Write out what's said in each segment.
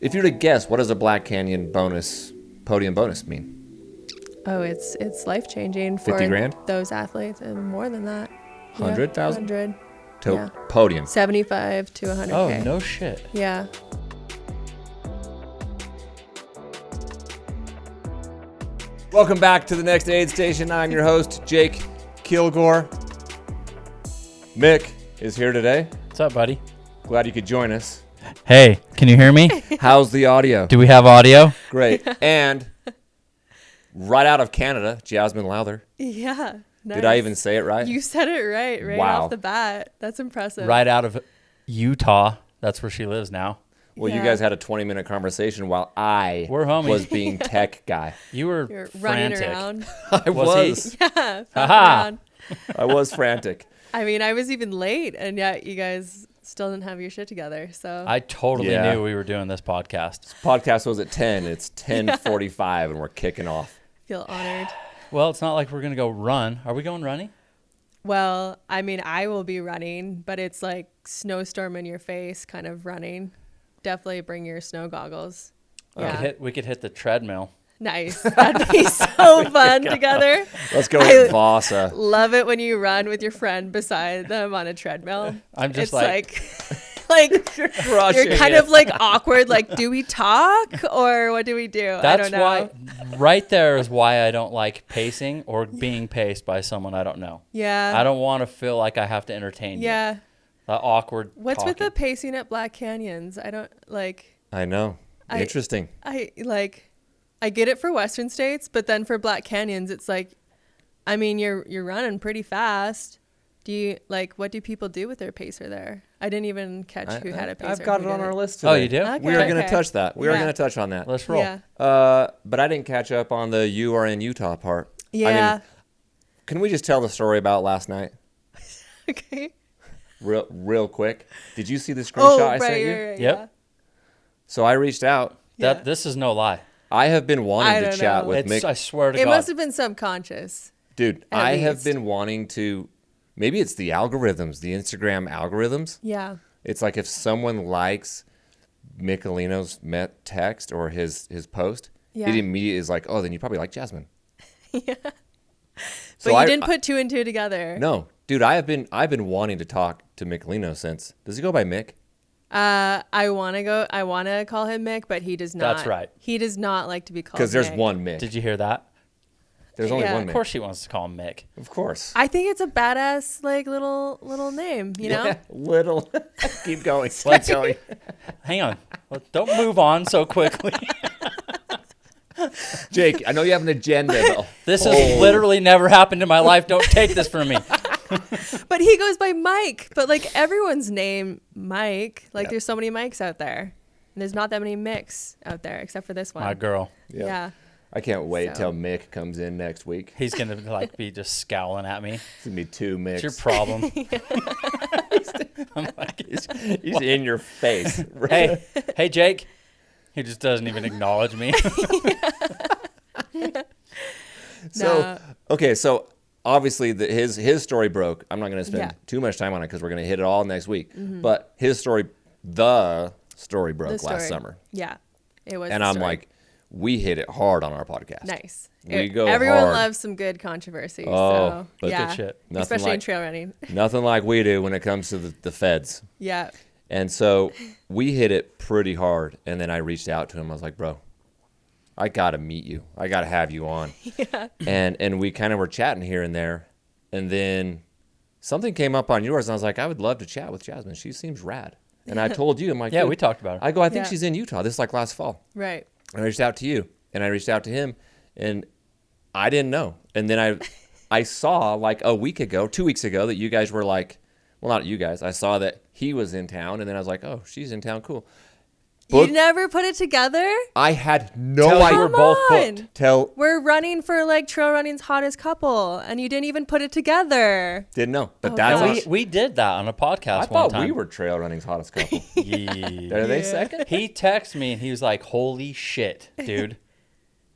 If you were to guess, what does a Black Canyon podium bonus mean? Oh, it's life-changing for 50 grand? those athletes, and more than that. 100,000? 100. To podium. 75 to 100K. Oh, no shit. Yeah. Welcome back to the next aid station. I'm your host, Jake Kilgore. Mick is here today. What's up, buddy? Glad you could join us. Hey, can you hear me? How's the audio? Do we have audio? Great. And right out of Canada, Jazmine Lowther. Yeah. Nice. Did I even say it right? You said it right Wow. off the bat. That's impressive. Right out of Utah. That's where she lives now. Well, you guys had a 20-minute conversation while I We're homies. was being tech guy. You're running frantic. around. I was. Yeah. Fucking Aha. around. I was frantic. I mean, I was even late, and yet you guys still didn't have your shit together. So I totally Yeah. knew we were doing this podcast. Podcast was at 10. It's 10:45, and we're kicking off. feel honored. Well, it's not like we're going to go run. Are we going running? Well, I mean, I will be running, but it's like snowstorm in your face kind of running. Definitely bring your snow goggles. Yeah. We could hit the treadmill. Nice. That'd be so fun together. Let's go with Vasa. Love it when you run with your friend beside them on a treadmill. I'm just like Crushing you're kind it. of like awkward. Like, do we talk or what do we do? I That's don't know. why, right there is why I don't like pacing or being paced by someone I don't know. Yeah. I don't want to feel like I have to entertain you. Yeah. That awkward What's with the talking. pacing at Black Canyons? I don't like. I know. Interesting. I get it for Western states, but then for Black Canyons, it's like, I mean, you're running pretty fast. Do you what do people do with their pacer there? I didn't even catch who had a pacer. I've got it who on didn't. our list today. Oh, you do? Okay. We are going to touch that. We are going to touch on that. Let's roll. Yeah. But I didn't catch up on the you are in Utah part. Yeah. I mean, can we just tell the story about last night? Okay. Real quick. Did you see the screenshot I sent you? Right, Yep. So I reached out. Yeah. This is no lie. I have been wanting I to don't chat know. with Mick. I swear to It God. must have been subconscious. Dude, At I have least. been wanting to. Maybe it's the algorithms, the Instagram algorithms. Yeah. It's like if someone likes Michelino's text or his post, Yeah. it immediately is like, oh, then you probably like Jazmine. Yeah. So But you didn't put two and two together. No, dude, I've been wanting to talk to Michelino since. Does he go by Mick? I want to call him Mick, but he does not. That's right. He does not like to be called Because there's Mick. one Mick. Did you hear that? There's only Yeah. one Of Mick. course she wants to call him Mick. Of course. I think it's a badass little name, you know? Yeah, little. Keep going. Keep Let's- going. Hang on. Well, don't move on so quickly. Jake, I know you have an agenda. But This has literally never happened in my life. Don't take this from me. But he goes by Mike. But like everyone's name Mike. Like there's so many Mikes out there. And there's not that many Micks out there except for this one. My girl. Yeah. I can't wait So- till Mick comes in next week. He's going to be just scowling at me. It's going to be two Micks. It's your problem. I'm like, He's in your face. hey, Jake. He just doesn't even acknowledge me. So, okay, so obviously his story broke. I'm not going to spend Yeah. too much time on it because we're going to hit it all next week. But the story broke The story. last summer. Yeah. It was. And the I'm story. like, we hit it hard on our podcast. Nice. We go Everyone hard. loves some good controversy. Oh, so, but yeah. good shit. Nothing Especially like- in trail running. Nothing like we do when it comes to the feds. Yeah. And so we hit it pretty hard. And then I reached out to him. I was like, bro, I got to meet you. I got to have you on. Yeah. And we kind of were chatting here and there. And then something came up on yours. And I was like, I would love to chat with Jazmine. She seems rad. And I told you, I'm like, Yeah, dude, we talked about it. I go, I think Yeah. she's in Utah. This is like last fall. Right. And I reached out to you. And I reached out to him. And I didn't know. And then I saw like 2 weeks ago that you guys were like, well, not you guys. I saw that he was in town. And then I was like, oh, she's in town. Cool. You never put it together? I had no Tell idea. you we're Come both on. booked. We're running for like trail running's hottest couple, and you didn't even put it together. Didn't know. But Oh, that's gosh. We did that on a podcast I one thought time. we were trail running's hottest couple. Yeah. Are they second? He texted me and he was like, "Holy shit, dude!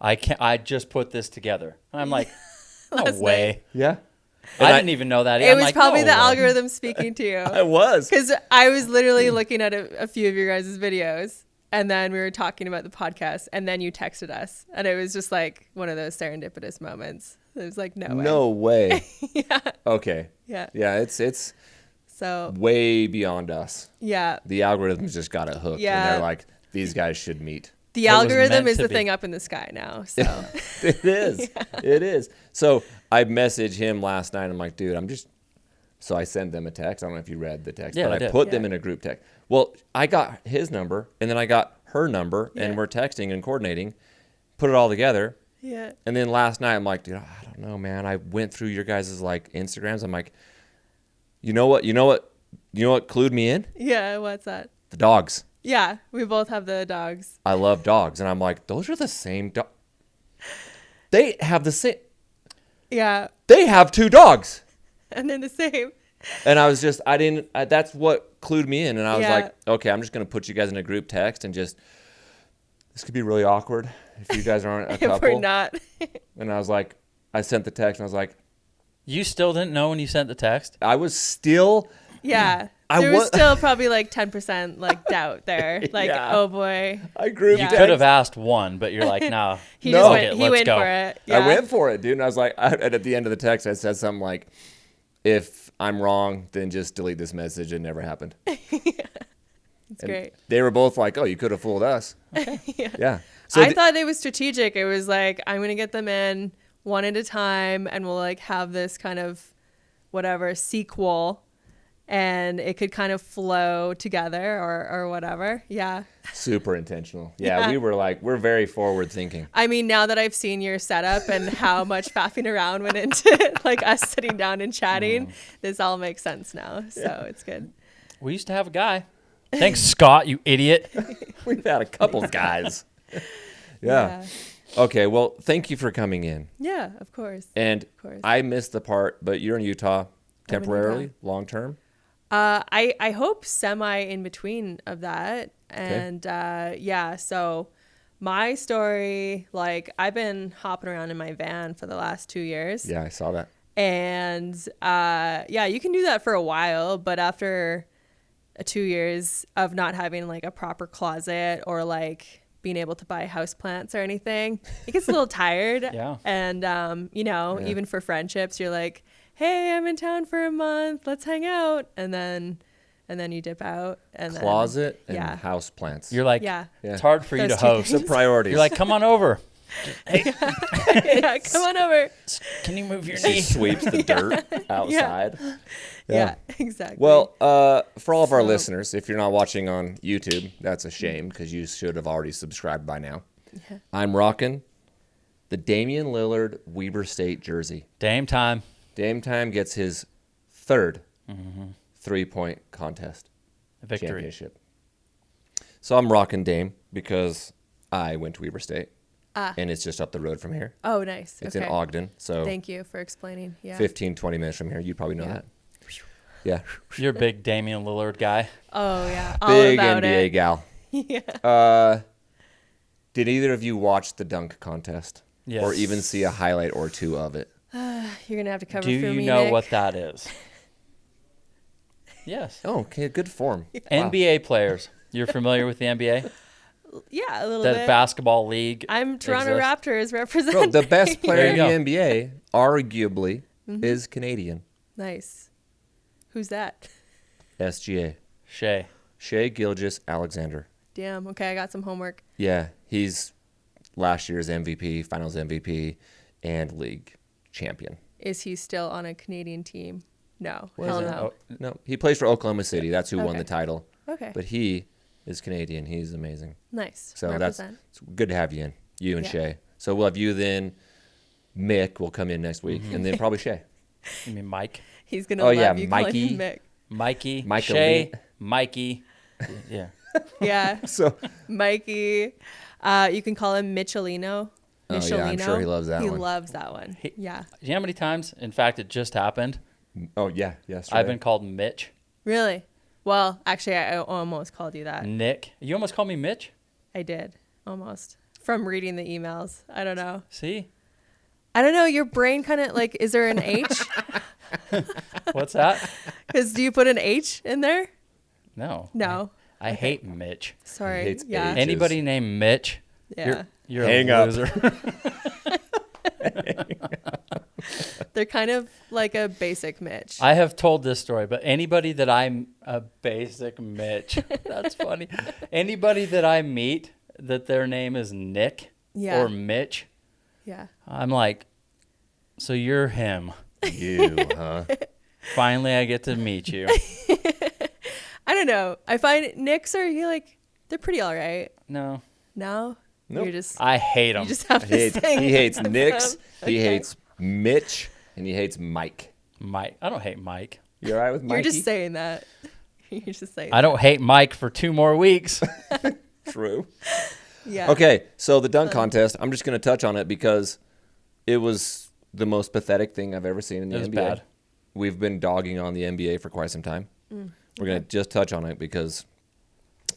I just put this together." And I'm like, "No Last way!" Yeah. I didn't even know that. It I'm was like, probably "No the way." algorithm speaking to you. I was. Because I was literally looking at a few of your guys' videos, and then we were talking about the podcast, and then you texted us, and it was just like one of those serendipitous moments. It was like, no way. No way. Yeah. Okay. Yeah. Yeah, it's So, way beyond us. yeah. The algorithms just got it hooked, and Yeah. they're like, these guys should meet. The It was algorithm meant is to the be. thing up in the sky now. So, It is. It is. So I messaged him last night. I'm like, dude, so I sent them a text. I don't know if you read the text, Yeah, but I I did. put them Yeah. in a group text. Well, I got his number, and then I got her number, and Yeah. we're texting and coordinating, put it all together. yeah. And then last night, I'm like, dude, I don't know, man. I went through your guys' like Instagrams. I'm like, you know what clued me in? Yeah. What's that? The dogs. Yeah. We both have the dogs. I love dogs. And I'm like, those are the same dog. They have the same. Yeah. They have 2 dogs. And then the same. And I was just, that's what clued me in. And I was Yeah. like, okay, I'm just going to put you guys in a group text and just, this could be really awkward if you guys aren't a If couple. we're not. And I was like, I sent the text and I was like, You still didn't know when you sent the text? I was still, Yeah. I There was wa- still probably like 10% like doubt there. Like, Yeah. oh boy. I group Yeah. You could have asked one, but you're like, nah. He No. just Fuck went, it, he let's went go. for it. Yeah. I went for it, dude. And I was like, and at the end of the text, I said something like, if I'm wrong, then just delete this message. It never happened. It's And great. They were both like, oh, you could have fooled us. Yeah. I thought it was strategic. It was like, I'm going to get them in one at a time, and we'll like have this kind of whatever sequel, and it could kind of flow together or whatever. Yeah. super intentional. Yeah, Yeah. we were like, we're very forward thinking. I mean, now that I've seen your setup and how much faffing around went into like us sitting down and chatting, this all makes sense now. So it's good. We used to have a guy. Thanks, Scott, you idiot. We've had a couple guys. Yeah. Okay, well, thank you for coming in. Yeah, of course. And course. I missed the part, but you're in Utah I'm in temporarily, Utah. long term. I hope semi in between of that. And yeah, so my story, like I've been hopping around in my van for the last 2 years. Yeah, I saw that. And yeah, you can do that for a while, but after 2 years of not having like a proper closet or like being able to buy houseplants or anything, it gets a little tired. Yeah. And you know, Yeah. even for friendships, you're like, hey, I'm in town for a month, let's hang out. And then you dip out and Closet and yeah. house plants. You're like, Yeah. it's hard for you to Those two host. the priorities. You're like, come on over. yeah, come on over. Can you move your she knee? sweeps the dirt outside. Yeah, exactly. Well, for all of our So- listeners, if you're not watching on YouTube, that's a shame because you should have already subscribed by now. Yeah. I'm rocking the Damian Lillard Weber State jersey. Dame time. Dame Time gets his third 3-point contest Victory. championship. So I'm rocking Dame because I went to Weber State, and it's just up the road from here. Oh, nice. It's okay. in Ogden, so Thank you for explaining. Yeah. 15, 20 minutes from here. You probably know Yeah. that. Yeah. You're a big Damian Lillard guy. Oh yeah. All Big about NBA it. gal. Yeah. Did either of you watch the dunk contest? Yes. Or even see a highlight or two of it? You're gonna have to cover Do for you me, know Nick. what that is? Yes. Oh, okay. Good form. Wow. NBA players. You're familiar with the NBA? Yeah, a little The bit. basketball league. I'm Toronto exists. Raptors Bro, representing. the best player in There the you NBA, arguably, is Canadian. Nice. Who's that? SGA. Shea. Shea Gilgeous Alexander. Damn. Okay, I got some homework. Yeah, he's last year's MVP, finals MVP, and league champion. Is he still on a Canadian team? No. Was Hell it? no. No, he plays for Oklahoma City. That's who won Okay. the title. Okay. But he is Canadian. He's amazing. Nice. So Represent. it's good to have you in, you and Yeah. Shay. So we'll have you then. Mick will come in next week, and then probably Shay. You mean Mike? He's gonna Oh, love yeah, you calling Mikey. him Mick. Mikey. Michael Shea. Lee. Mikey. Yeah. Yeah, So Mikey. You can call him Michelino. Oh, yeah, I'm sure he loves that He one. loves that one. He- Yeah. Do you know how many times? In fact, it just happened. oh yeah, yes. I've been called Mitch. Really? Well, actually, I almost called you that. Nick. You almost called me Mitch? I did. Almost. From reading the emails. I don't know. See? I don't know. Your brain kind of like, is there an H? What's that? Because do you put an H in there? No. No. I hate Mitch. Sorry. hates Yeah. H. Anybody named Mitch, Yeah. you're Hang a up. loser. They're kind of like a basic Mitch. I have told this story, but anybody that I'm a basic Mitch, that's funny. Anybody that I meet that their name is Nick Yeah. or Mitch, Yeah. I'm like, so you're him. You, huh? Finally, I get to meet you. I don't know. I find Nicks are they're pretty all right. No, No? Nope. You're just I hate you him. just have He to hates, sing. he hates with Nix. them. He Okay. hates Mitch, and he hates Mike. Mike. I don't hate Mike. You all right with Mike? You're just saying that. You're just saying I don't hate Mike for 2 more weeks. True. that. Yeah. Okay, so the dunk contest, I'm just going to touch on it because it was the most pathetic thing I've ever seen in the It was NBA. bad. We've been dogging on the NBA for quite some time. We're going to just touch on it because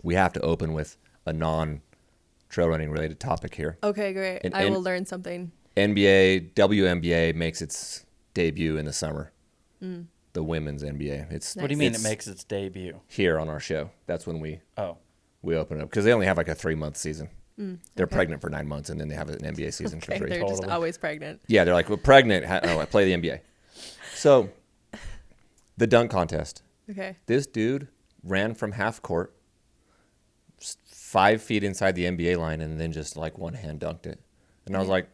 we have to open with a non-trail running related topic here. Okay, great. And- I and- will learn something. NBA, WNBA makes its debut in the summer. The women's NBA. It's What do you mean it it's makes its debut? here on our show? That's when we Oh, open up because they only have like a 3-month season. They're okay. pregnant for 9 months and then they have an NBA season Okay, for 3. they're just Totally. always pregnant. Yeah, they're like, we're pregnant. I play the NBA. So, the dunk contest. Okay. This dude ran from half court, 5 feet inside the NBA line, and then just like one hand dunked it. And I was like,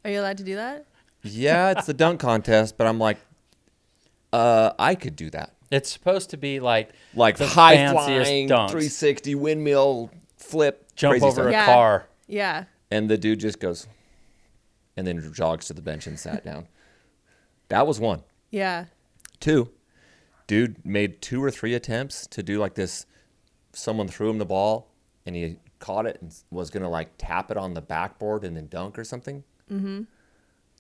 Are you allowed to do that? yeah, it's the dunk contest, but I'm like, I could do that. it's supposed to be like Like the high fanciest flying, dunks. 360 windmill flip, Jump crazy over stuff. a Yeah. car. Yeah. And the dude just goes, and then jogs to the bench and sat down. That was one. Yeah. 2, dude made 2 or 3 attempts to do like this. Someone threw him the ball and he caught it and was going to like tap it on the backboard and then dunk or something. Mm-hmm.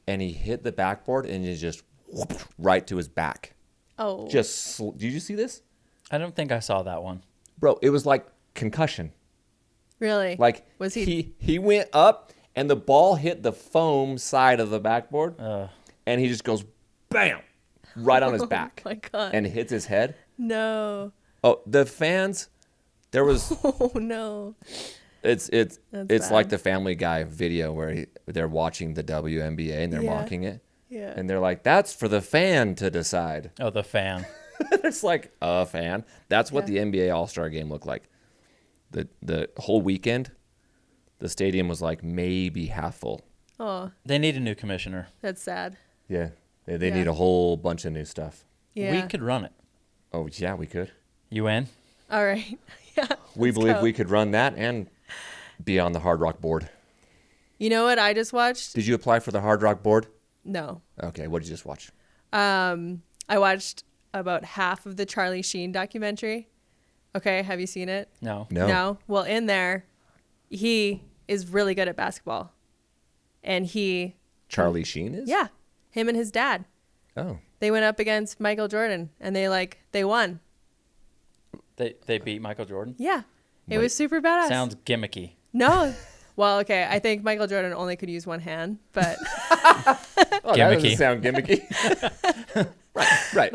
And he hit the backboard and it just whoop, right to his back. Oh. Did you see this? I don't think I saw that one. Bro, it was like concussion. Really? Like Was he? he went up and the ball hit the foam side of the backboard and he just goes bam right on his back. Oh my God. And hits his head. No. Oh, the fans, there was Oh no. it's That's like bad. the Family Guy video where they're watching the WNBA and they're Yeah. mocking it. Yeah. And they're like, that's for the fan to decide. Oh, the fan. It's like a fan. That's what Yeah. the NBA All-Star game looked like. The whole weekend, the stadium was like maybe half full. Oh, They need a new commissioner. that's sad. Yeah. They Yeah. need a whole bunch of new stuff. Yeah. We could run it. Oh, yeah, we could. You in? All right. Yeah. We let's believe go. we could run that and be on the Hard Rock board. You know what I just watched? Did you apply for the Hard Rock board? No. Okay, what did you just watch? I watched about half of the Charlie Sheen documentary. Okay, have you seen it? No. No. Well, in there, he is really good at basketball. And Charlie Sheen is? yeah, him and his dad. Oh. They went up against Michael Jordan and they won. They beat Michael Jordan? Yeah. It Wait. was super badass. Sounds gimmicky. No. Well, okay. I think Michael Jordan only could use one hand, but Oh, that Gimmicky. doesn't sound gimmicky. right.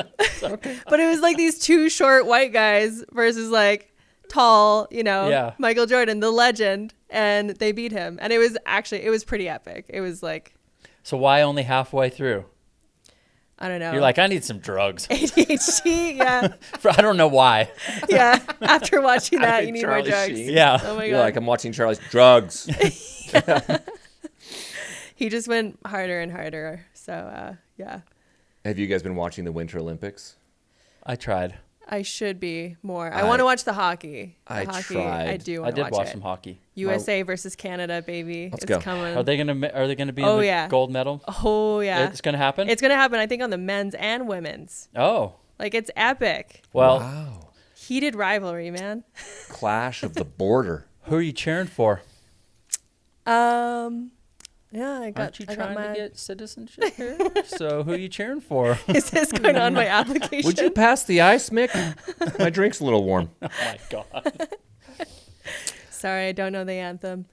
but it was like these 2 short white guys versus like tall, Yeah. Michael Jordan, the legend, and they beat him. And it was pretty epic. It was like, So why only halfway through? I don't know. You're like, I need some drugs. ADHD, yeah. I don't know why. Yeah. After watching I that, think you need Charlie more drugs. Sheen. Yeah. Oh my You're god. like, I'm watching Charlie's drugs. He just went harder and harder. So, yeah. Have you guys been watching the Winter Olympics? I tried. I should be more. I want to watch the hockey. The I hockey, tried. I do I want to did watch watch it. some hockey. USA versus Canada, baby. Let's It's go. coming. Are they gonna be Oh, in the yeah. gold medal? Oh, yeah. It's gonna happen. It's going to happen, I think, on the men's and women's. Oh Like, it's epic. well, Wow. Heated rivalry, man. Clash of the border. who are you cheering for? Yeah, I got Aren't you I got trying my, to get citizenship here? So who are you cheering for? Is this going on my application? Would you pass the ice, Mick? My drink's a little warm. Oh my god. Sorry, I don't know the anthem.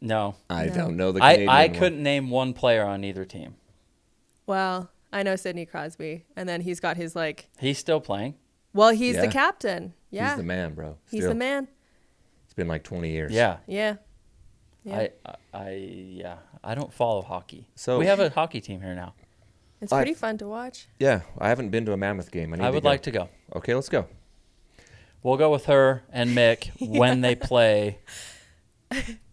No. I No. don't know the Canadian I one. couldn't name one player on either team. Well, I know Sidney Crosby, and then he's got his like. He's still playing. Well, he's the Yeah. captain. Yeah. He's the man, bro. He's Still. the man. It's been like 20 years. Yeah. Yeah. Yeah. I don't follow hockey. So- we have a hockey team here now. It's pretty fun to watch. Yeah, I haven't been to a Mammoth game. I would like to go. Okay, let's go. We'll go with her and Mick when they play.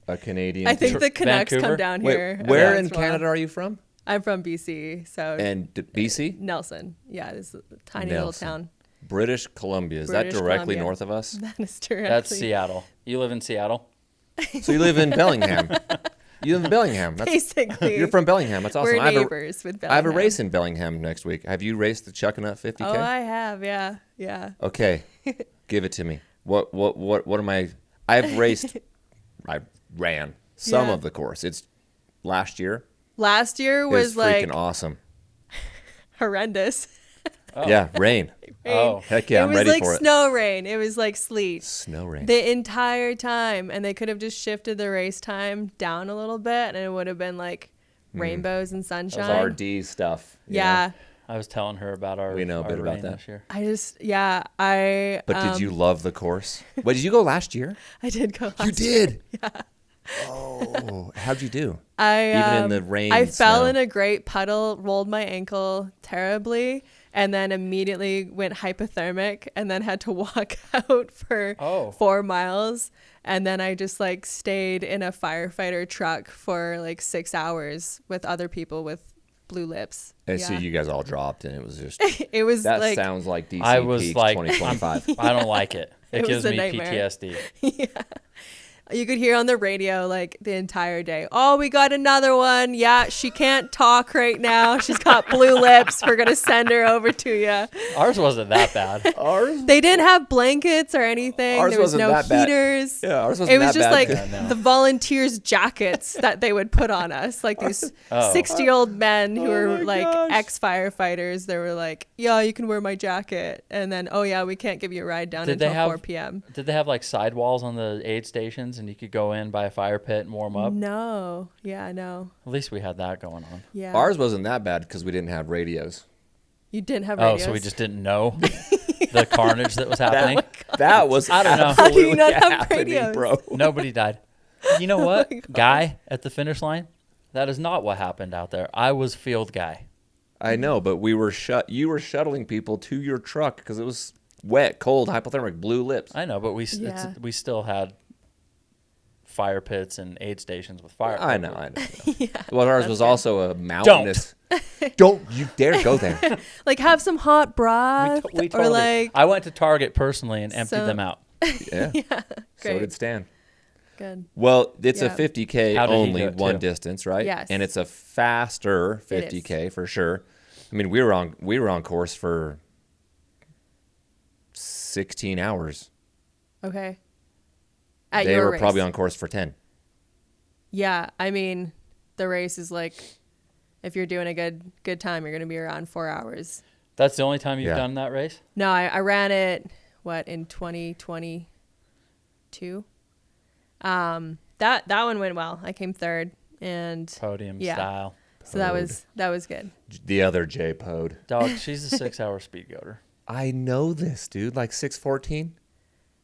A Canadian. I think team. the Canucks Vancouver? come down here. Wait, where every in once in a while. Canada are you from? I'm from BC, so And BC? Nelson. Yeah, this is a tiny Nelson. little town. British Columbia. Is British that directly Columbia. north of us? That is directly. That's Seattle. You live in Seattle? So you live in Bellingham. You live in Bellingham. Basically. You're from Bellingham. That's awesome. We're I have neighbors with Bellingham. I have a race in Bellingham next week. Have you raced the Chuckanut 50K? Oh, I have. Yeah. Yeah. Okay, give it to me. What am I? I've raced. I ran some Yeah. of the course. It's last year. Last year It was was like freaking awesome. horrendous. Oh. Yeah, rain. Oh. Heck yeah, it I'm was ready like for it. snow rain. It was like sleet. Snow rain. The entire time, and they could have just shifted the race time down a little bit, and it would have been like rainbows and That was sunshine. RD stuff. you Yeah, know? I was telling her about our We know a our bit about rain that. this year. I But did you love the course? Wait, did you go last year? I did go. You last year. did. Yeah. Oh, how'd you do? I Even in the rain, I fell snow. in a great puddle, rolled my ankle terribly, and then immediately went hypothermic, and then had to walk out for Oh. 4 miles, and then I just like stayed in a firefighter truck for like 6 hours with other people with blue lips. And so Yeah. you guys all dropped, and it was just It was that like sounds like DC I was Peaks like, 2025. I don't like it. It It was gives a me nightmare. PTSD. you could hear on the radio like the entire day. Oh, we got another one. Yeah, she can't talk right now. She's got blue lips. We're gonna send her over to you. Ours wasn't that bad. Ours, They didn't have blankets or anything. Ours there was wasn't no that bad. heaters. yeah, ours wasn't It was that just bad. like Yeah, no. the volunteers' jackets that they would put on us, like these Oh. 60-year-old men who Oh were my like gosh. ex-firefighters. They were like, "Yeah, you can wear my jacket," and then, "Oh yeah, we can't give you a ride down Did they until have- 4 p.m." Did they have like sidewalls on the aid stations and you could go in by a fire pit and warm up? No, yeah, no, At least we had that going on. yeah. Ours wasn't that bad because we didn't have radios. You didn't have Oh, radios. so we just didn't know the carnage that was happening. That was I don't know. How do you absolutely not have happening, radios? bro. Nobody died. You know what? Guy at the finish line? That is not what happened out there. I was field guy. I know, but you were shuttling people to your truck because it was wet, cold, hypothermic, blue lips. I know, but we Yeah. we still had fire pits and aid stations with fire. I know. Well, ours was good. also a mountainous. Don't you dare go there. like have some hot broth We or totally, like I went to Target personally and emptied So- them out. Yeah. So great. did Stan. good. Well, it's a Yeah. 50K How did he only, do it, one too? distance, right? Yes. And it's a faster It is. 50K for sure. I mean, we were on course for 16 hours. Okay. At They your were race. probably on course for 10. Yeah, I mean, the race is like, if you're doing a good time, you're gonna be around 4 hours. That's the only time you've Yeah. done that race? No, I ran it in 2022. That one went well. I came third, and Podium Yeah. style. so that was good. The other J Pode. Dog, she's a 6-hour speed goater. I know this, dude. Like 6:14.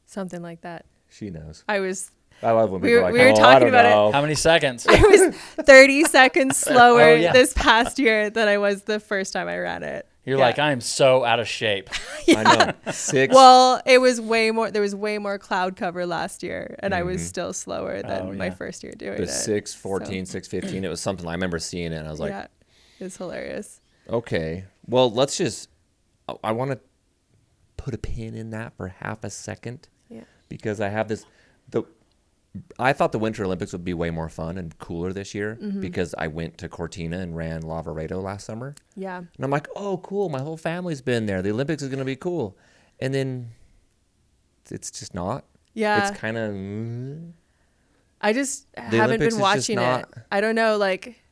Something like that. She knows. I was I love when We people were- are like, we were "Oh, talking I don't about it. know." How many seconds? I was 30 seconds slower Oh, yeah. this past year than I was the first time I ran it. You're Yeah. like, I am so out of shape. I know. 6. Well, it was way more. There was way more cloud cover last year, and I was still slower than Oh, my yeah. first year doing It it. was 6:14, 6:15. It was something. I remember seeing it. And I was like, yeah, it's hilarious. okay. Well, let's just. I want to put a pin in that for half a second. Yeah. Because I have this. I thought the Winter Olympics would be way more fun and cooler this year because I went to Cortina and ran Lavaredo last summer. Yeah. And I'm like, oh, cool. My whole family's been there. The Olympics is going to be cool. And then it's just not. Yeah. It's kind of. I just haven't Olympics been is just watching it. not- I don't know, like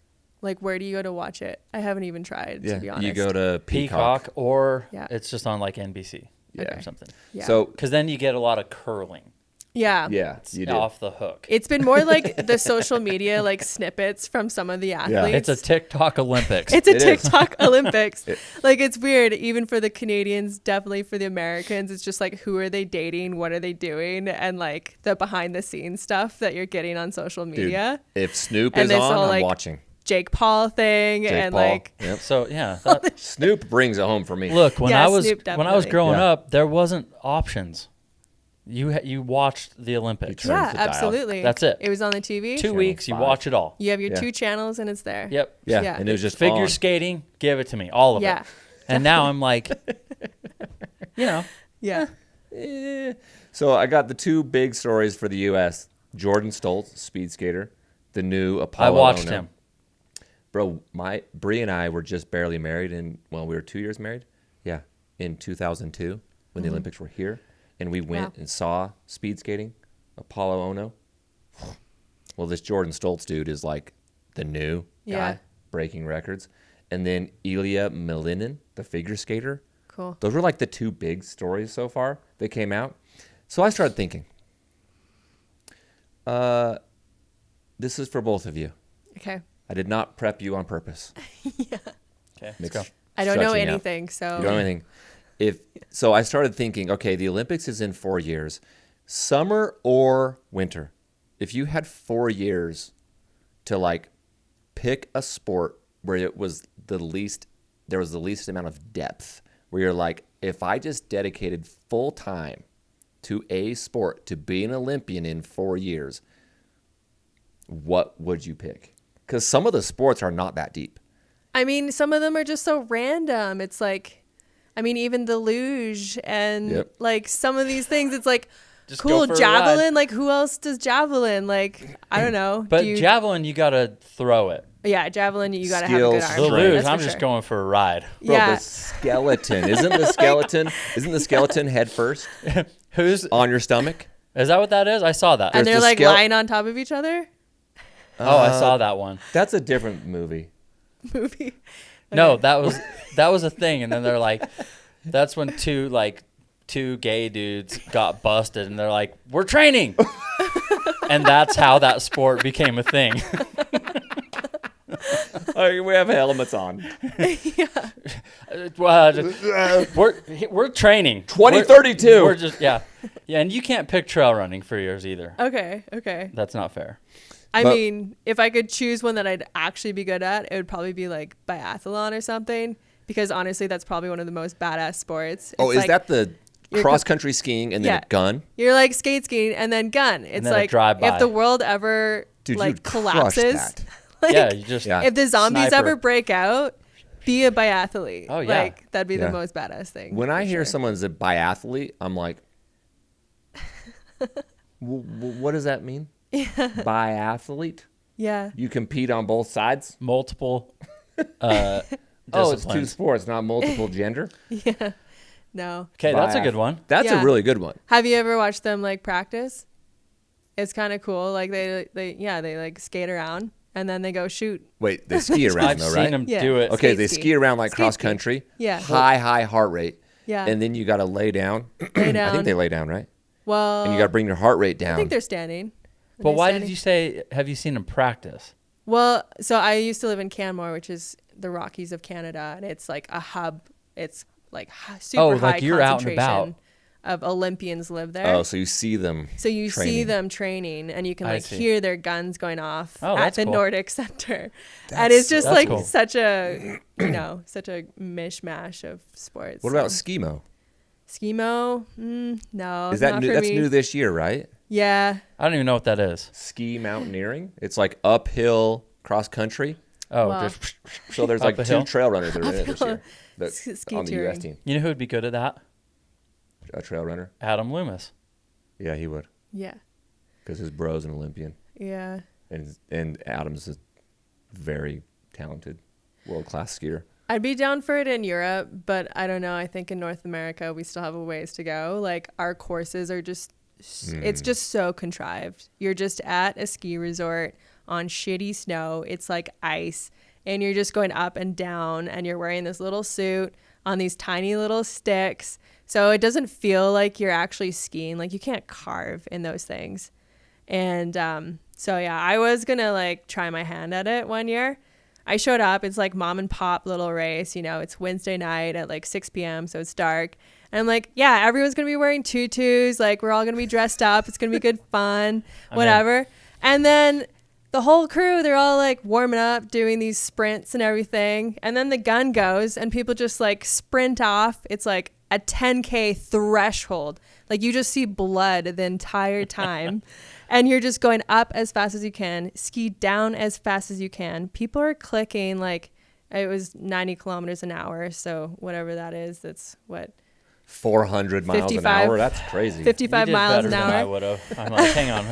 where do you go to watch it? I haven't even tried, to be honest. you go to Peacock, or Yeah. it's just on like NBC Yeah. or something. Yeah. So Because then you get a lot of curling. Yeah. Yeah, you did. Off the hook. It's been more like the social media like snippets from some of the athletes. It's a TikTok Olympics. It's a It is. TikTok Olympics. Like, it's weird. Even for the Canadians, definitely for the Americans, it's just like, who are they dating? What are they doing? And like the behind the scenes stuff that you're getting on social Dude, media. if Snoop And is this on, whole, I'm like, watching. Jake Paul thing Jake and Paul. like, Yep. So yeah, Snoop brings it home for me. look, when Yeah, I was Snoop when I was definitely. growing Yeah. up, there wasn't options. You watched the Olympics. You turned yeah, the dial. absolutely. That's it. It was on the TV. 2 weeks, you 5. watch it all. You have your Yeah. 2 channels and it's there. Yep. Yeah, Yeah. and it was just Figure on. skating, give it to me, all of Yeah. it. And now I'm like, you know, Yeah. Eh. So I got the 2 big stories for the U.S. Jordan Stoltz, speed skater, the new Apollo. I watched Ono. him. Bro, Bree and I were just barely married, we were 2 years married. Yeah, in 2002 when the Olympics were here, and we went Wow. and saw speed skating, Apollo Ono. Well, this Jordan Stoltz dude is like the new Yeah. guy breaking records, and then Ilya Milinin, the figure skater. Cool. Those were like the 2 big stories so far that came out. So I started thinking, this is for both of you. Okay. I did not prep you on purpose. Okay, let's Mix- go. I don't know stretching out. anything, so You don't know anything. So I started thinking, okay, the Olympics is in 4 years, summer or winter. If you had 4 years to like pick a sport where it was there was the least amount of depth, where you're like, if I just dedicated full time to a sport to be an Olympian in 4 years, what would you pick? Because some of the sports are not that deep. I mean, some of them are just so random. It's like, I mean, even the luge and Yep. like some of these things, it's like, Just go cool, for a javelin. ride. Like, who else does javelin? Like, I don't know. But Do you, javelin, you got to throw it. yeah, javelin, you got to have a good Skills, arm. The Strength. luge, That's I'm for just sure. going for a ride. Bro, Yeah. the skeleton. Isn't the skeleton head first Who's on your stomach? is that? What that is? I saw that. And There's they're the like skele- lying on top of each other. Oh, I saw that one. That's a different movie. Movie. No, that was a thing, and then they're like, that's when two gay dudes got busted, and they're like, we're training, and that's how that sport became a thing. We have helmets on. We're training. 2032. We're just yeah, and you can't pick trail running for yours either. Okay. Okay. That's not fair. I But- mean, if I could choose one that I'd actually be good at, it would probably be like biathlon or something. Because honestly, that's probably one of the most badass sports. Oh, It's is like, that the you're cross country skiing and then Yeah. a gun? You're like skate skiing and then gun. It's then a like drive-by. if the world ever Dude, like you'd crush collapses, that. like Yeah, you just Yeah. if the zombies Sniper. ever break out, be a biathlete. Oh, yeah. Like that'd be Yeah. the most badass thing. When I for hear sure. someone's a biathlete, I'm like, what does that mean? Biathlete? Yeah. You compete on both sides? multiple Oh, it's 2 disciplines. sports, not multiple gender. Yeah. No. Okay, that's a Biath- good one. That's Yeah. a really good one. Have you ever watched them like practice? It's kind of cool. Like they like skate around and then they go shoot. Wait, they ski around I've though, seen right? them Yeah. do it. Okay, Skate they ski. ski around like Skate cross ski. country. Yeah. High heart rate. Yeah. And then you got to lay down. Lay I down. think they lay down, right? Well, And you got to bring your heart rate I down. think they're standing. Are But they why standing? did you say? Have you seen them practice? Well, so I used to live in Canmore, which is the Rockies of Canada, and it's like a hub. It's like super Oh, high like you're out and concentration about. of Olympians live there. Oh, so you see them. So you see training. them training, and you can I like see. hear their guns going off Oh, at that's the cool. Nordic Center, and it's just That's like cool. such a such a mishmash of sports. What about So, skimo? skimo? No, Is that not new? for That's me. new this year, right? Yeah, I don't even know what that is. Ski mountaineering. It's like uphill cross country. Oh, Wow. just So there's like Up a 2 hill? trail runners that are in it this year. Ski On the U.S. touring. team, you know who would be good at that? a trail runner. Adam Loomis. Yeah, he would, yeah, because his bro's an Olympian, yeah. and Adam's a very talented, world class skier. I'd be down for it in Europe, but I don't know. I think in North America, we still have a ways to go. Like our courses are just, it's just so contrived. You're just at a ski resort on shitty snow. It's like ice and you're just going up and down and you're wearing this little suit. on these tiny little sticks. So it doesn't feel like you're actually skiing. Like you can't carve in those things. And so yeah, I was gonna like try my hand at it one year. I showed up. It's like mom and pop little race. You know, it's Wednesday night at like 6 p.m. So it's dark. And I'm like, yeah, everyone's gonna be wearing tutus. Like we're all gonna be dressed up. It's gonna be good fun, whatever. And then the whole crew, they're all like warming up, doing these sprints and everything. And then the gun goes and people just like sprint off. It's like a 10K threshold. Like you just see blood the entire time. And you're just going up as fast as you can, ski down as fast as you can. People are clicking like it was 90 kilometers an hour. So whatever that is, that's what? 400 miles an hour? That's crazy. 55 miles an hour. I would have. I'm like, hang on.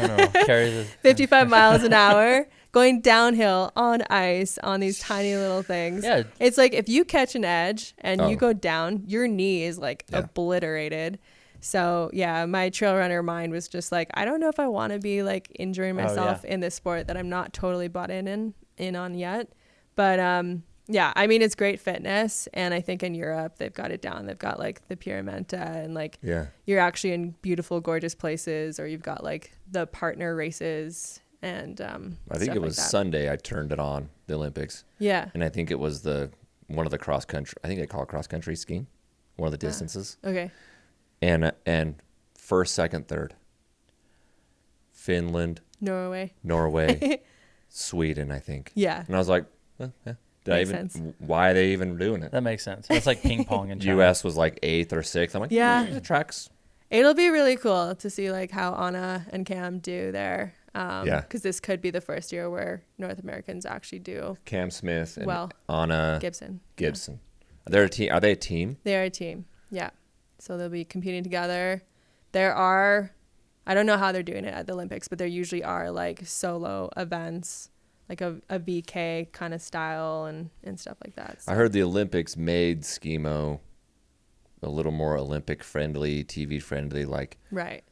Carry this. 55 miles an hour going downhill on ice on these tiny little things. Yeah. It's like if you catch an edge and you go down, your knee is like obliterated. So yeah, my trail runner mind was just like, I don't know if I want to be like injuring myself in this sport that I'm not totally bought in on yet. But yeah, I mean, it's great fitness. And I think in Europe, they've got it down. They've got like the Pyramenta and like you're actually in beautiful, gorgeous places, or you've got like the partner races. And I think it was Sunday I turned it on, the Olympics. Yeah. And I think it was one of the cross country, I think they call it cross country skiing, one of the distances. Okay. And first, second, third. Finland, Norway, Sweden, I think. Yeah. And I was like, Makes sense. why are they even doing it? That makes sense. It's like ping pong in China. U.S. was like 8th or 6th. I'm like, it tracks. It'll be really cool to see like how Anna and Cam do there. Because this could be the first year where North Americans actually do. Cam Smith and Anna Gibson. Yeah. They're a team. Are they a team? They are a team. Yeah. So they'll be competing together. I don't know how they're doing it at the Olympics, but there usually are like solo events, like a VK kind of style and stuff like that. So. I heard the Olympics made skimo a little more Olympic friendly, TV friendly, like right,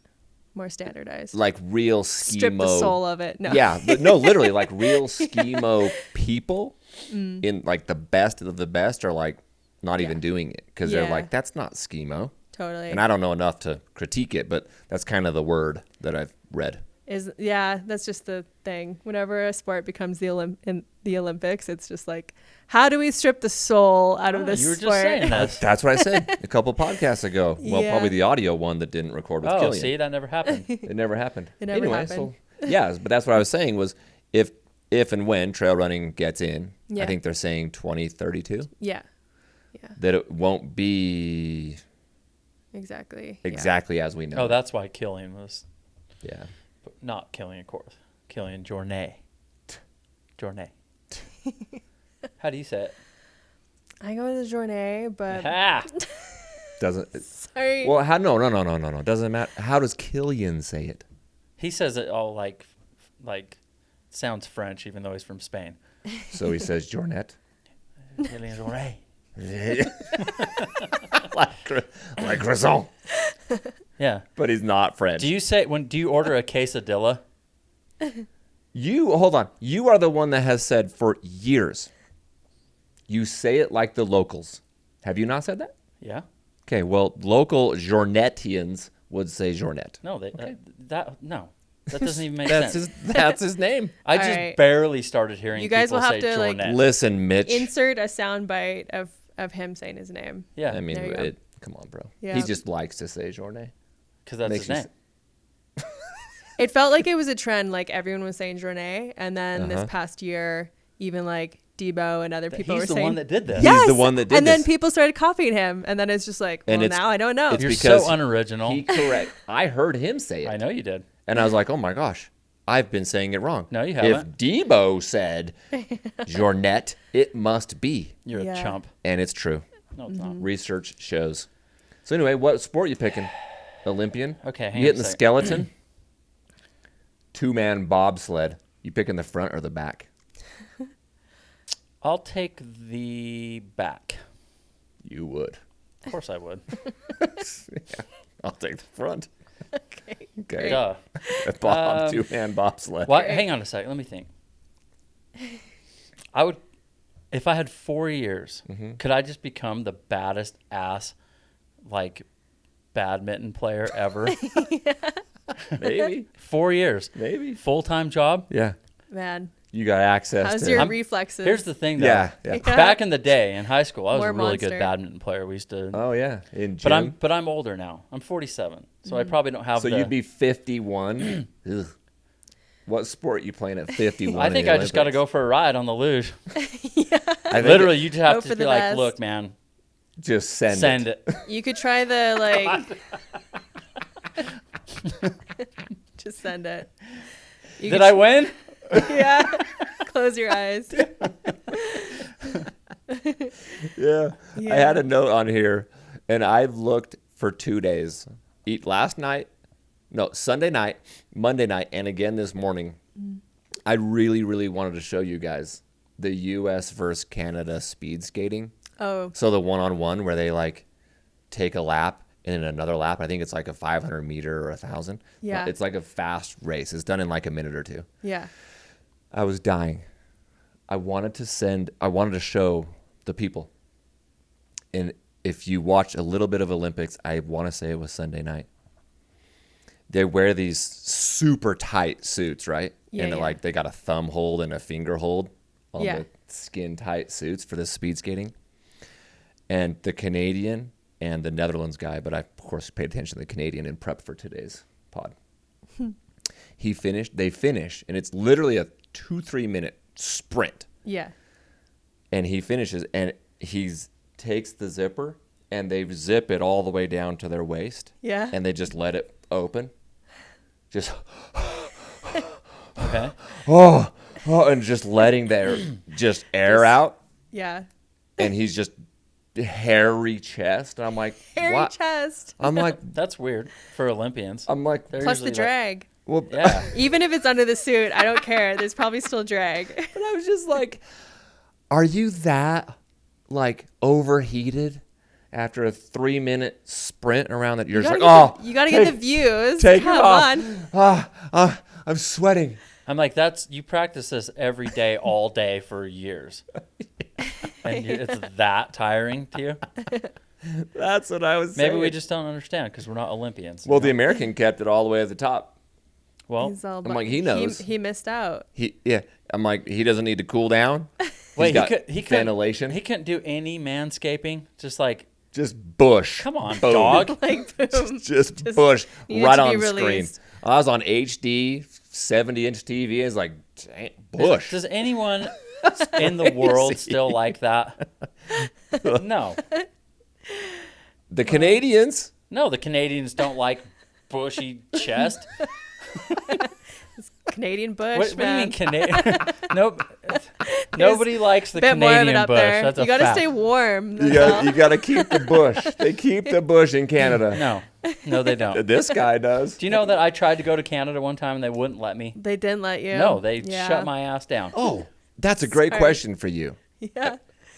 more standardized, like real skimo. Strip the soul of it. No. Yeah, no, literally, like real skimo people in like the best of the best are like not even doing it because they're like, that's not skimo. Totally. And I don't know enough to critique it, but that's kind of the word that I've read. That's just the thing. Whenever a sport becomes in the Olympics, it's just like, how do we strip the soul out of this you were sport? just saying that. That's what I said a couple podcasts ago. Well, probably the audio one that didn't record with Killian. See, that never happened. It never happened. It never happened. So, but that's what I was saying was if and when trail running gets in, I think they're saying 2032. Yeah. That it won't be exactly as we know. Oh, that's why Killian was. Yeah. But not Killian, of course. Killian Jornet. Jornet. How do you say it? I go with the journée, but Doesn't. Sorry. Well, no. Doesn't matter. How does Killian say it? He says it all like sounds French, even though he's from Spain. So he says Jornet. Killian Jornet. like croissant. Yeah. But he's not French. Do you order a quesadilla? Hold on. You are the one that has said for years, you say it like the locals. Have you not said that? Yeah. Okay, well, local Jornetians would say Jornet. No, that doesn't even make sense. That's his name. I just barely started hearing you guys people will have say to Jornet. like listen, Mitch. insert a sound bite of him saying his name. Yeah. I mean, come on, bro. Yeah. He just likes to say Journet. Because that's his name. It felt like it was a trend, like everyone was saying Journet, and then this past year, even like Debo and other people were saying. He's the one that did this. Yes! He's the one that did and this. then people started copying him, and then it's just like, well, now I don't know. It's You're because so unoriginal. He correct. I heard him say it. I know you did. And I was like, oh my gosh, I've been saying it wrong. No, you haven't. If Debo said Journet, it must be. You're a chump. And it's true. No, it's not. Research shows. So anyway, what sport you picking? Olympian? Okay, You hitting the skeleton? Two-man bobsled. You picking the front or the back? I'll take the back. You would. Of course I would. I'll take the front. Okay. Duh. Two-man bobsled. Hang on a second. Let me think. I would, if I had 4 years, Mm-hmm. could I just become the baddest ass, like, badminton player ever? Maybe. 4 years. Maybe. Full-time job. Yeah. Man, You got access how's to. your I'm- reflexes? Here's the thing, though. Yeah. Yeah. Back in the day in high school, I was More a really monster. good badminton player. We used to, Oh yeah. In gym. but I'm older now. I'm 47, so I probably don't have. So you'd be 51. Ugh. What sport you playing at 51? I think in I the just got to Olympics? go for a ride on the luge. I think Literally, you just have Go to for be the like, best. look, man, just send it. You could try the like. Just send it. You Did could I win? Yeah. Close your eyes. Yeah. I Yeah. had a note on here, and I've looked for 2 days. Sunday night, Monday night, and again this morning. I really, really wanted to show you guys the U.S. versus Canada speed skating. Oh, So the one-on-one where they like take a lap and then another lap. I think it's like a 500 meter or 1,000. Yeah. It's like a fast race. It's done in like a minute or two. yeah. I was dying. I wanted to show the people. And if you watch a little bit of Olympics, I want to say it was Sunday night. They wear these super tight suits, right? Yeah, and yeah. like they got a thumb hold and a finger hold on Yeah. the skin tight suits for the speed skating. And the Canadian and the Netherlands guy, but I of course paid attention to the Canadian in prep for today's pod. They finish, and it's literally a 2-3 minute sprint. Yeah. And he finishes, and takes the zipper, and they zip it all the way down to their waist. Yeah. And they just let it open. Just, Okay. and just letting their air out. Yeah. And he's just hairy chest. And I'm like, Hairy what? chest. I'm like, That's weird for Olympians. They're Plus the usually drag. well, Yeah. Even if it's under the suit, I don't care. There's probably still drag. and I was just like, are you that like overheated after a 3-minute sprint around that? You're just like, You gotta get the views. take it Come off. on. I'm sweating. I'm like, you practice this every day, all day for years. And it's that tiring to you? That's what I was saying. Maybe we just don't understand because we're not Olympians. Well, the American kept it all the way at the top. Well, He's all I'm like, he knows. He missed out. I'm like, he doesn't need to cool down. wait, He's got he couldn't ventilation. He couldn't do any manscaping. Just like, Just bush. come on, Boom. dog. Like boom. Just bush needed right to be on screen. released. I was on HD 70-inch TV. It's like, dang, bush. Does anyone in the world still like that? No. The Canadians. No, the Canadians don't like bushy chest. Canadian bush, What do you man. mean Canadian? Nope. Nobody likes the Bit more of it Canadian up bush. there. That's a You gotta fact. stay warm. You That's all. got to keep the bush. They keep the bush in Canada. No, they don't. This guy does. Do you know that I tried to go to Canada one time and they wouldn't let me? They didn't let you. No, they Yeah. shut my ass down. Oh, that's a great Sorry. question for you. Yeah.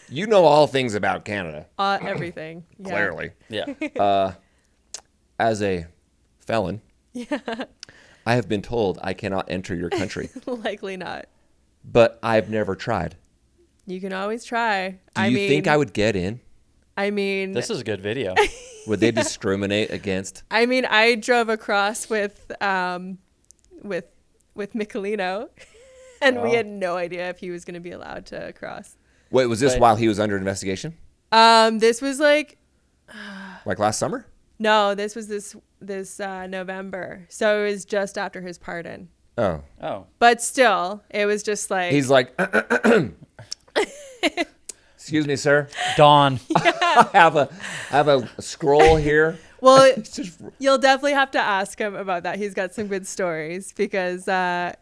You know all things about Canada, Everything. Yeah. clearly. Yeah. As a felon, Yeah. I have been told I cannot enter your country, Likely not. but I've never tried. You can always try. Do you think I would get in? I mean, This is a good video. Would they discriminate against? I drove across with Michelino, and we had no idea if he was going to be allowed to cross. Wait, was this But- while he was under investigation? This was like Like last summer? no, this was this November, so it was just after his pardon. Oh. Oh. But still, it was just like He's like, excuse me, sir. Dawn. I have a scroll here. well, It's just you'll definitely have to ask him about that. He's got some good stories because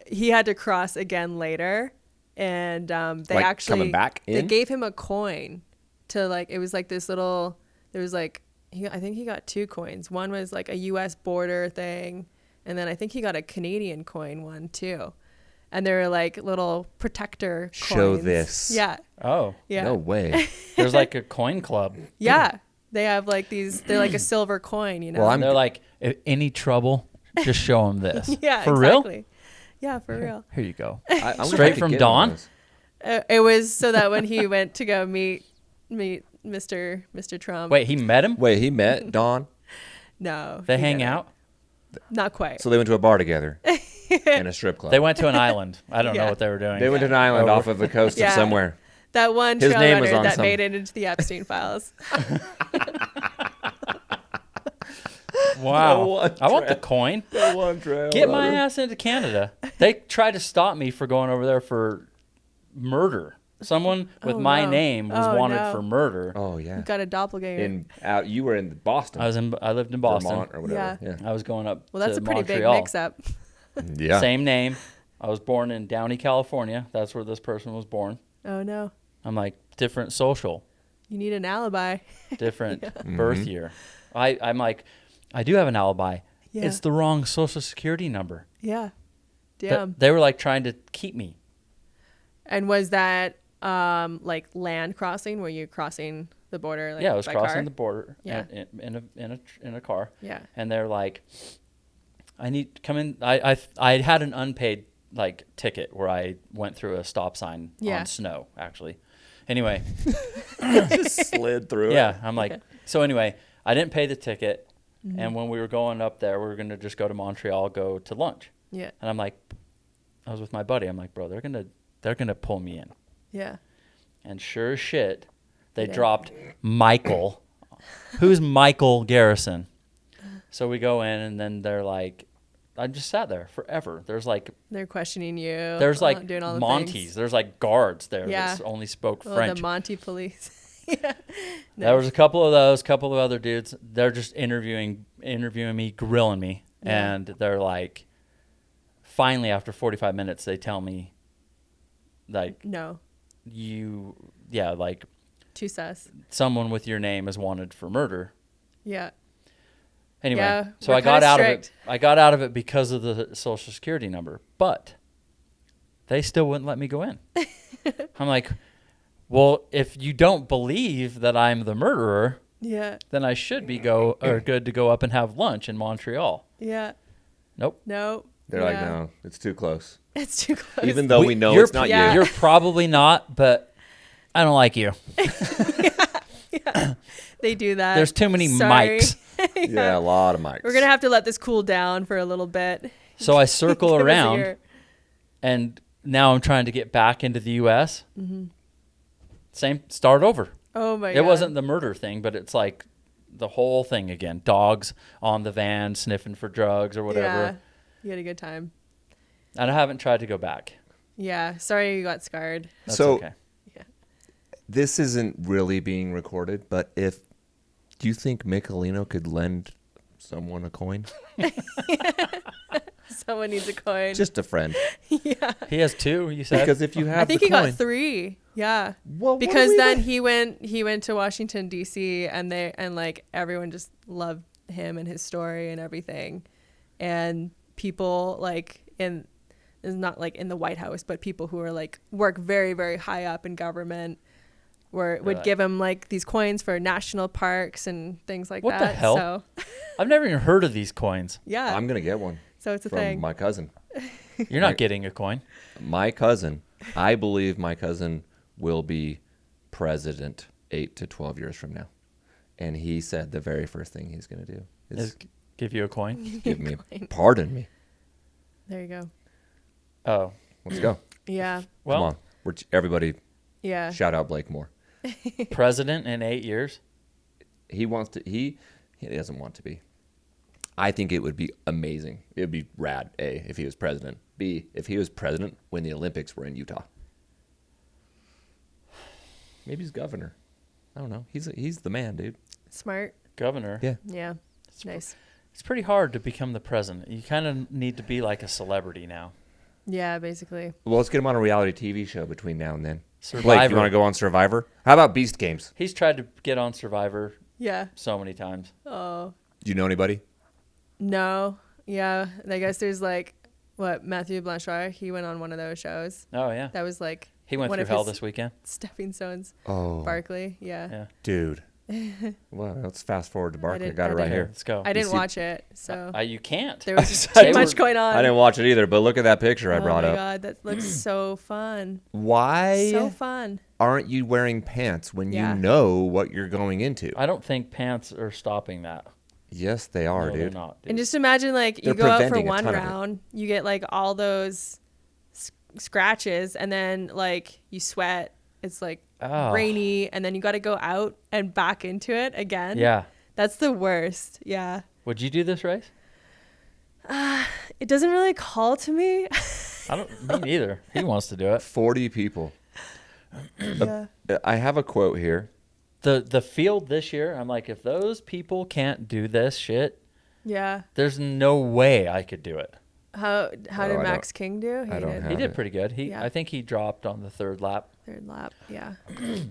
he had to cross again later, and they Like actually coming back they in? gave him a coin to like it was like this little. There was like I think he got 2 coins. One was like a U.S. border thing, and then I think he got a Canadian coin one too. And they were like little protector coins. Show this. Yeah, Oh. yeah, no way. There's like a coin club. yeah. They have like these. They're like a silver coin, you know. Well, I'm- They're like, "If any trouble, just show them this. yeah, For exactly. real? Yeah, for real. Here you go. I wonder if I Straight could from get Dawn? one of It was so that when he went to go meet Mr. Trump. Wait, he met him? Wait, he met Dawn? No. They he hang didn't. out? Not quite. So they went to a bar together and a strip club. They went to an island. I don't know Yeah. what they were doing. They went to an island Over. off of the coast Yeah. of somewhere. That one His trail name was runner on that some- made it into the Epstein files. Wow. The one I want the trail. coin. One trail Get my runner. ass into Canada. They tried to stop me for going over there for murder. Someone with Oh, my no. name was Oh, wanted no. for murder. Oh yeah. You got a doppelganger. You were in Boston. I lived in Boston. Vermont or whatever. Yeah. I was going up Well, that's to a pretty Montreal. big mix-up. Yeah. Same name. I was born in Downey, California. That's where this person was born. Oh no, I'm like, different social, you need an alibi. different birth year. I'm like, I do have an alibi. Yeah. It's the wrong social security number. Yeah. Th- Damn. They were like trying to keep me. And was that like land crossing? Were you crossing the border? Like, Yeah, I was by crossing car? the border Yeah. in a car. Yeah. And they're like, I need to come in. I had an unpaid like ticket where I went through a stop sign Yeah. on snow actually. Anyway, Just slid through yeah, it. I'm like, so anyway, I didn't pay the ticket, and when we were going up there, we were gonna just go to Montreal, go to lunch, Yeah. and I'm like, I was with my buddy. I'm like, bro, they're gonna pull me in, Yeah. and sure as shit, they Yeah. dropped Michael. Who's Michael Garrison? So we go in, and then they're like, I just sat there forever. There's like They're questioning you. There's like doing all the Monties. things. There's like guards there Yeah. that only spoke Oh, French. the Monty police. Yeah. There was a couple of those, couple of other dudes. They're just interviewing me, grilling me, Yeah. and they're like, finally after 45 minutes, they tell me, like, No. like Too sus. someone with your name is wanted for murder. Yeah. Anyway, Yeah, so we're I got kinda out of it. strict. I got out of it because of the social security number, but they still wouldn't let me go in. I'm like, well, if you don't believe that I'm the murderer, Yeah. then I should be good to go up and have lunch in Montreal. Yeah. Nope. No. They're like, no, it's too close. It's too close. Even though we know you're- it's not yeah. you. You're probably not, but I don't like you. They do that. There's too many Sorry. mics. Yeah, a lot of mics. We're gonna have to let this cool down for a little bit. So I circle Give us a around, year. and now I'm trying to get back into the U.S. Same, start over. Oh my god. It wasn't the murder thing, but it's like the whole thing again. Dogs on the van sniffing for drugs or whatever. Yeah. You had a good time. And I haven't tried to go back. Yeah. Sorry you got scarred. That's So- okay. This isn't really being recorded, but do you think Michelino could lend someone a coin? Someone needs a coin. Just a friend. Yeah. He has two, you said? Because if you have I think the he coin, got 3. Yeah. Well, what Because do we then do? he went to Washington D.C. and like everyone just loved him and his story and everything, and people like is not like in the White House, but people who are like work very very high up in government would Right. give him like these coins for national parks and things like What that. the hell? So I've never even heard of these coins. yeah. I'm gonna get one So it's a from thing. my cousin. You're not getting a coin. My cousin, I believe my cousin will be president 8 to 12 years from now, and he said the very first thing he's gonna do is Is give you a coin? give me, pardon me. There you go. Oh. Let's go. Yeah. Well, Come on, everybody, Yeah. shout out Blake Moore. president in 8 years? He wants to. He doesn't want to be. I think it would be amazing. It would be rad. A, if he was president. B, if he was president when the Olympics were in Utah. Maybe he's governor. I don't know. He's the man, dude. Smart. Governor? Yeah. Yeah. Nice. It's pretty hard to become the president. You kind of need to be like a celebrity now. Yeah, basically. Well, let's get him on a reality TV show between now and then. Blake, Survivor. you want to go on Survivor? How about Beast Games? He's tried to get on Survivor Yeah. so many times. Oh. Do you know anybody? No. Yeah. I guess there's like Matthew Blanchard, he went on one of those shows. Oh, yeah. That was like He went one through of hell his this weekend. stepping stones. Oh, Barkley. Yeah. Yeah. dude, Well, let's fast forward to Barkley. I didn't- got it I right didn't- here. Let's go. I didn't see- watch it, so You can't. there was I too much were- going on. I didn't watch it either, but look at that picture I brought Oh my up. god, that looks so fun. Why So fun. aren't you wearing pants when Yeah. you know what you're going into? I don't think pants are stopping that. Yes, they are, No, they're dude. not. Dude. And just imagine, like, you They're go out for preventing a one ton of it. round, you get like all those scratches, and then like you sweat. It's like Oh. rainy, and then you got to go out and back into it again. Yeah. That's the worst. Yeah. Would you do this race? It doesn't really call to me. I don't. Me neither. He wants to do it. 40 people. Yeah. I have a quote here. The field this year, I'm like, if those people can't do this shit, Yeah. there's no way I could do it. How did I don't- Max King do? He I don't did have He did it. pretty good. Yeah. I think he dropped on the third lap. third lap. Yeah.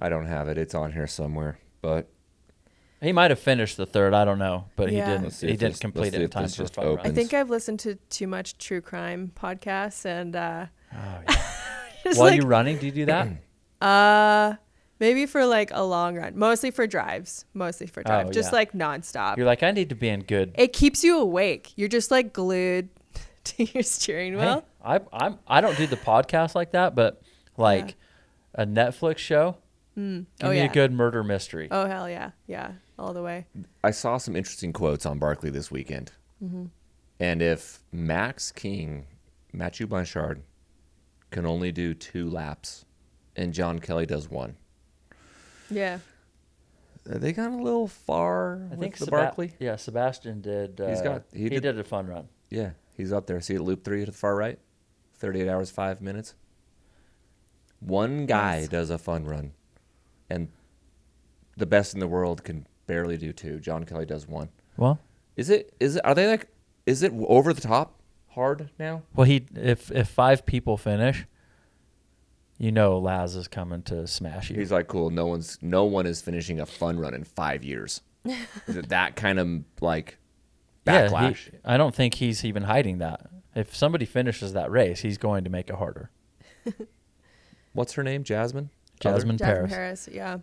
I don't have it. It's on here somewhere. But He might have finished the third. I don't know, but Yeah. he Let's didn't. see He if didn't this- complete let's it see in if time this for a just fun run. I opens. think I've listened to too much true crime podcasts, and Oh, yeah. just While like you're running, do you do that? maybe for like a long run, mostly for drives, just yeah. like nonstop. You're like, I need to be in good. It keeps you awake. You're just like glued to your steering wheel. Hey, I don't do the podcast like that, but like a Netflix show. Give Oh, me yeah. a good murder mystery. Oh hell yeah, yeah, all the way. I saw some interesting quotes on Barkley this weekend. And if Matthew Blanchard, can only do 2 laps and John Kelly does 1, Yeah, are they gone a little far I with think the Barkley? Yeah, Sebastian did. He he did- did a fun run. Yeah, he's up there. See at loop 3 to the far right? 38 hours, 5 minutes. One guy Nice. does a fun run. And the best in the world can barely do 2. John Kelly does 1. Well, Is it over the top hard now? well, if 5 people finish, you know Laz is coming to smash you. He's like, cool, no one is finishing a fun run in 5 years. Is it that kind of like backlash? Yeah, I don't think he's even hiding that. If somebody finishes that race, he's going to make it harder. What's her name? Jasmine? Jasmine Jasmine Paris. Paris. Yeah,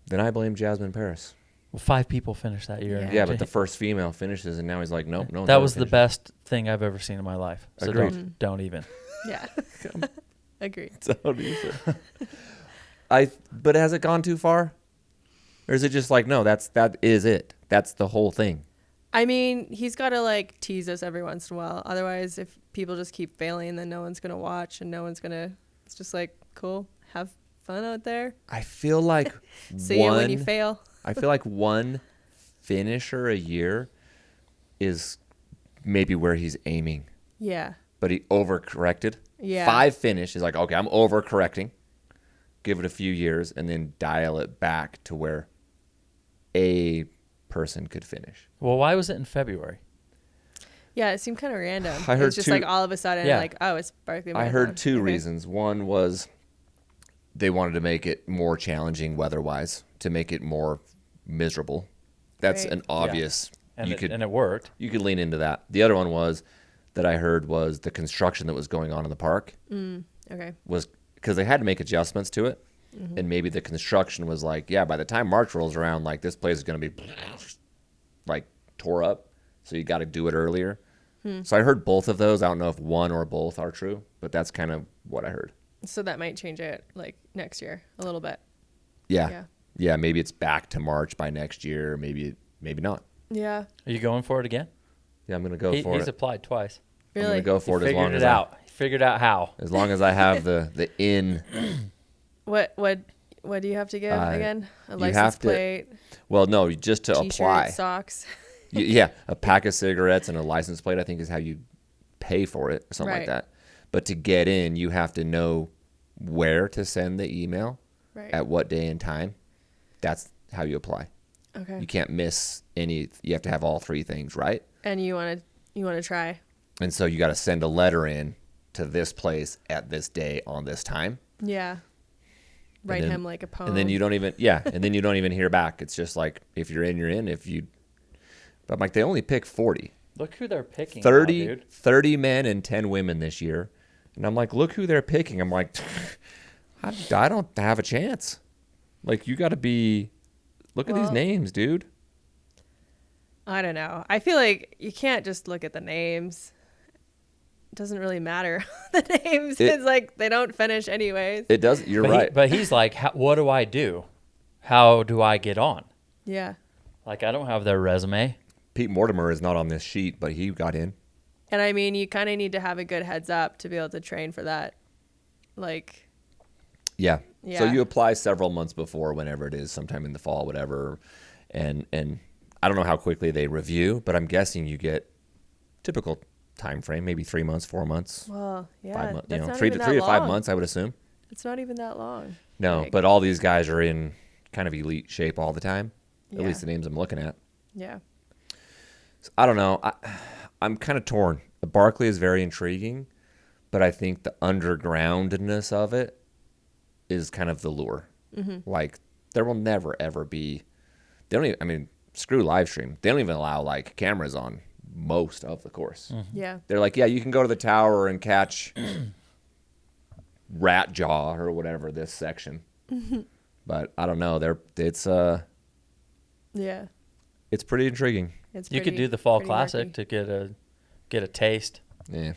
Then I blame Jasmine Paris. Well, 5 people finished that year. Yeah. Yeah, but the first female finishes, and now he's like, nope, no. that was the best thing I've ever seen in my life. So Agreed. don't even. yeah. Agreed. But has it gone too far? Or is it just like, no, that is it. That's the whole thing. I mean, he's got to like tease us every once in a while. Otherwise, if people just keep failing, then no one's gonna watch, and no one's gonna. It's just like cool, have fun out there. I feel like See you when you fail. I feel like one finisher a year is maybe where he's aiming, Yeah. but he overcorrected. Yeah. 5 finish is like, okay, I'm overcorrecting. Give it a few years and then dial it back to where a person could finish. Well, why was it in February? Yeah, it seemed kind of random. I heard it's just two- like all of a sudden, Yeah. like, oh, it's Barkley I Marathon. heard 2 Okay. reasons. One was they wanted to make it more challenging weather-wise, to make it more miserable. That's Right. an obvious. And you it worked. could lean into that. The other one was that I heard was the construction that was going on in the park Okay. was because they had to make adjustments to it, and maybe the construction was like, yeah, by the time March rolls around, like this place is going to be like tore up, so you got to do it earlier. So I heard both of those. I don't know if one or both are true, but that's kind of what I heard. So that might change it like next year a little bit. Yeah. Yeah, maybe it's back to March by next year, maybe not. Yeah. Are you going for it again? Yeah, I'm going to go for He's it. applied twice. I'm Really? going to go for it as long Figured as it out. He figured out how. as long as I have the in. What do you have to give again? A you license have to- plate, Well, no, just to t-shirt, apply. socks. Yeah, a pack of cigarettes and a license plate, I think, is how you pay for it or something like Right. that. But to get in, you have to know where to send the email, Right. at what day and time. That's how you apply. Okay. You can't miss any. You have to have all 3 things, right? And you want to try. And so you got to send a letter in to this place at this day on this time. Yeah. Write then- him like a poem. And then you don't even and then you don't even hear back. It's just like if you're in, you're in. But I'm like, they only pick 40. Look who they're picking. 30, now, dude. 30 men and 10 women this year. And I'm like, look who they're picking. I'm like, I don't have a chance. Like, you got to be Look at these Well- names, dude. I don't know. I feel like you can't just look at the names. It doesn't really matter. The names, it's like they don't finish anyways. It does. You're But right. but he's like, what do I do? How do I get on? Yeah. Like, I don't have their resume. Pete Mortimer is not on this sheet, but he got in. And I mean, you kind of need to have a good heads up to be able to train for that. Like, Yeah. So Yeah. you apply several months before, whenever it is, sometime in the fall, whatever. And I don't know how quickly they review, but I'm guessing you get typical time frame, maybe 3 months, 4 months, well, yeah, 5 months. that's not Three even to that 5 long. months, I would assume. It's not even that long. No, Like- but all these guys are in kind of elite shape all the time. At Yeah. least the names I'm looking at. Yeah. So, I don't know. I'm kind of torn. Barkley is very intriguing, but I think the undergroundness of it is kind of the lure. Like, there will never, ever be. They don't even, I mean, screw live stream. They don't even allow, like, cameras on most of the course. Yeah. They're like, yeah, you can go to the tower and catch rat jaw or whatever this section. But I don't know. Yeah. It's pretty intriguing. It's You could pretty- do the fall pretty classic murky. to get a taste. Yeah.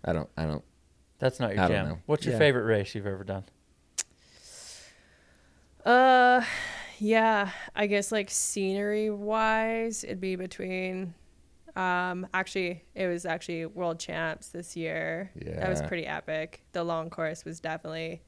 I don't. That's not your I don't jam. know. What's your Yeah. favorite race you've ever done? Yeah, I guess like scenery wise, it'd be between actually it was actually world champs this year. That was Yeah. pretty epic. The long course was definitely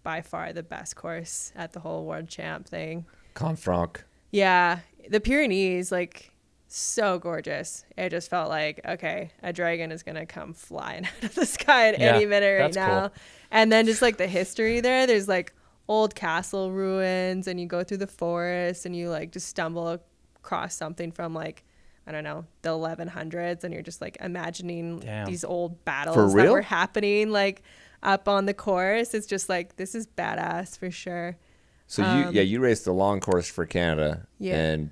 by far the best course at the whole world champ thing. Confranc. Yeah, the Pyrenees, like, so gorgeous. It just felt like, okay, a dragon is gonna come flying out of the sky at Yeah, any minute right that's now. cool. And then just like the history there's like old castle ruins, and you go through the forest, and you like just stumble across something from like, I don't know, the 1100s, and you're just like imagining Damn. these old battles For that real? were happening like up on the course. It's just like, this is badass for sure. So you raced the long course for Canada, Yeah. and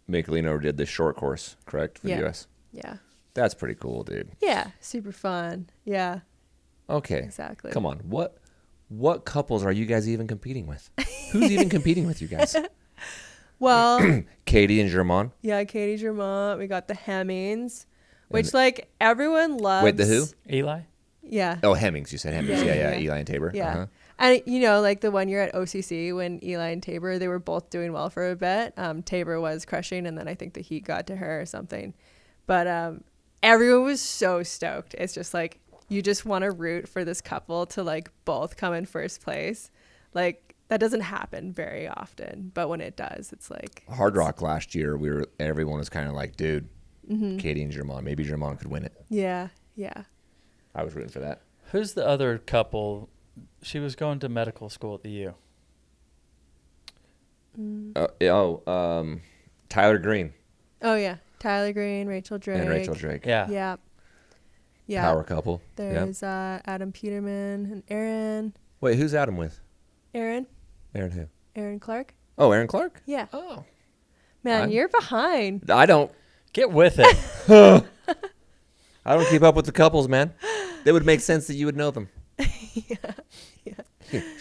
Michelino did the short course, correct, for Yeah. the U.S. Yeah. That's pretty cool, dude. Yeah. Super fun. Yeah. Okay, Exactly. come on. What couples are you guys even competing with? Who's even competing with you guys? Well, Katie and Germain. yeah, Katie Germont. We got the Hemmings, which like everyone loves. Wait, the who? Eli? Yeah. Oh, Hemmings. You said Hemmings. Yeah, Yeah, yeah. Eli and Tabor. Yeah. Uh-huh. And you know, like the one year at OCC when Eli and Tabor, they were both doing well for a bit. Tabor was crushing, and then I think the heat got to her or something. But everyone was so stoked. It's just like you just want to root for this couple to like both come in first place. Like that doesn't happen very often, but when it does, it's like Hard Rock last year, everyone was kind of like, dude, Katie and Germain. Maybe Germain could win it. yeah, yeah. I was rooting for that. Who's the other couple? She was going to medical school at the U. Tyler Green Oh yeah, Tyler Green, Rachel Drake, and Rachel Drake. Yeah. Yeah. Yeah. Power couple. Yeah. There's Adam Peterman and Aaron. Wait, who's Adam with? Aaron Aaron who? Clark. Oh, Aaron Clark? Yeah. Oh. Man, you're behind. I don't Get with it. I don't keep up with the couples, man. It would make sense that you would know them.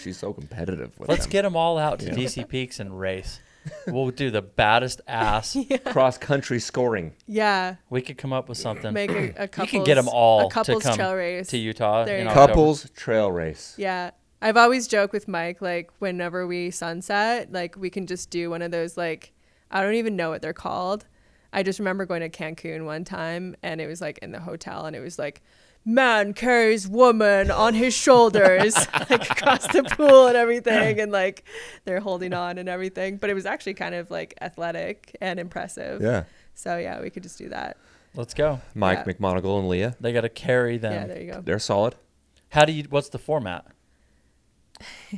She's so competitive with Let's them. get them all out to Yeah. DC Peaks and race. We'll do the baddest ass. cross country scoring. Yeah. We could come up with something. Make a You couples. can get them all a couples to come trail race. to Utah. There in you go. October. Couples trail race. Yeah. I've always joked with Mike, like, whenever we sunset, like, we can just do one of those, like, I don't even know what they're called. I just remember going to Cancun one time, and it was, like, in the hotel, and it was, like, man carries woman on his shoulders, like, across the pool and everything, and, like, they're holding on and everything. But it was actually kind of, like, athletic and impressive. Yeah. So, yeah, we could just do that. Let's go. Mike Yeah. McMonagle and Leah. They got to carry Yeah, them. there you go. They're solid. What's the format?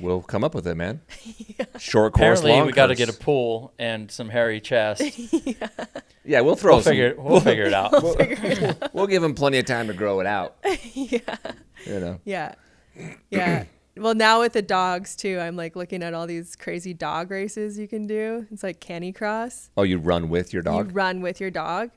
We'll come up with it, man. Short course, Apparently, long we got to course. get a pool and some hairy chest. Yeah, we'll throw We'll some. figure it out. We'll give them plenty of time to grow it out. Yeah. You know. Yeah. Yeah. Well, now with the dogs too, I'm like looking at all these crazy dog races you can do. It's like Canicross. Oh, you run with your dog? You run with your dog.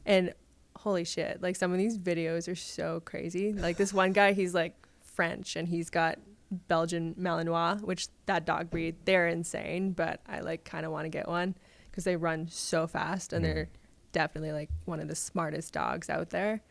And holy shit, like some of these videos are so crazy. Like this one guy, he's like French and he's got Belgian Malinois, which that dog breed, they're insane, but I like kind of want to get one because they run so fast and they're definitely like one of the smartest dogs out there.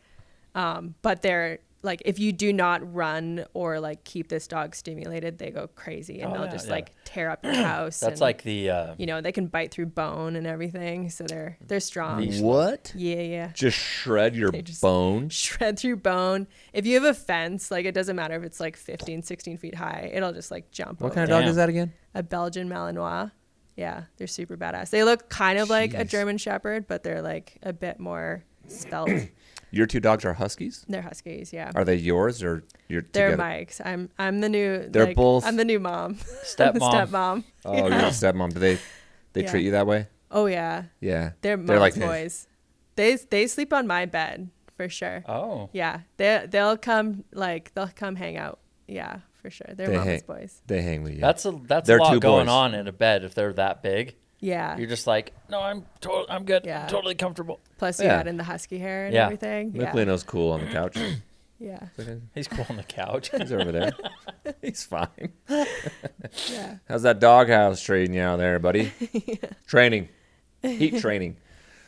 But they're like, if you do not run or like keep this dog stimulated, they go crazy and they'll just like tear up your house. That's and, like the you know, they can bite through bone and everything, so they're strong. What? Yeah. Just shred your just- bone? Shred through bone. If you have a fence, like it doesn't matter if it's like 15, 16 feet high, it'll just like jump What over. kind of dog Damn. is that again? A Belgian Malinois. Yeah, they're super badass. They look kind of like a Jeez. German Shepherd, but they're like a bit more svelte. Your 2 dogs are huskies? They're huskies, yeah. Are they yours or you're They're together? Mike's. I'm the new. They're like, both- I'm the new mom. I'm stepmom. the stepmom. Oh, you're a stepmom. Do they Yeah. treat you that way? Oh yeah, Yeah. they're mom's They're like, boys. They sleep on my bed for sure. Oh. Yeah, they'll come hang out. Yeah, for sure. They're They mama's hang- boys. They hang with you. That's a They're lot 2 going boys. on in a bed if they're that big. Yeah. You're just like, no, I'm good. Yeah. I'm totally comfortable. Plus you Yeah. add in the husky hair and Yeah. everything. Yeah. Nicolino's cool on the couch. Yeah. He's cool on the couch. He's over there. He's fine. Yeah. How's that doghouse treating you out there, buddy? Training. Heat training.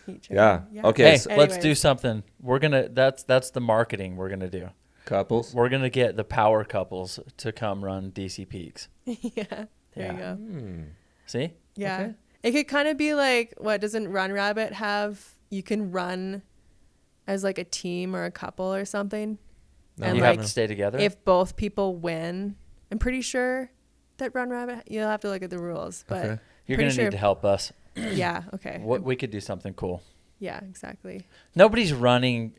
Heat Yeah. training. Okay. Hey, so let's do Anyways. something. We're gonna. That's the marketing we're gonna do. couples. We're gonna get the power couples to come run DC Peaks. Yeah. There Yeah. you go. Hmm. See? Yeah. Okay. It could kind of be like, what doesn't Run Rabbit have? You can run as like a team or a couple or something. No, And you like have to stay together. if both people win, I'm pretty sure that Run Rabbit, you'll have to look at the rules, but Okay. You're pretty gonna sure need to help us. yeah. Okay. We could do something cool. Yeah, exactly. Nobody's running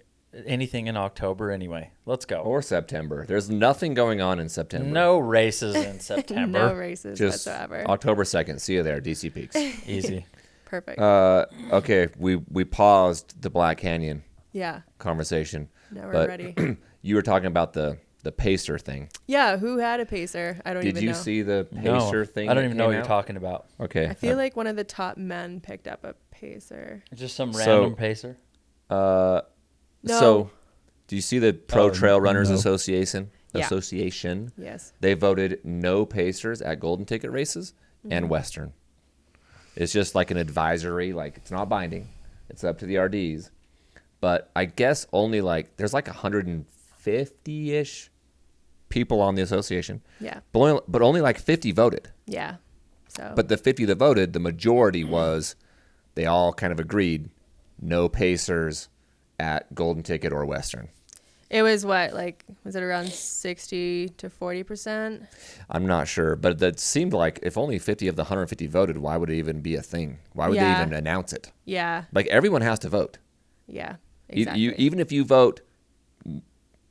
anything in October anyway. Let's go. Or September. There's nothing going on in September. No races in September. No races Just whatsoever. October 2nd. See you there, DC Peaks. Easy. Perfect. Okay, we paused the Black Canyon yeah. conversation. Now we're but ready. You were talking about the pacer thing. Yeah. Who had a pacer? I don't Did even you know. see the No, pacer thing? I don't that even know came what you're out? talking about. Okay. I feel like one of the top men picked up a pacer. Just some So- random pacer. No. So, do you see the Pro Oh, Trail Runners no. Association? Yeah. Association. Yes. They voted no pacers at Golden Ticket races and Western. It's just like an advisory, like it's not binding. It's up to the RDs. But I guess only like there's like 150-ish people on the association. Yeah. But only like 50 voted. Yeah. So. But the 50 that voted, the majority was they all kind of agreed no pacers at Golden Ticket or Western. it was what, like, was it around 60 to 40%? I'm not sure, but that seemed like if only 50 of the 150 voted, why would it even be a thing? Why would they Yeah. even announce it? Yeah. Like everyone has to vote. Yeah. You- Exactly. even if you vote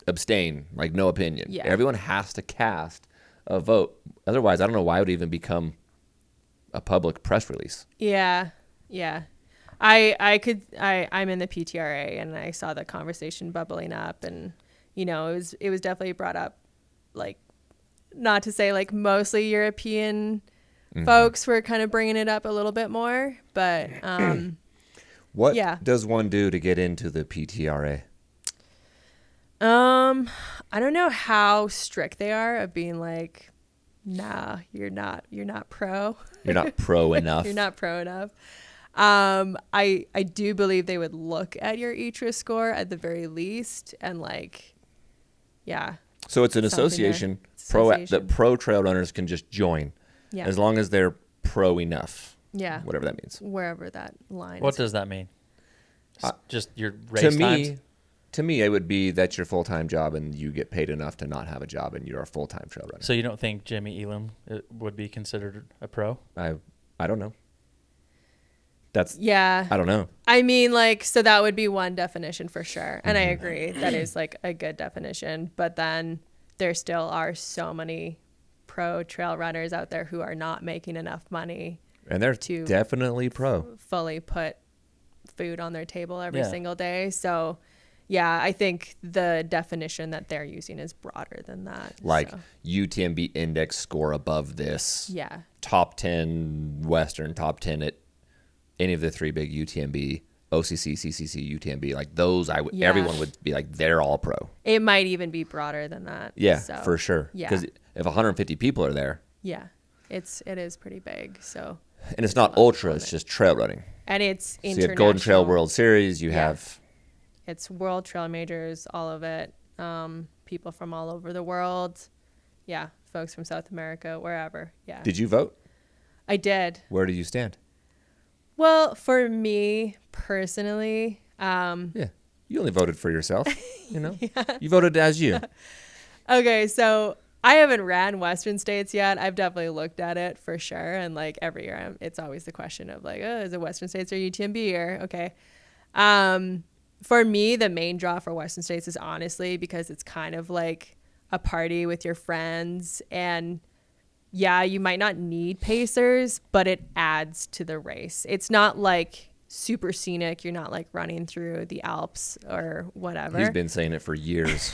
abstain, like no opinion, Yeah. everyone has to cast a vote. Otherwise, I don't know why it would even become a public press release. Yeah. Yeah. I'm in the PTRA and I saw the conversation bubbling up, and it was definitely brought up, like, not to say like mostly European folks were kind of bringing it up a little bit more, but What Yeah. does one do to get into the PTRA? I don't know how strict they are of being like, nah, you're not pro. You're not pro enough. You're not pro enough. I do believe they would look at your ITRA score at the very least, and like, yeah, So it's an something there. association, It's an association. that pro trail runners can just join yeah, as long as they're pro enough, yeah, whatever that means. wherever that line. What is. does that mean? Just your race To times? me, it would be that's your full-time job and you get paid enough to not have a job and you're a full-time trail runner. So you don't think Jimmy Elam would be considered a pro? I don't know. That's Yeah, I don't know. I mean, like, so that would be one definition for sure. And I agree. That is like a good definition. But then there still are so many pro trail runners out there who are not making enough money And they're to definitely pro. fully put food on their table every Yeah. single day. So, yeah, I think the definition that they're using is broader than that. Like So, UTMB index score above this. yeah. Top 10 Western, top 10 at any of the three big UTMB, OCC, CCC, UTMB. Like those, Yeah. everyone would be like, they're all pro. It might even be broader than that. Yeah, So, for sure. Yeah. Because if 150 people are there, Yeah, it is pretty big. So, and it's not ultra, it's just trail running. and it's So you international. have Golden Trail World Series. You have It's World Trail Majors, all of it. People from all over the world. Yeah, folks from South America, wherever. Yeah. Did you vote? I did. Where do you stand? Well, for me personally, Yeah, you only voted for yourself. You know, you voted as you. okay, so I haven't ran Western States yet. I've definitely looked at it for sure. And like every year, it's always the question of like, oh, is it Western States or UTMB or okay. For me, the main draw for Western States is honestly because it's kind of like a party with your friends. And yeah, you might not need pacers, but it adds to the race. It's not like super scenic. You're not like running through the Alps or whatever. He's been saying it for years.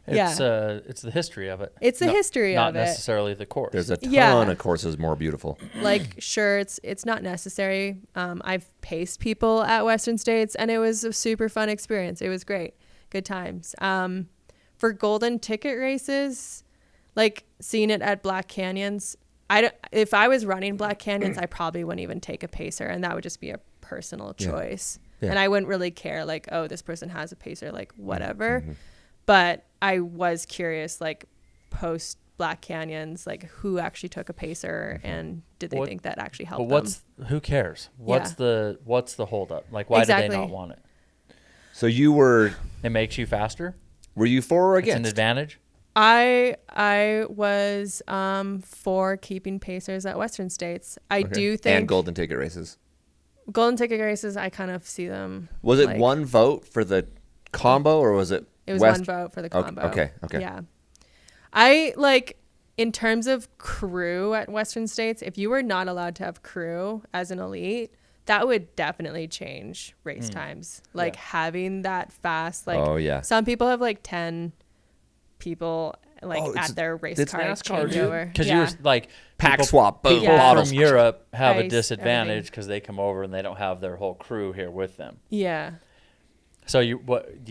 It's the history of it. It's the history of it. Not necessarily the course. There's a ton of courses more beautiful. Like, sure, it's not necessary. I've paced people at Western States, and it was a super fun experience. It was great. Good times. For golden ticket races, like seeing it at Black Canyons, if I was running Black Canyons, I probably wouldn't even take a pacer, and that would just be a personal choice. Yeah. And I wouldn't really care, like, oh, this person has a pacer, like, whatever. Mm-hmm. But I was curious, like, post Black Canyons, like, who actually took a pacer, and did they think that actually helped them? Who cares? What's the holdup? Like, why do they not want it? So you were... It makes you faster? Were you for or against? It's an advantage? I was for keeping pacers at Western States. I do think... And golden ticket races. Golden ticket races, I kind of see them... Was it one vote for the combo, or was it... It was one vote for the combo. Okay. Yeah. I, like, in terms of crew at Western States, if you were not allowed to have crew as an elite, that would definitely change race times. Like, having that fast, like, some people have, like, 10 people, like, at their race car changeover. Because you're, like... Pack swap. People from Europe have a disadvantage because they come over and they don't have their whole crew here with them. Yeah. So you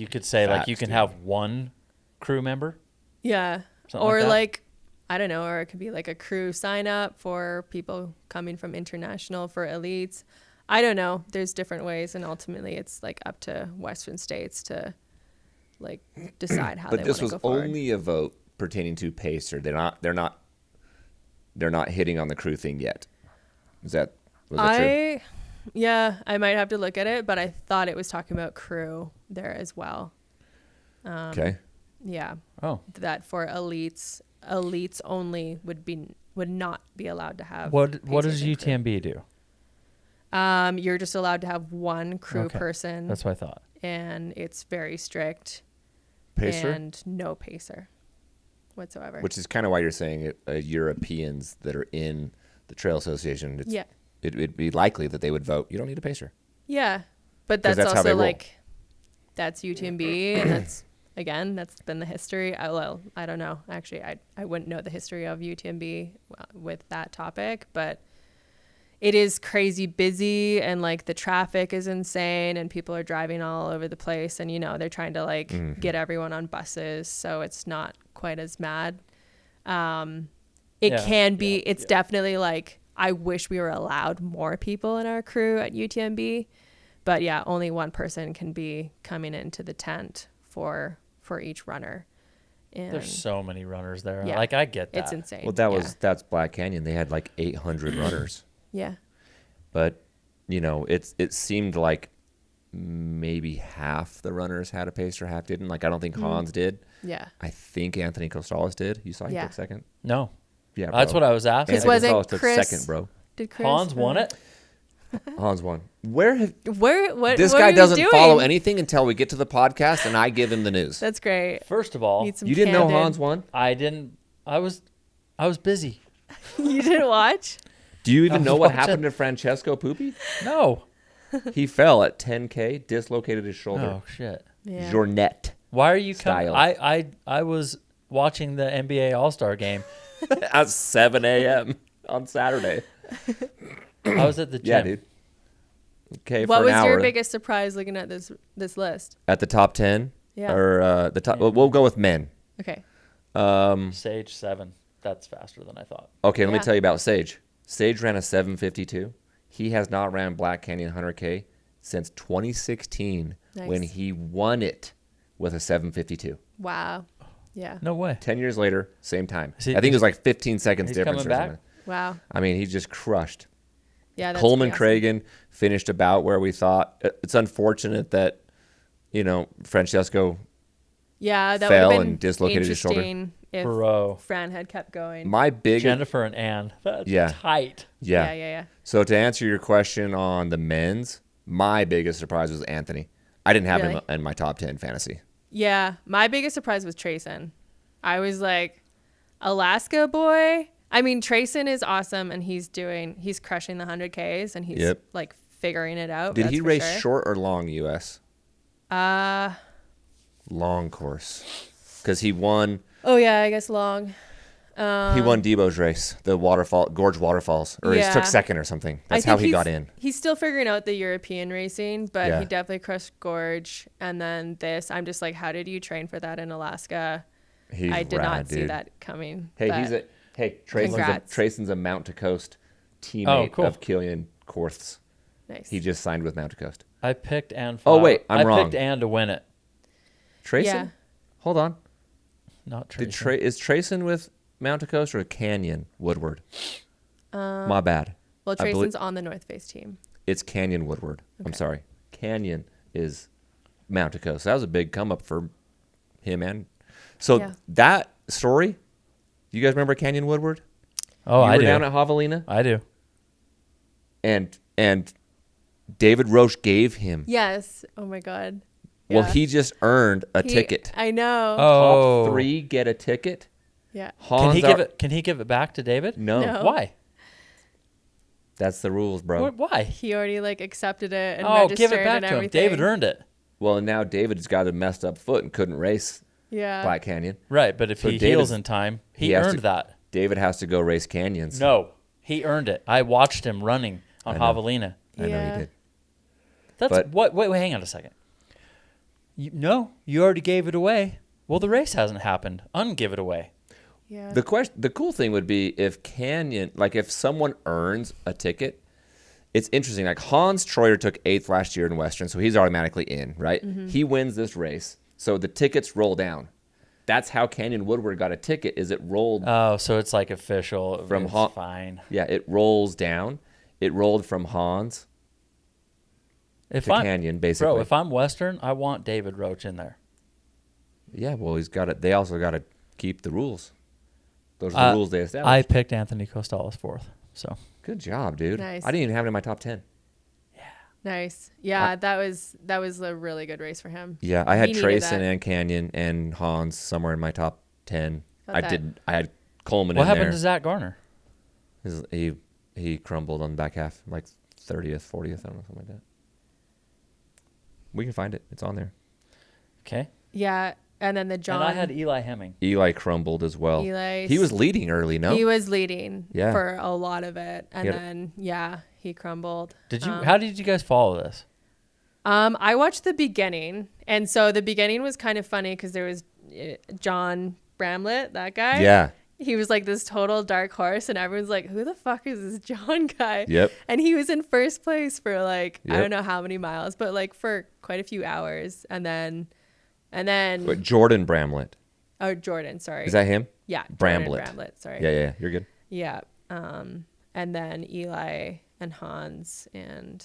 could say like you can have one crew member? Yeah. Or like I don't know, or it could be like a crew sign up for people coming from international for elites. I don't know. There's different ways, and ultimately it's like up to Western States to like decide how they want to go forward. But this was only a vote pertaining to pacer. They're not hitting on the crew thing yet. Was that true? Yeah, I might have to look at it, but I thought it was talking about crew there as well. Okay. Yeah. Oh. That for elites only would not be allowed to have. What does UTMB do? You're just allowed to have one crew person. That's what I thought. And it's very strict. Pacer? And no pacer whatsoever. Which is kind of why you're saying Europeans that are in the Trail Association. It'd be likely that they would vote. You don't need a pacer. Yeah, but that's also like, that's UTMB, and that's been the history. I don't know. Actually, I wouldn't know the history of UTMB with that topic, but it is crazy busy, and like the traffic is insane, and people are driving all over the place, and they're trying to like get everyone on buses, so it's not quite as mad. It's definitely like, I wish we were allowed more people in our crew at UTMB, but yeah, only one person can be coming into the tent for each runner. And there's so many runners there. Yeah, like I get that. It's insane. Well, that's Black Canyon. They had like 800 runners. Yeah. But it seemed like maybe half the runners had a pacer, half didn't. Like I don't think Hans did. Yeah. I think Anthony Costales did. You saw him take second. No. Yeah, that's what I was asking. Because wasn't took Chris second, bro? Did Chris Hans won it? Hans won. What this guy doesn't follow anything until we get to the podcast and I give him the news. That's great. First of all, you didn't know Hans won? I didn't. I was busy. You didn't watch? Do you even know what happened to Francesco Pupi? No. He fell at 10K, dislocated his shoulder. Oh shit. Yeah. Journette. Why are you coming? I was watching the NBA All-Star game at 7 a.m. on Saturday. I was at the gym. Yeah, dude. Okay, what for was an hour. your biggest surprise looking at this list? At the top 10? Yeah. Or the top? We'll go with men. Okay. Sage 7. That's faster than I thought. Okay, let me Yeah. tell you about Sage. Sage ran a 7:52. He has not ran Black Canyon 100K since 2016 when Nice. he won it with a 7:52. Wow. Yeah. No way. 10 years later, same time. Is he- I think it is- was like 15 seconds he's difference coming or back? something. Wow. I mean, he just crushed. Yeah. That's Coleman pretty awesome. Cragen finished about where we thought. It's unfortunate that, Francesco. Yeah, that fell would have been and dislocated his shoulder. interesting if Bro. Fran had kept going. My big. Jennifer and Ann. That's Yeah. tight. Yeah. Yeah. So to answer your question on the men's, my biggest surprise was Anthony. I didn't have him Really? in my top 10 fantasy. Yeah. My biggest surprise was Trayson. I was like, Alaska boy. I mean, Trayson is awesome, and he's crushing the 100Ks, and he's Yep. like figuring it out. Did that's he for race sure. short or long US? Long course. Because he won Oh yeah, I guess long. he won Debo's race, the Gorge Waterfalls, or he Yeah. took second or something. I That's how think he got in. He's still figuring out the European racing, but Yeah. he definitely crushed Gorge. And then this, I'm just like, how did you train for that in Alaska? He's I did rad, not see dude. that coming. Hey, but Congrats. Trayson's a Mount to Coast teammate Oh, cool. of Killian Korth's. nice. He just signed with Mount to Coast. I picked Ann. Oh, Flower. wait, I'm I wrong. picked Ann to win it. Trayson? Yeah. Hold on. Not Tracy. Is Trayson with Mount to Coast or Canyon Woodward? My bad. Well, I belie- Trayson's on the North Face team. It's Canyon Woodward. I'm Okay. sorry. Canyon is Mount to Coast. That was a big come up for him. And so Yeah. that story, you guys remember Canyon Woodward? Oh, you I were do. down at Javelina, I do. and David Roche gave him. Yes. Oh my God. Well, Yeah. he just earned a ticket. I know. Oh. Top 3 get a ticket. Yeah. Hans Can he give it back to David? No, No. Why? that's the rules, bro. Why? He already like accepted it and Oh, registered give it back and to him. everything. David earned it. Well, and now David's got a messed up foot and couldn't race Yeah. Black Canyon. Right, but if So he David's- heals in time, he he has earned to- that. David has to go race canyons. No, he earned it. I watched him running on I know. Javelina. I know Yeah. he did. That's But- what. Wait, hang on a second. You already gave it away. Well, the race hasn't happened. Ungive it away. Yeah. The cool thing would be if Canyon, like if someone earns a ticket, it's interesting. Like Hans Troyer took 8th last year in Western, so he's automatically in, right? Mm-hmm. He wins this race, so the tickets roll down. That's how Canyon Woodward got a ticket. Is it rolled? Oh, so it's like official. From It's fine. Yeah, it rolls down. It rolled from Hans If to I'm Canyon, basically. bro, if I'm Western, I want David Roach in there. Yeah, well, he's got it. They also got to keep the rules. Those are the rules they established. I picked Anthony Costales 4th. So Good job, dude. Nice. I didn't even have it in my top 10. Nice. Yeah, that was a really good race for him. Yeah, I had He needed Trayson that. and Canyon and Hans somewhere in my top 10. Got that. I had Coleman what in happened there. to Zach Garner? He crumbled on the back half, like 30th, 40th, I don't know, something like that. We can find it. It's on there. Okay. Yeah, and then the John. And I had Eli Hemming. Eli crumbled as well. Eli He was leading early, no? He was leading Yeah. for a lot of it, and He had- then he crumbled. Did you? How did you guys follow this? I watched the beginning, and so the beginning was kind of funny because there was John Bramlett, that guy. Yeah. He was like this total dark horse, and everyone's like, "Who the fuck is this John guy?" Yep. And he was in first place for like I Yep. don't know how many miles, but like for quite a few hours, and then Wait, Jordan Bramlett. oh Jordan, sorry, Is that him? yeah Bramlett? Jordan Bramlett, sorry, Yeah. You're good. yeah. And then Eli and Hans and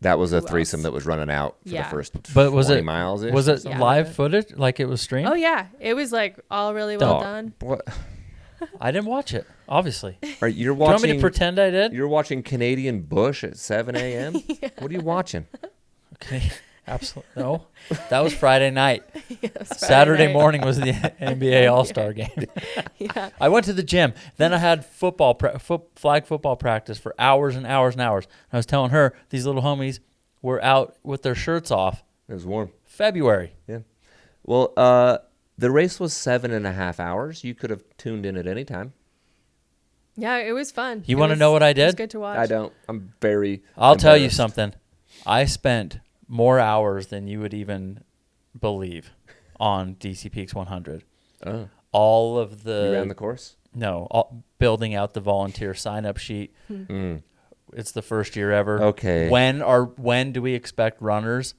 That was a Who threesome else? that was running out for Yeah. the first But was 20 it miles. Was it Yeah. live footage? Like it was streamed? oh yeah, it was like all really well Dog. done. What? I didn't watch it. Obviously. Do Are you're you want me watching? to pretend I did? You're watching Canadian Bush at 7 a.m. What are you watching? Okay. Absolutely. No. That was Friday night. It was Friday Saturday night. morning was the NBA All-Star game. Yeah. I went to the gym. Then I had flag football practice for hours and hours and hours. I was telling her these little homies were out with their shirts off. It was warm. February. Yeah. Well, the race was 7.5 hours. You could have tuned in at any time. Yeah, it was fun. You It wanna was- know what I It was did? good to watch. I don't. I'm very. I'll tell you embarrassed. something. I spent more hours than you would even believe on DC Peaks 100. Oh. all of You ran the the course? building out the volunteer sign-up sheet. It's the first year ever. Okay. When do we expect runners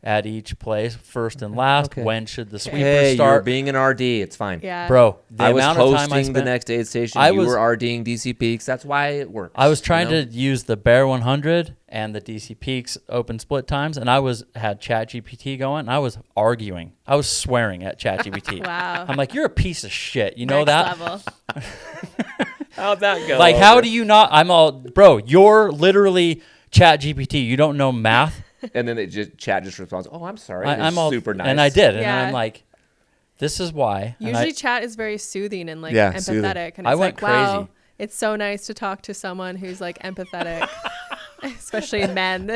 at each place, first and last? Okay. When should the sweepers Hey, you're start? being an RD. It's fine. Yeah. Bro, the I was amount of time I hosting spent, the next aid station. I You was- were RDing DC Peaks. That's why it works. I was trying you know? to use the Bear 100 and the DC Peaks open split times, and I had ChatGPT going, and I was arguing. I was swearing at ChatGPT. Wow. I'm like, you're a piece of shit. You know Next that? level. How'd that go? Like, how do you not? I'm all, bro, you're literally ChatGPT. You don't know math. And then chat just responds, "Oh, I'm sorry." I'm all super nice. And I did. And Yeah. I'm like, this is why. And Usually chat is very soothing and like Yeah, soothing. empathetic. And I it's went like, wow, crazy. it's so nice to talk to someone who's like empathetic, especially men.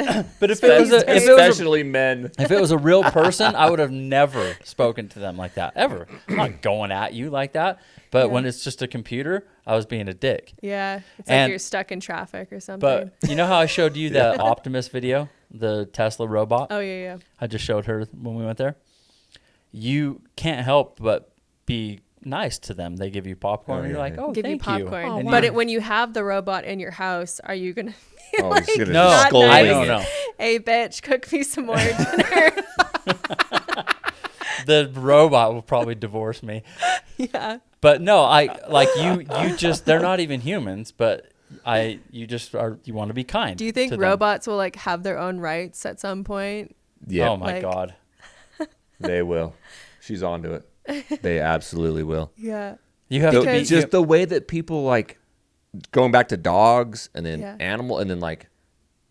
But if it was Especially men. if it was a real person, I would have never spoken to them like that, ever. I'm not going at you like that. But Yeah. when it's just a computer, I was being a dick. Yeah. It's And- like you're stuck in traffic or something. But you know how I showed you the Optimus video, the Tesla robot? oh, yeah. I just showed her when we went there. You can't help but be nice to them. They give you popcorn. Oh, and you're yeah, like, yeah. oh, Give you thank popcorn. you. And But you- when you have the robot in your house, are you going to Oh, he's gonna no, just not scold I nice. don't it. know. hey, bitch, cook me some more dinner? The robot will probably divorce me. Yeah. But no, you just, they're not even humans, but you want to be kind. Do you think to them. robots will like have their own rights at some point? Yeah, Oh my Like- God. they will. She's onto it. They absolutely will. Yeah. You have The- to be just the way that people like going back to dogs and then Yeah. animal and then like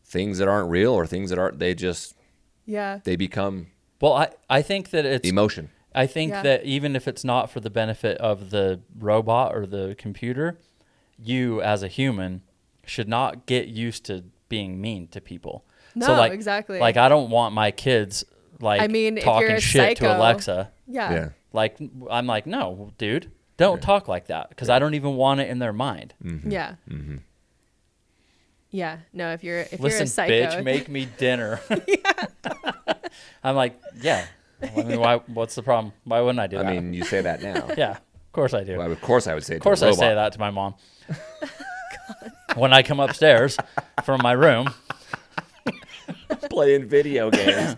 things that aren't real or things that aren't. Yeah. They become well, I think that it's emotion. I think Yeah. that even if it's not for the benefit of the robot or the computer, you as a human should not get used to being mean to people. No, exactly. Like I don't want my kids like I mean, if talking you're a shit to psycho- Alexa. Yeah. Yeah. Like I'm like, no, dude, don't talk like that because I don't even want it in their mind. Yeah. Mm-hmm. Yeah. No, if you're Listen, a psycho. bitch, make me dinner. I'm like, yeah. I mean, what's the problem? Why wouldn't I do I that? mean, you say that now. yeah, of course I do. Well, of course I would say it Of course to a I say robot. that to my mom. When I come upstairs from my room. Playing video games.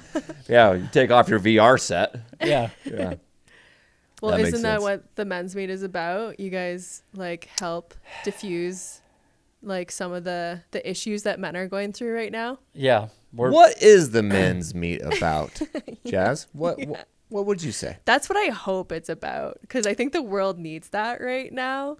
Yeah, you take off your VR set. Yeah. Yeah. Well, That makes isn't that sense. what the men's meet is about? You guys like help diffuse like some of the issues that men are going through right now. Yeah. What is the men's meet about, Jazz? What would you say? That's what I hope it's about because I think the world needs that right now.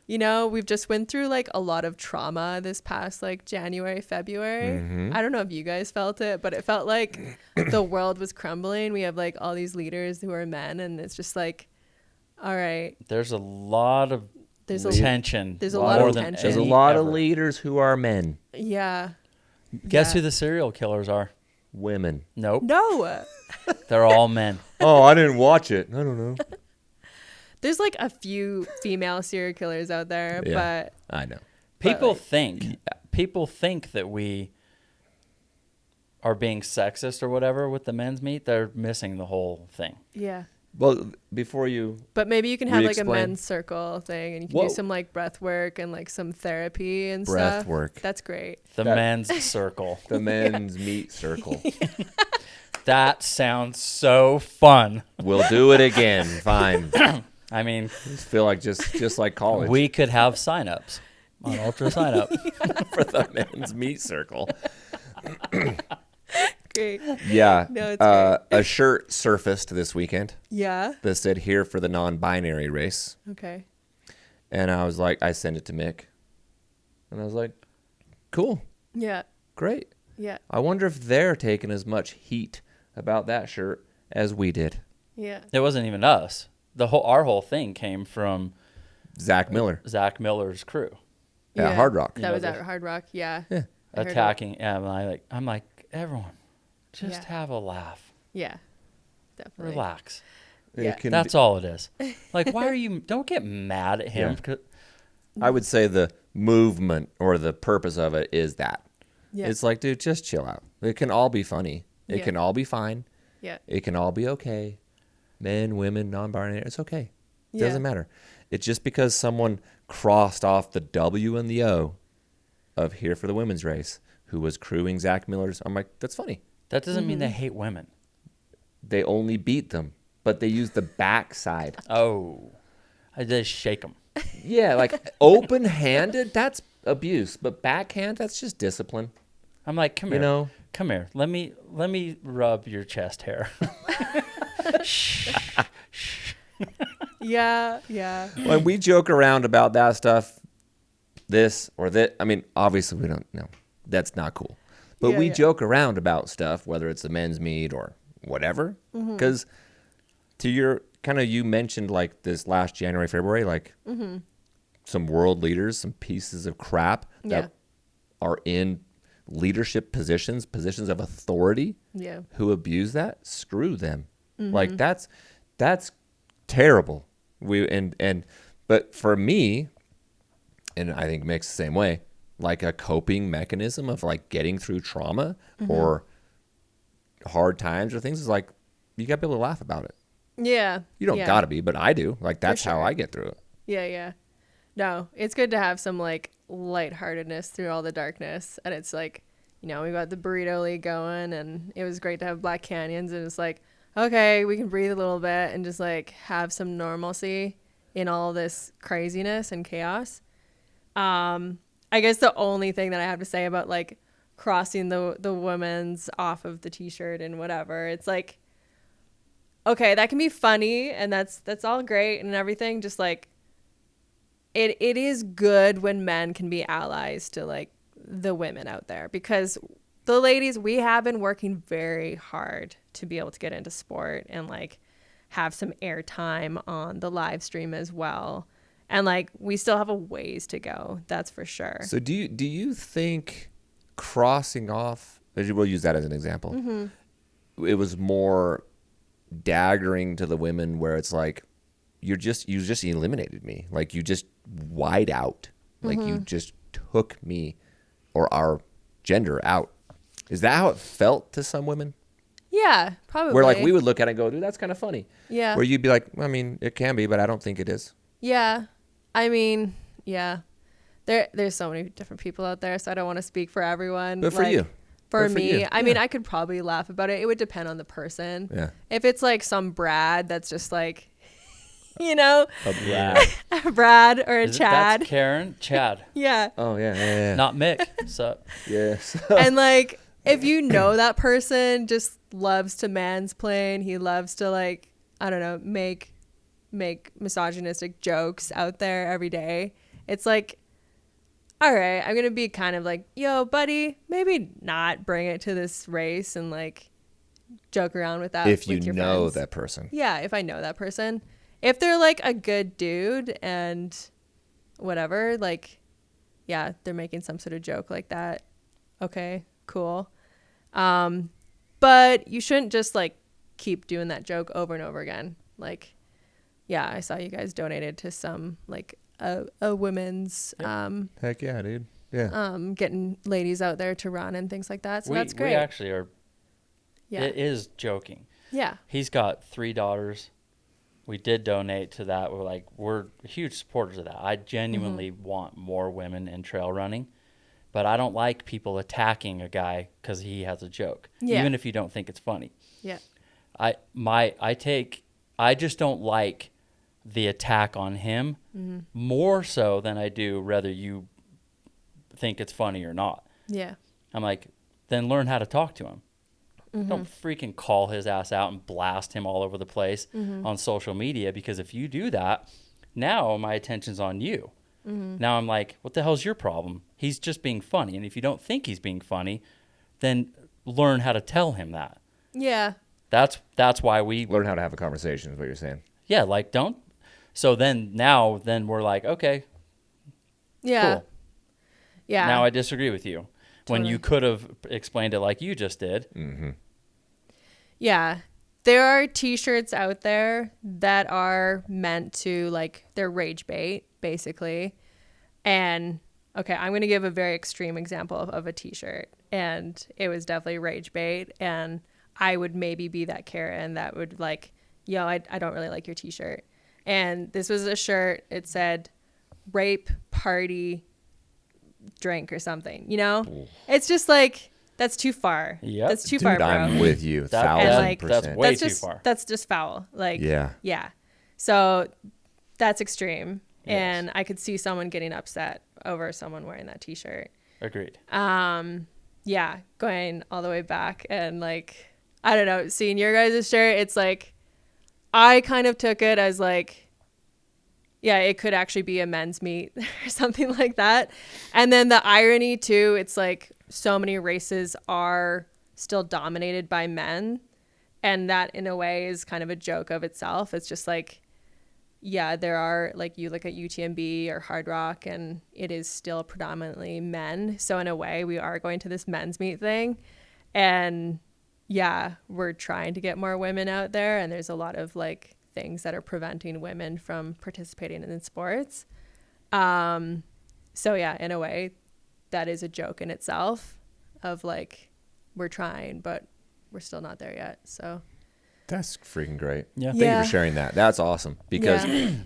You know, we've just went through like a lot of trauma this past like January, February. Mm-hmm. I don't know if you guys felt it, but it felt like the world was crumbling. We have like all these leaders who are men and it's just like, all right, There's a lot of there's a tension. there's a lot of more than tension. There's a any lot of ever. leaders who are men, yeah. Guess Yeah. who the serial killers are? women. Nope. No. They're all men. Oh, I didn't watch it. I don't know. There's like a few female serial killers out there, Yeah. but I know. People like- think that we are being sexist or whatever with the men's meet. They're missing the whole thing. yeah. Well, before you, But maybe you can have like a Re-explain. men's circle thing and you can Whoa. do some like breath work and like some therapy and Breath stuff. work. That's great. The That- men's circle. the men's meet circle. That sounds so fun. We'll do it again. Fine. I mean, I just feel like just like college we could have signups on Ultra Sign Up. for the men's meet circle. Great. Yeah. No, it's a shirt surfaced this weekend Yeah. that said "Here for the non-binary race," Okay. and I was like, I sent it to Mick, and I was like, cool, Yeah. great. Yeah. I wonder if they're taking as much heat about that shirt as we did. Yeah. It wasn't even us. Our whole thing came from Zach Miller Zach Miller's crew at Hard Rock. That You know, was the- at Hard Rock. Yeah. Yeah. I heard it. attacking. And I'm like, everyone, just Yeah. have a laugh. Yeah. Definitely. Relax. It Yeah. can That's be- all it is. Like, why are you? Don't get mad at him. Yeah. 'Cause- I would say the movement or the purpose of it is that. Yeah. It's like, dude, just chill out. It can all be funny. It Yeah. can all be fine. Yeah. It can all be okay. Men, women, non-binary, it's okay. It doesn't matter. It's just because someone crossed off the W and the O of here for the women's race who was crewing Zach Miller's. I'm like, that's funny. That doesn't mean they hate women. They only beat them, but they use the backside. Oh, I just shake them. Yeah, like open-handed, that's abuse, but backhand, that's just discipline. I'm like, come You here, know? come here. Let me rub your chest hair. Yeah, yeah. When we joke around about that stuff, this or that, I mean, obviously we don't know. That's not cool. But Yeah, we yeah. joke around about stuff, whether it's a men's meet or whatever. Because to your kind of, you mentioned like this last January, February, like some world leaders, some pieces of crap Yeah. that are in leadership positions of authority Yeah. who abuse that. Screw them. Like that's terrible. But for me, and I think Mick's the same way, like a coping mechanism of like getting through trauma or hard times or things is like, you got to be able to laugh about it. Yeah. You don't yeah. got to be, but I do. Like that's how sure. I get through it. Yeah, yeah. No, it's good to have some like lightheartedness through all the darkness. And it's like, you know, we got the burrito league going and it was great to have Black Canyons, and it's like, okay, we can breathe a little bit and just like have some normalcy in all this craziness and chaos. I guess the only thing that I have to say about like crossing the women's off of the t-shirt and whatever, it's like, okay, that can be funny and that's all great and everything. Just like it is good when men can be allies to like the women out there, because the ladies, we have been working very hard to be able to get into sport and like have some airtime on the live stream as well. And like we still have a ways to go, that's for sure. So do you think crossing off, we'll use that as an example, it was more daggering to the women where it's like, you just eliminated me. Like you just wide out. Like you just took me or our gender out. Is that how it felt to some women? Yeah, probably. Where like we would look at it and go, dude, that's kind of funny. Yeah. Where you'd be like, I mean, it can be, but I don't think it is. Yeah. I mean, yeah. There's so many different people out there, so I don't want to speak for everyone. But for like, you. For But for me, you, I mean, yeah. I could probably laugh about it. It would depend on the person. Yeah. If it's like some Brad that's just like, you know, A Brad. a Brad or a Is it- Chad. That's Karen. Chad. Yeah. Oh, yeah. Not Mick. So Yes. And like, if you know that person just loves to mansplain, he loves to like, I don't know, make misogynistic jokes out there every day. It's like, all right, I'm going to be kind of like, yo, buddy, maybe not bring it to this race and like joke around with that. If you with your know friends. that person. Yeah, if I know that person. If they're like a good dude and whatever, like, yeah, they're making some sort of joke like that. Okay, cool. But you shouldn't just like keep doing that joke over and over again. Like, yeah, I saw you guys donated to some like a women's Heck yeah, dude. Yeah. getting ladies out there to run and things like that. So that's great. We actually are. Yeah. It is joking. Yeah. He's got 3 daughters. We did donate to that. We're huge supporters of that. I genuinely want more women in trail running, but I don't like people attacking a guy because he has a joke, Yeah. even if you don't think it's funny. Yeah. I just don't like the attack on him more so than I do whether you think it's funny or not. Yeah. I'm like, then learn how to talk to him. Don't freaking call his ass out and blast him all over the place on social media, because if you do that, now my attention's on you. Now I'm like, what the hell's your problem? He's just being funny. And if you don't think he's being funny, then learn how to tell him that. Yeah. That's why we Learn how to have a conversation is what you're saying. yeah, like don't. So then we're like, okay, Yeah. cool. Yeah. Now I disagree with you. When Totally. you could have explained it like you just did. Yeah. There are t-shirts out there that are meant to like, they're rage bait basically. And okay, I'm going to give a very extreme example of a t-shirt, and it was definitely rage bait. And I would maybe be that Karen that would like, yo, I don't really like your t-shirt. And this was a shirt. It said rape, party, drink or something, you know? Ooh. It's just like, that's too far. Yep. That's too Dude, far, bro. I'm with you. That- 1,000%. that's way that's too just, far. That's just foul. Like, Yeah. yeah. So that's extreme. Yes. And I could see someone getting upset over someone wearing that t-shirt. Agreed. Yeah, going all the way back and like, I don't know, seeing your guys' shirt, it's like, I kind of took it as like, yeah, it could actually be a men's meet or something like that. And then the irony too, it's like so many races are still dominated by men. And that in a way is kind of a joke of itself. It's just like, yeah, there are, like, you look at UTMB or Hard Rock and it is still predominantly men. So in a way, we are going to this men's meet thing. And yeah, we're trying to get more women out there. And there's a lot of like things that are preventing women from participating in sports. So yeah, in a way, that is a joke in itself of like, we're trying, but we're still not there yet. So That's freaking great. Yeah. Thank you for sharing that. That's awesome because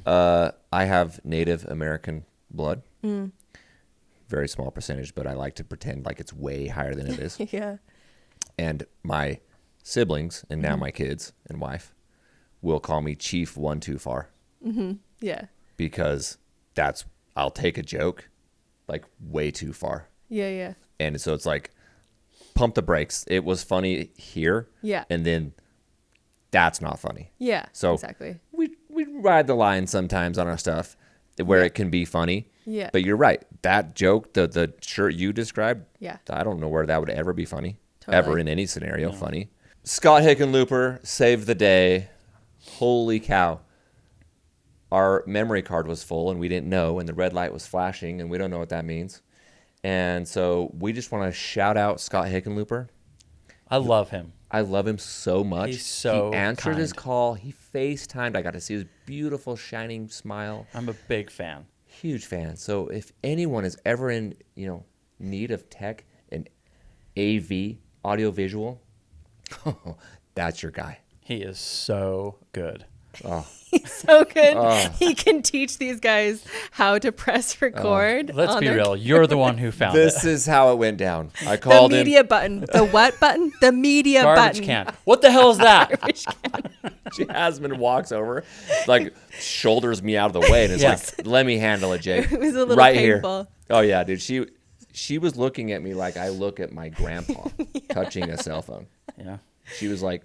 I have Native American blood. Very small percentage, but I like to pretend like it's way higher than it is. yeah. And my siblings and now my kids and wife will call me Chief One Too Far Yeah. because I'll take a joke like way too far. Yeah. Yeah. And so it's like, pump the brakes. It was funny here. Yeah. And then that's not funny. Yeah. So exactly. we ride the line sometimes on our stuff where it can be funny. Yeah. But you're right. That joke, the shirt you described, Yeah. I don't know where that would ever be funny. Totally. Ever in any scenario funny. Scott Hickenlooper saved the day. Holy cow. Our memory card was full and we didn't know, and the red light was flashing and we don't know what that means. And so we just want to shout out Scott Hickenlooper. I love him. I love him so much. He's so He answered his kind. call. He FaceTimed. I got to see his beautiful, shining smile. I'm a big fan. Huge fan. So if anyone is ever in, need of tech and AV, audio visual, that's your guy. He is so good. Oh, So good. He can teach these guys how to press record. Let's on be their- real. You're the one who found this it. is how it went down. I The called him. media button. The what button? The media Garbage button. can. What the hell is that? Garbage can. Jasmine walks over, like shoulders me out of the way, and is Yes. like, "Let me handle it, Jake." It was a little right painful. here. Oh yeah, dude. She was looking at me like I look at my grandpa touching a cell phone. Yeah, She was like,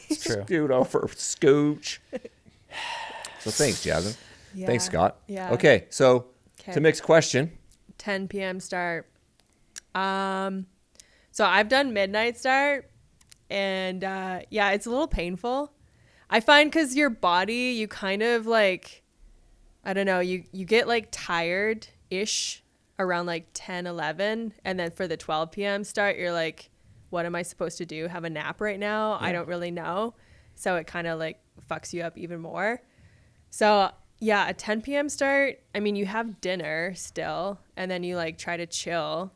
it's true. "Scoot over, scooch." So thanks, Jasmine. Yeah. Thanks, Scott. Yeah. Okay, so Okay. to mix question. 10 p.m. start. So I've done midnight start, and yeah, it's a little painful. I find because your body, you kind of like, I don't know, you get like tired-ish around like 10, 11, and then for the 12 p.m. start, you're like, what am I supposed to do? Have a nap right now? I don't really know. So it kind of like fucks you up even more. So yeah, a 10 p.m. start, I mean, you have dinner still, and then you like try to chill,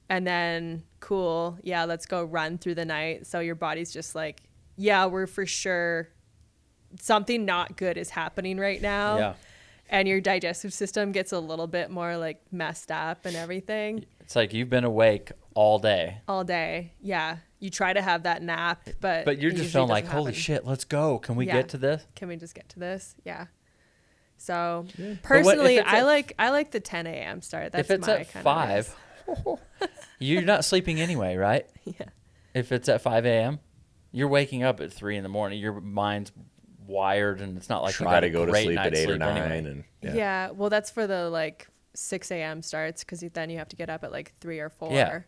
and then cool, yeah, let's go run through the night. So your body's just like, yeah, we're for sure, something not good is happening right now. Yeah. And your digestive system gets a little bit more like messed up and everything It's like you've been awake all day, all day. Yeah. You try to have that nap, but but you're it just usually feeling like, doesn't holy happen. shit, let's go. Can we Yeah. get to this? Can we just get to this? Yeah. So if personally, it's at- I like the 10 a.m. start. That's if it's my at kind 5, you're not sleeping anyway, right? of yeah. If it's at 5 a.m., you're waking up at 3 in the morning. Your mind's wired, and it's not like you Try got to a go to great sleep at night's 8 or sleep 9, anyway. and Yeah. Well, that's for the like 6 a.m. starts because then you have to get up at like 3 or 4. Yeah. And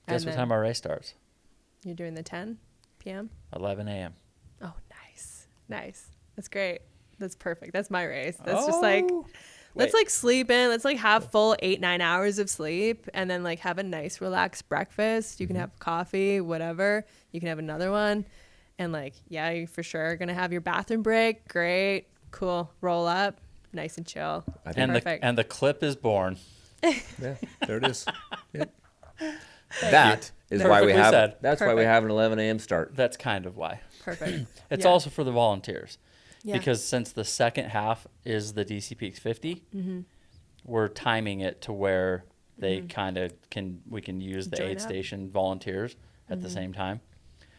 Guess what then time our race starts? you're doing the 10 p.m. 11 a.m. Oh, nice. That's great. That's perfect. That's my race. That's just like, let's Wait. like sleep in. Let's like have full 8-9 hours of sleep, and then like have a nice relaxed breakfast. You can have coffee, whatever. You can have another one, and like, yeah, you for sure gonna have your bathroom break. Great, cool. Roll up, nice and chill. I think And the clip is born. yeah, there it is. Yep. That is why we Perfectly have. said. That's why we Perfect. have an 11 a.m. start. That's kind of why. Perfect. It's Yeah. also for the volunteers. Yeah. Because since the second half is the DC Peaks 50, we're timing it to where they kind of we can use the Join aid up. station volunteers at the same time.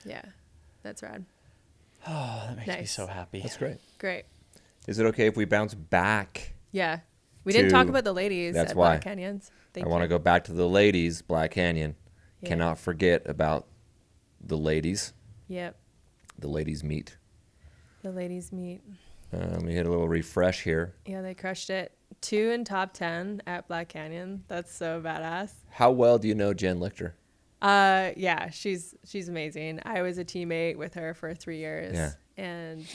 Yeah. That's rad. Oh, that makes me Nice. so happy. That's great. Great. Is it okay if we bounce back? Yeah. We didn't talk To- about the ladies that's at why. Black Canyons. I want to go back to the ladies, Black Canyon. Yeah. Cannot forget about the ladies. Yep. The ladies meet. The ladies meet. We hit a little refresh here. Yeah, they crushed it. 2 in top 10 at Black Canyon. That's so badass. How well do you know Jen Lichter? Yeah, she's amazing. I was a teammate with her for 3 years. Yeah. And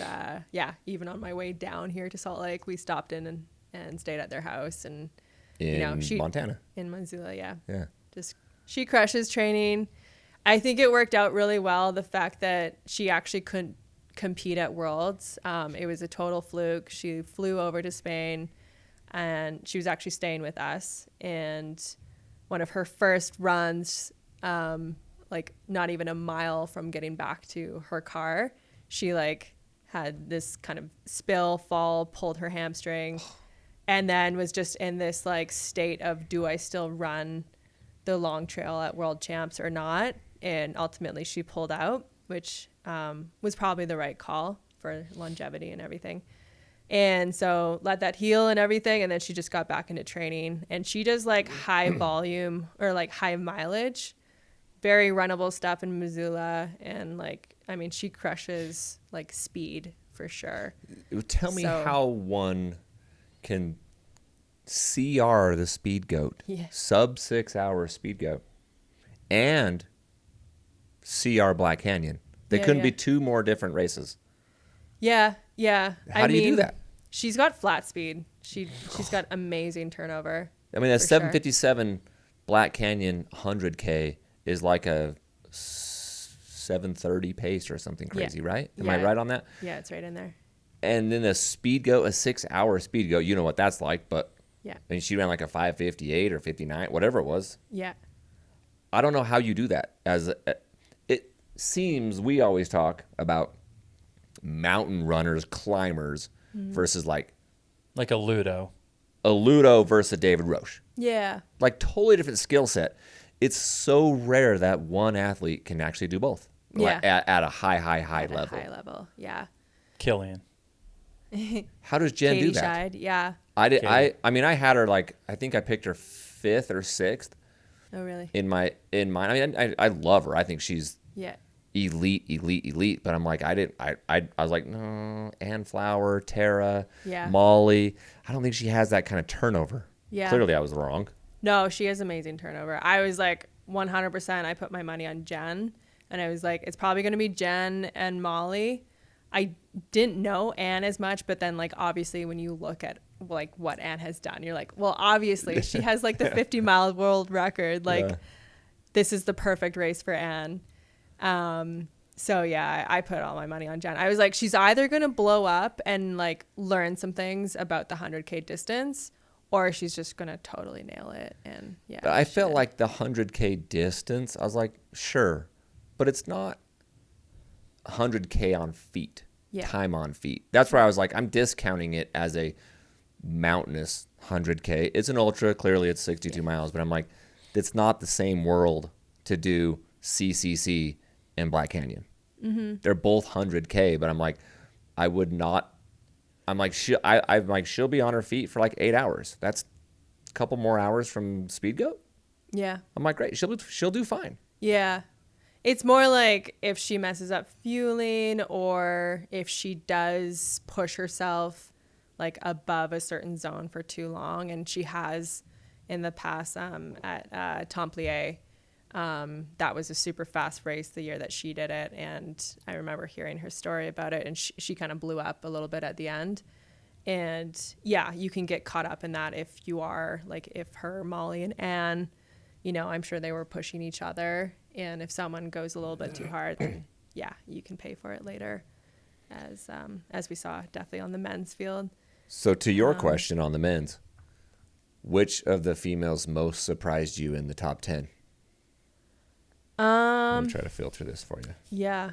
yeah, even on my way down here to Salt Lake, we stopped in and stayed at their house and In Montana. in Missoula, yeah. Yeah. Just she crushes training. I think it worked out really well, the fact that she actually couldn't compete at Worlds. It was a total fluke. She flew over to Spain and she was actually staying with us. And one of her first runs, like not even a mile from getting back to her car, she like had this kind of spill, fall, pulled her hamstring, and then was just in this like state of, do I still run the long trail at World Champs or not? And ultimately she pulled out, which was probably the right call for longevity and everything. And so let that heal and everything. And then she just got back into training, and she does like high volume or like high mileage, very runnable stuff in Missoula. And like, I mean, she crushes like speed for sure. Tell me So- how one can CR the speed goat, Yeah. sub 6 hour speed goat, and CR Black Canyon. They Yeah, couldn't be yeah. 2 more different races. Yeah. Yeah. How do you do that? She's got flat speed. She's got amazing turnover. I mean, a For sure. 757 Black Canyon 100K is like a 730 pace or something crazy, right? Am I Yeah. right on that? Yeah, it's right in there. And then a speed goat, a 6 hour speed goat, you know what that's like, but Yeah. I mean, she ran like a 5:58 or 59, whatever it was. Yeah. I don't know how you do that. It seems we always talk about mountain runners, climbers versus like Like a Ludo. a Ludo versus a David Roche. Yeah. Like totally different skill set. It's so rare that one athlete can actually do both. Like, Yeah. at a high At a level. high level. Yeah. Killian. How does Jen Katie do that? Scheid. Yeah. I did. Katie. I mean, I had her like I think I picked her 5th or 6th Oh, really? in mine. I mean, I love her. I think she's Yeah. elite. But I'm like, I was like, no, Ann Flower, Tara, Yeah. Molly. I don't think she has that kind of turnover. Yeah. Clearly, I was wrong. No, she has amazing turnover. I was like 100%. I put my money on Jen, and I was like, it's probably going to be Jen and Molly. I didn't know Anne as much, but then like obviously when you look at like what Anne has done, you're like, well, obviously she has like the 50-mile world record. Like Yeah. this is the perfect race for Anne. So yeah, I put all my money on Jen. I was like, she's either going to blow up and like learn some things about the 100K distance, or she's just going to totally nail it. And yeah, But I she felt did. like the 100K distance, I was like, sure, but it's not 100K on feet, Yeah. time on feet. That's where I was like, I'm discounting it as a mountainous 100K. It's an ultra, clearly it's 62 miles, but I'm like, it's not the same world to do CCC and Black Canyon. Mm-hmm. They're both 100K, but I'm like, I would not. I'm like, I'm like, she'll be on her feet for like 8 hours. That's a couple more hours from Speed Goat. Yeah. I'm like, great, she'll do fine. Yeah. It's more like if she messes up fueling, or if she does push herself like above a certain zone for too long. And she has in the past at Templier. That was a super fast race the year that she did it. And I remember hearing her story about it, and she kind of blew up a little bit at the end. And yeah, you can get caught up in that if you are like, if her, Molly, and Anne, you know, I'm sure they were pushing each other. And if someone goes a little bit too hard, then yeah, you can pay for it later, as we saw definitely on the men's field. So to your question on the men's, which of the females most surprised you in the top 10? Let me try to filter this for you. Yeah.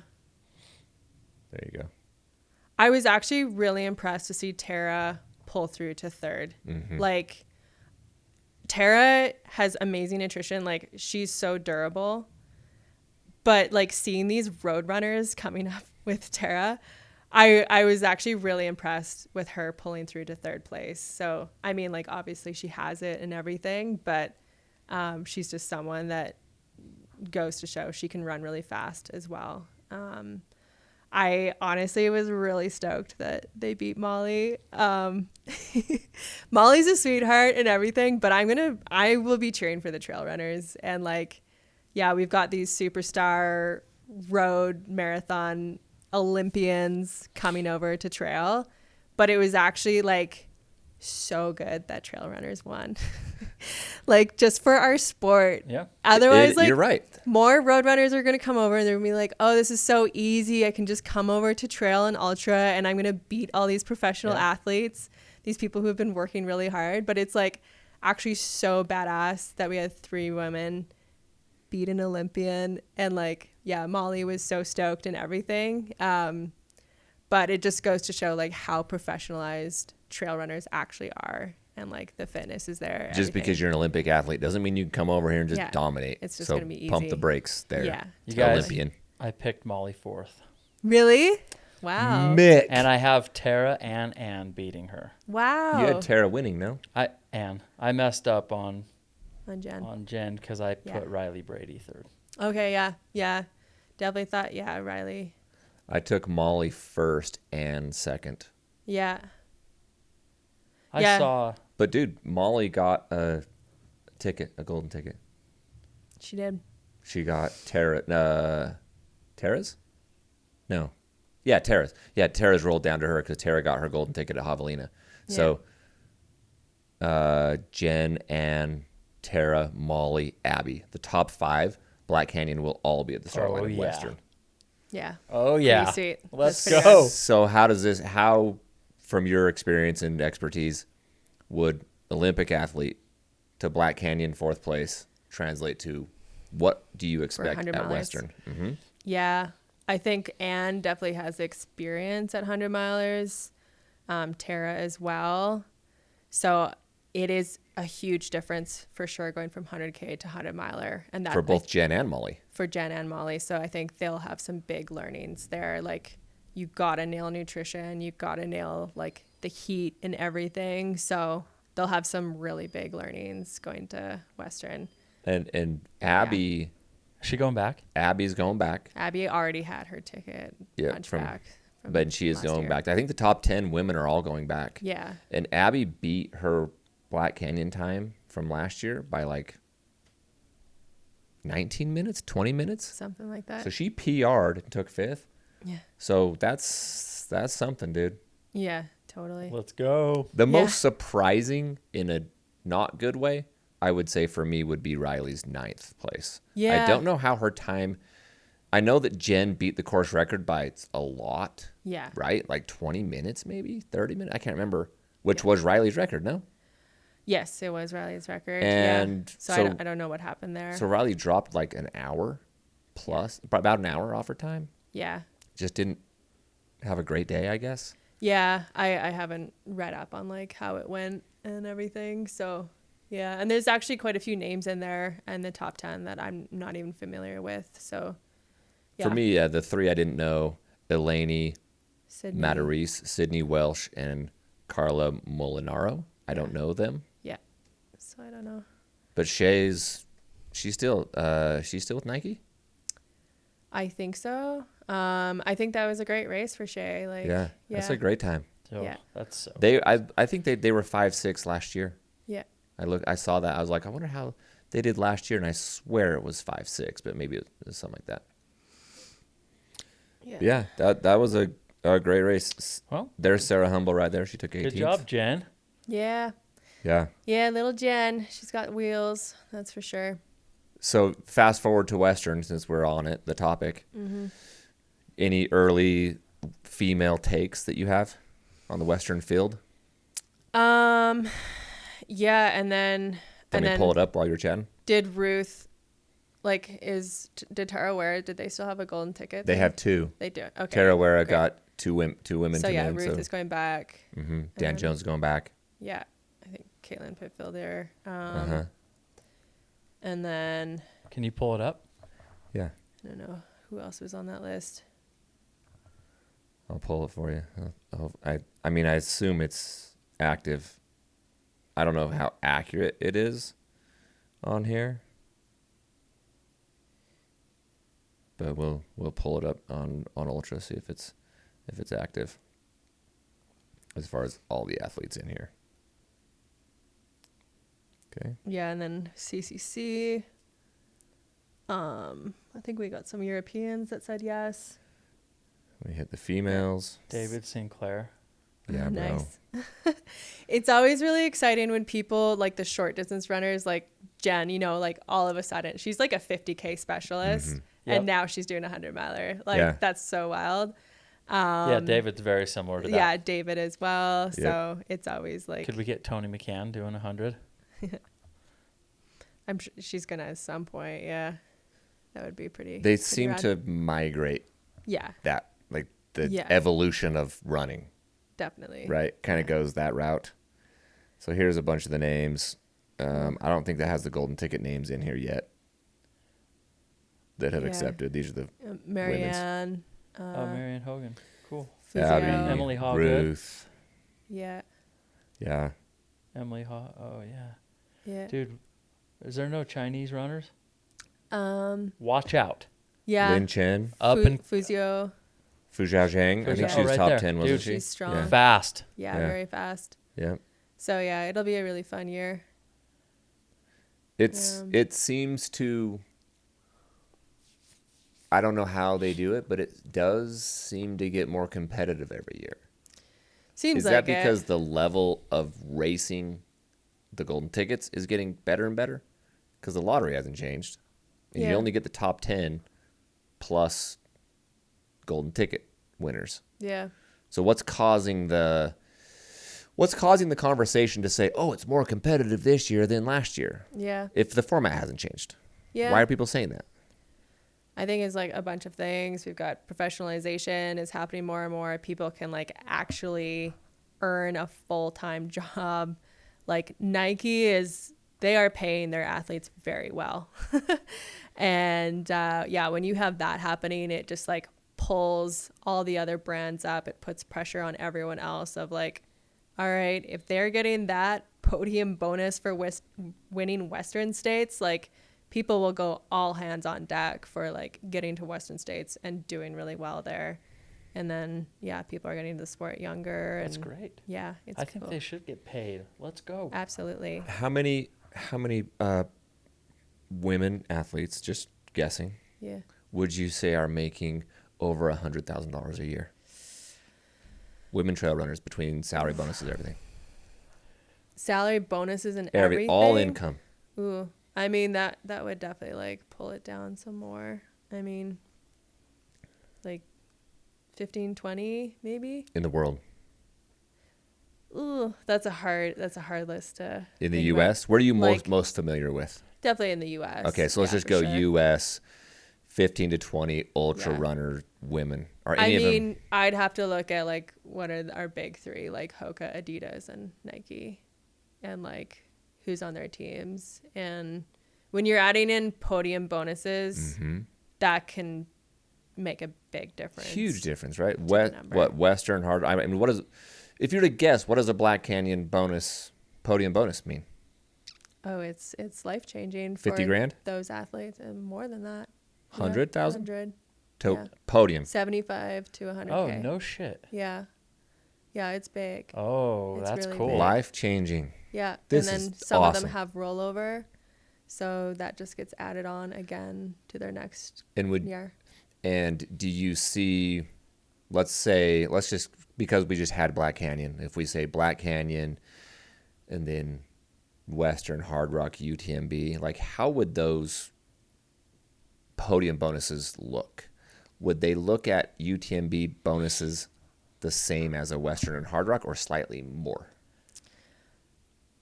There you go. I was actually really impressed to see Tara pull through to third. Like, Tara has amazing nutrition. Like, she's so durable. But, like, seeing these road runners coming up with Tara, I was actually really impressed with her pulling through to third place. So, I mean, like, obviously she has it and everything, but she's just someone that goes to show she can run really fast as well. I honestly was really stoked that they beat Molly. Molly's a sweetheart and everything, but I will be cheering for the trail runners. And like, yeah, we've got these superstar road marathon Olympians coming over to trail, but it was actually like so good that trail runners won. Like, just for our sport. Yeah. Otherwise, like, you're right. more road runners are going to come over and they're going to be like, oh, this is so easy. I can just come over to trail and ultra and I'm going to beat all these professional athletes, these people who have been working really hard. But it's like actually so badass that we had 3 women beat an Olympian. And like, yeah, Molly was so stoked and everything. But it just goes to show like how professionalized trail runners actually are. And like the fitness is there. Just everything. because you're an Olympic athlete doesn't mean you can come over here and just dominate. It's just so gonna be pump easy. the brakes there. Yeah. You guys, Olympian. I picked Molly 4th. Really? Wow. Mick. And I have Tara and Ann beating her. Wow. You had Tara winning, no? I messed up on Jen. because I put Riley Brady 3rd. Okay, yeah. Definitely thought, Riley. I took Molly 1st and 2nd. Yeah. I saw. But dude, Molly got a golden ticket. She did. She got Tara's? No. Yeah, Tara's. Yeah, Tara's rolled down to her because Tara got her golden ticket at Javelina. Yeah. So Jen, Ann, Tara, Molly, Abby. The top 5, Black Canyon will all be at the start line of Western. Yeah. Oh, yeah. Pretty sweet. Let's That's pretty go. good. So how, from your experience and expertise, would Olympic athlete to Black Canyon 4th place translate to what do you expect 100 at milers. Western? Mm-hmm. Yeah. I think Anne definitely has experience at 100 milers. Tara as well. So it is a huge difference for sure going from 100K to 100 miler. And that For both Jen and Molly. For Jen and Molly. So I think they'll have some big learnings there. Like, you got to nail nutrition. You got to nail like the heat and everything. So they'll have some really big learnings going to Western. And Abby, Is she going back? Abby's going back. Abby already had her ticket back. But she is last going year. back. I think the top 10 women are all going back. Yeah. And Abby beat her Black Canyon time from last year by like 19 minutes, 20 minutes. Something like that. So she PR'd and took 5th. Yeah. So that's something, dude. Yeah, totally. Let's go. The most surprising in a not good way, I would say for me, would be Riley's 9th place. Yeah. I don't know how her time. I know that Jen beat the course record by a lot. Yeah. Right? Like 20 minutes, maybe 30 minutes. I can't remember, which was Riley's record, no? Yes, it was Riley's record. And yeah. So I don't know what happened there. So Riley dropped like an hour plus, about an hour off her time. Yeah. Just didn't have a great day, I guess. Yeah, I haven't read up on like how it went and everything. So yeah, and there's actually quite a few names in there and the top 10 that I'm not even familiar with. So yeah. For me, the 3 I didn't know: Eleni, Sydney. Matarese, Sydney Welsh, and Carla Molinaro. I don't know them, Yeah. So I don't know. but she's still with Nike. I think so. I think that was a great race for Shay. Like, Yeah, that's a great time. Oh, Yeah. That's so. I think they were 5.6 last year. Yeah. I saw that. I was like, I wonder how they did last year, and I swear it was 5.6, but maybe it was something like that. Yeah, that was a great race. Well, There's Sarah Humble right there. She took 18th. good job, Jen. Yeah. Yeah. Yeah, little Jen. She's got wheels. That's for sure. So fast forward to Western, since we're on it, the topic. Mm-hmm. Any early female takes that you have on the Western field? Yeah, and then Pull it up while you're chatting. did Ruth did Tara Ware, did they still have a golden ticket? They have 2. They do. Okay. Tara Wera great. got two women, So two yeah, men. Ruth is going back. Dan Jones is going back. Yeah, I think Caitlin Pitfield there. Uh-huh. And then Can you pull it up? Yeah. I don't know who else was on that list. I'll pull it for you. I mean, I assume it's active. I don't know how accurate it is on here, but we'll pull it up on Ultra, see if it's active. As far as all the athletes in here. Okay. Yeah, and then CCC. I think we got some Europeans that said yes. We hit the females. David Sinclair. Yeah, bro. Nice. It's always really exciting when people like the short distance runners like Jen, you know, like all of a sudden she's like a 50K specialist Yep. and now she's doing a 100 miler. Like Yeah. that's so wild. Yeah, David's very similar to that. Yeah, David as well. So it's always like Could we get Tony McCann doing 100? I'm sure she's gonna at some point. Yeah, that would be pretty. They pretty seem rad. to migrate Yeah, that, like the Yeah. evolution of running, definitely. right? Kind of goes that route. So here's a bunch of the names. I don't think that has the golden ticket names in here yet that have Yeah. accepted. These are the Marianne. Marianne Hogan. Cool. Fuzio. Abby, Emily Hoggood. Ruth. Yeah, Yeah. Emily Oh, yeah. yeah. Dude, is there no Chinese runners? Um, Watch out. yeah. Lin Chen, Up and Fuzio. Fu Zhaozhang. I think Fuzhou. she was Right top there. 10, wasn't Dude, she? She's strong. Yeah. fast. Yeah, Yeah. very fast. Yeah. So yeah, it'll be a really fun year. It seems to, I don't know how they do it, but it does seem to get more competitive every year. Seems Is like that because it. the level of racing, the golden tickets, is getting better and better? Because the lottery hasn't changed. And you Yeah. only get the top 10 plus golden ticket winners. Yeah. So what's causing the conversation to say, oh, it's more competitive this year than last year, Yeah. if the format hasn't changed? Yeah. Why are people saying that? I think it's like a bunch of things. We've got professionalization is happening more and more. People can like actually earn a full-time job. Like Nike they are paying their athletes very well. And yeah, when you have that happening, it just like pulls all the other brands up. It puts pressure on everyone else of like, all right, if they're getting that podium bonus for winning Western States, like people will go all hands on deck for like getting to Western States and doing really well there. And then, yeah, people are getting into the sport younger. That's and great. Yeah, it's I cool. think they should get paid. Let's go. Absolutely. How many women athletes, just guessing, Yeah. would you say are making over $100,000 a year? Women trail runners, between salary bonuses, everything. Salary bonuses and everything. All income. Ooh, I mean, that would definitely like pull it down some more. I mean, like 15, 20 maybe. In the world. Ooh, that's a hard list to. In the think about. U.S.? Where are you Like- most familiar with? Definitely in the U.S. Okay, so let's Yeah, just for go sure. U.S. 15 to 20 ultra Yeah. runner women. Are I any of them? mean, I'd have to look at like what are our big three, like Hoka, Adidas, and Nike, and like who's on their teams. And when you're adding in podium bonuses, that can make a big difference. Huge difference, right? the number. What Western hard? I mean, if you were to guess, what does a Black Canyon podium bonus mean? Oh, it's life changing. 50 grand? Those athletes, and more than that. 100,000? 100. To Yeah. podium. 75 to 100. Oh, no shit. Yeah. Yeah, it's big. Oh, It's that's really cool. big. Life changing. Yeah. This and is then some of awesome. them have rollover. So that just gets added on again to their next And year. And do you see? Let's just because we just had Black Canyon. If we say Black Canyon, and then Western Hard Rock UTMB, like how would those podium bonuses look? Would they look at UTMB bonuses the same as a Western and Hard Rock, or slightly more?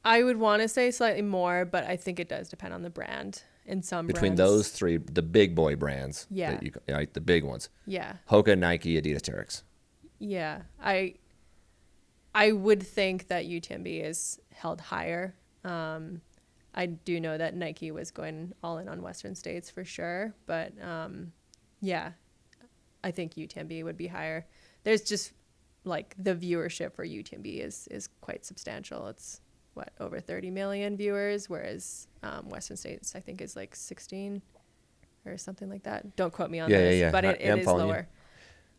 I would want to say slightly more, but I think it does depend on the brand. In some Between brands, those three, the big boy brands, Yeah. like the big ones, Yeah. Hoka, Nike, Adidas, Terex. Yeah, I would think that UTMB is held higher. I do know that Nike was going all in on Western States for sure, but yeah, I think UTMB would be higher. There's just like the viewership for UTMB is quite substantial. It's what, over 30 million viewers, whereas Western States I think is like 16 or something like that. Don't quote me on this, but it is lower.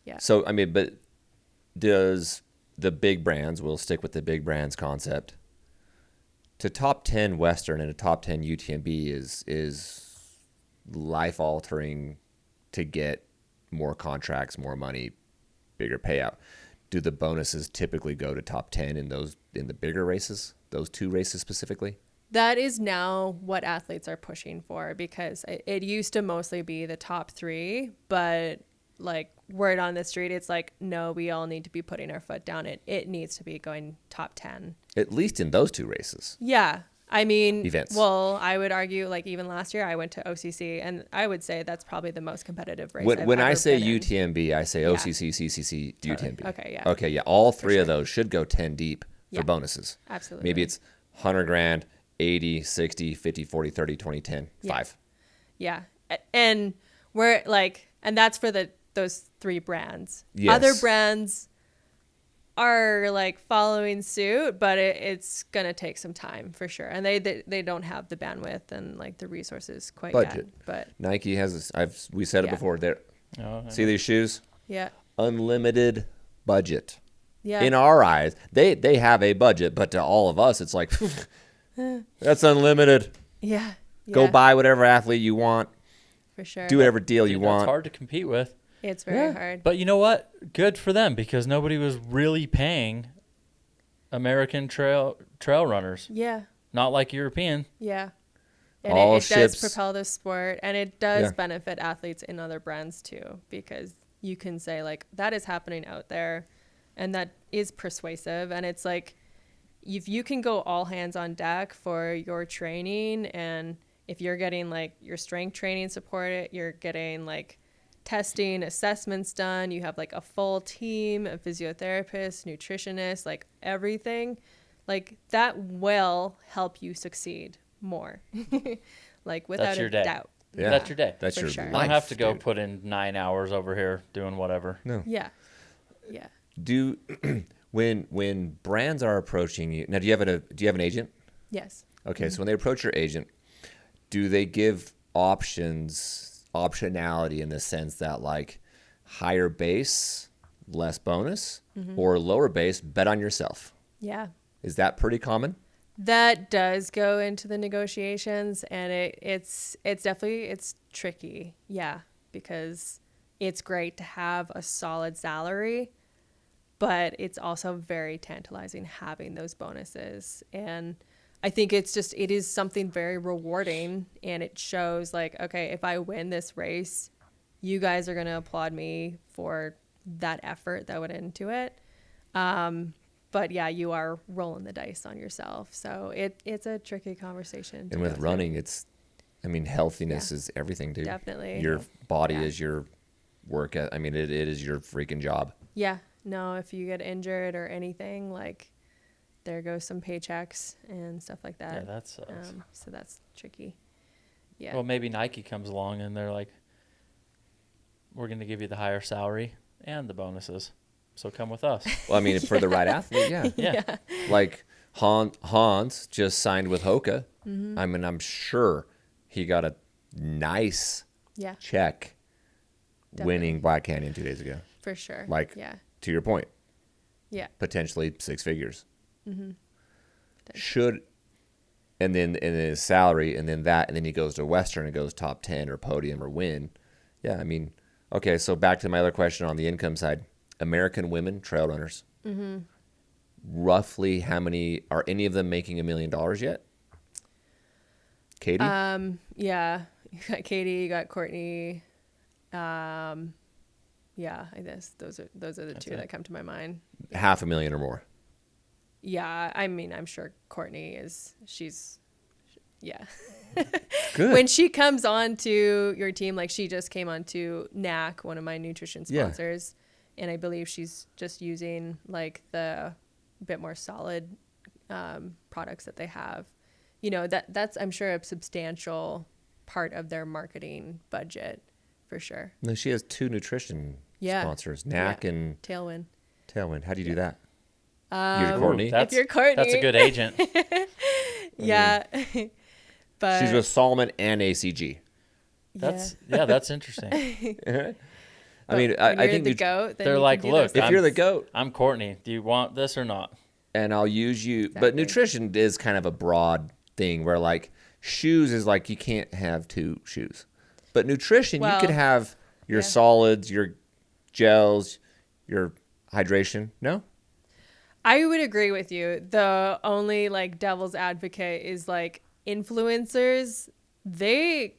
Yeah. So I mean, but does the big brands, we'll stick with the big brands concept, to top 10 Western and a top 10 UTMB is life altering to get more contracts, more money, bigger payout. Do the bonuses typically go to top 10 in the bigger races, those two races specifically? That is now what athletes are pushing for, because it used to mostly be the top 3, but like word on the street, it's like, no, we all need to be putting our foot down. It needs to be going top 10. At least in those two races. Yeah. I mean, Events. Well, I would argue, like, even last year I went to OCC, and I would say that's probably the most competitive race. When I say been in. UTMB, I say OCC, CCC, UTMB. Okay, yeah. Okay, yeah. All three of those should go 10 deep for Yeah. bonuses. Absolutely. Maybe it's 100 grand, 80, 60, 50, 40, 30, 20, 10, Yeah. 5. Yeah. And we're like, and that's for those 3 brands. Yes. Other brands are like following suit, but it's gonna take some time for sure, and they don't have the bandwidth and like the resources quite Budget. yet. But Nike has we said it Yeah. before. Oh, See these shoes? yeah, Unlimited budget. yeah, In our eyes, they have a budget, but to all of us, it's like that's unlimited. yeah, Go buy whatever athlete you want. for sure. Do whatever deal you Dude, want. That's hard to compete with. It's very hard. But you know what? Good for them, because nobody was really paying American trail runners. Yeah, Not like European. yeah. And All it does ships- propel the sport, and it does Yeah. benefit athletes in other brands too, because you can say like, that is happening out there, and that is persuasive. And it's like, if you can go all hands on deck for your training, and if you're getting like your strength training supported, you're getting like testing, assessments done, you have like a full team, a physiotherapist, nutritionist, like everything, like that will help you succeed more. Like without That's your a day. doubt. Yeah. That's your day. That's For your sure. I life. don't have to go dude. put in 9 hours over here doing whatever. No. Yeah. Yeah. Do when brands are approaching you now? Do you have an agent? Yes. Okay, so when they approach your agent, do they give optionality in the sense that like higher base, less bonus, or lower base, bet on yourself? Yeah. Is that pretty common? That does go into the negotiations, and it's definitely, it's tricky. Yeah, because it's great to have a solid salary, but it's also very tantalizing having those bonuses. And I think it is something very rewarding, and it shows like, okay, if I win this race, you guys are going to applaud me for that effort that went into it. But yeah, you are rolling the dice on yourself. So it's a tricky conversation. to And with go through. running, healthiness Yeah. is everything, dude. Definitely. Your body Yeah. is your work. I mean, it is your freaking job. Yeah. No, if you get injured or anything, like there goes some paychecks and stuff like that. Yeah, that sucks. So that's tricky. Yeah. Well, maybe Nike comes along and they're like, we're going to give you the higher salary and the bonuses. So come with us. Well, I mean, for the right athlete, yeah. Yeah. Like Hans just signed with Hoka. I mean, I'm sure he got a nice Yeah, check Definitely. winning Black Canyon 2 days ago. for sure. Like, yeah. to your point, Yeah. potentially 6 figures. Potentially. Should, and then his salary, and then he goes to Western and goes top 10 or podium or win. Yeah, I mean, okay, so back to my other question on the income side. American women trail runners. Roughly how many, are any of them making $1 million yet? Katie? Yeah. You got Katie, you got Courtney. Yeah, I guess those are the two it. that come to my mind. $500,000 or more. Yeah, I mean, I'm sure Courtney she's yeah. Good. When she comes on to your team, like she just came on to NAC, one of my nutrition Yeah. sponsors, And I believe she's just using like the bit more solid products that they have. You know, that's I'm sure a substantial part of their marketing budget for sure. No, she has 2 nutrition sponsors, Knack and Tailwind. Tailwind. How do you do that? You're Courtney. If you're Courtney. That's a good agent. Yeah. But She's with Solomon and ACG. That's interesting. I mean, I think the goat. Then they're you like, can do look, those if you're the goat, I'm Courtney. Do you want this or not? and I'll use you. Exactly. But nutrition is kind of a broad thing where like shoes is like you can't have 2 shoes. But nutrition, you could have your solids, your gels, your hydration. No? I would agree with you. The only like devil's advocate is like influencers. They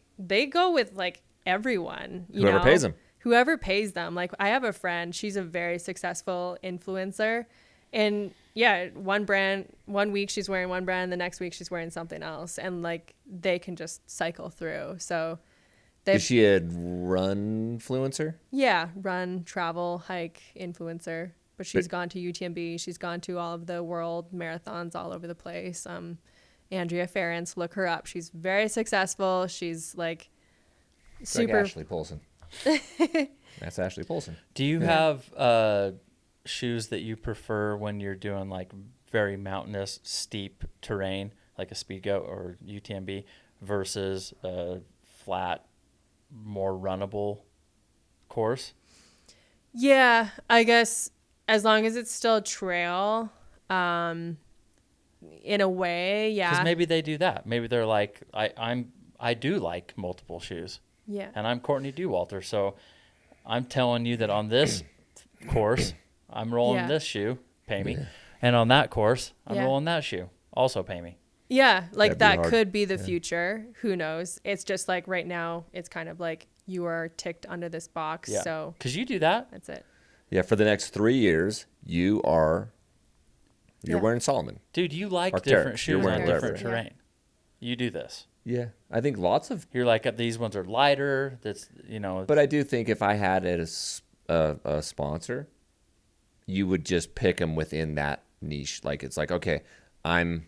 go with like everyone. Whoever pays them. Whoever pays them. Like I have a friend. She's a very successful influencer, and yeah, one week she's wearing one brand, the next week she's wearing something else, and like they can just cycle through. So Is she a run influencer? yeah, run, travel, hike influencer. But she's gone to UTMB. She's gone to all of the world marathons all over the place. Andrea Ference, look her up. She's very successful. She's like super. Like Ashley Polson. That's Ashley Polson. Do you have shoes that you prefer when you're doing like very mountainous, steep terrain, like a Speedgoat or UTMB, versus a flat, more runnable course? Yeah, I guess as long as it's still trail, in a way, yeah. Because maybe they do that. Maybe they're like, I do like multiple shoes, Yeah. and I'm Courtney Dewalter, so I'm telling you that on this course, I'm rolling this shoe, pay me, and on that course, I'm rolling that shoe, also pay me. Yeah, like That'd be that hard. could be the future. Who knows? It's just like right now, it's kind of like you are ticked under this box. Yeah, So because you do that. that's it. Yeah, for the next 3 years, you're wearing Solomon. Dude, you like Or different Derek. shoes You're on wearing different whatever. terrain. You do this. Yeah, I think lots of. You're like, these ones are lighter. That's, But I do think if I had a sponsor, you would just pick them within that niche. Like it's like, okay, I'm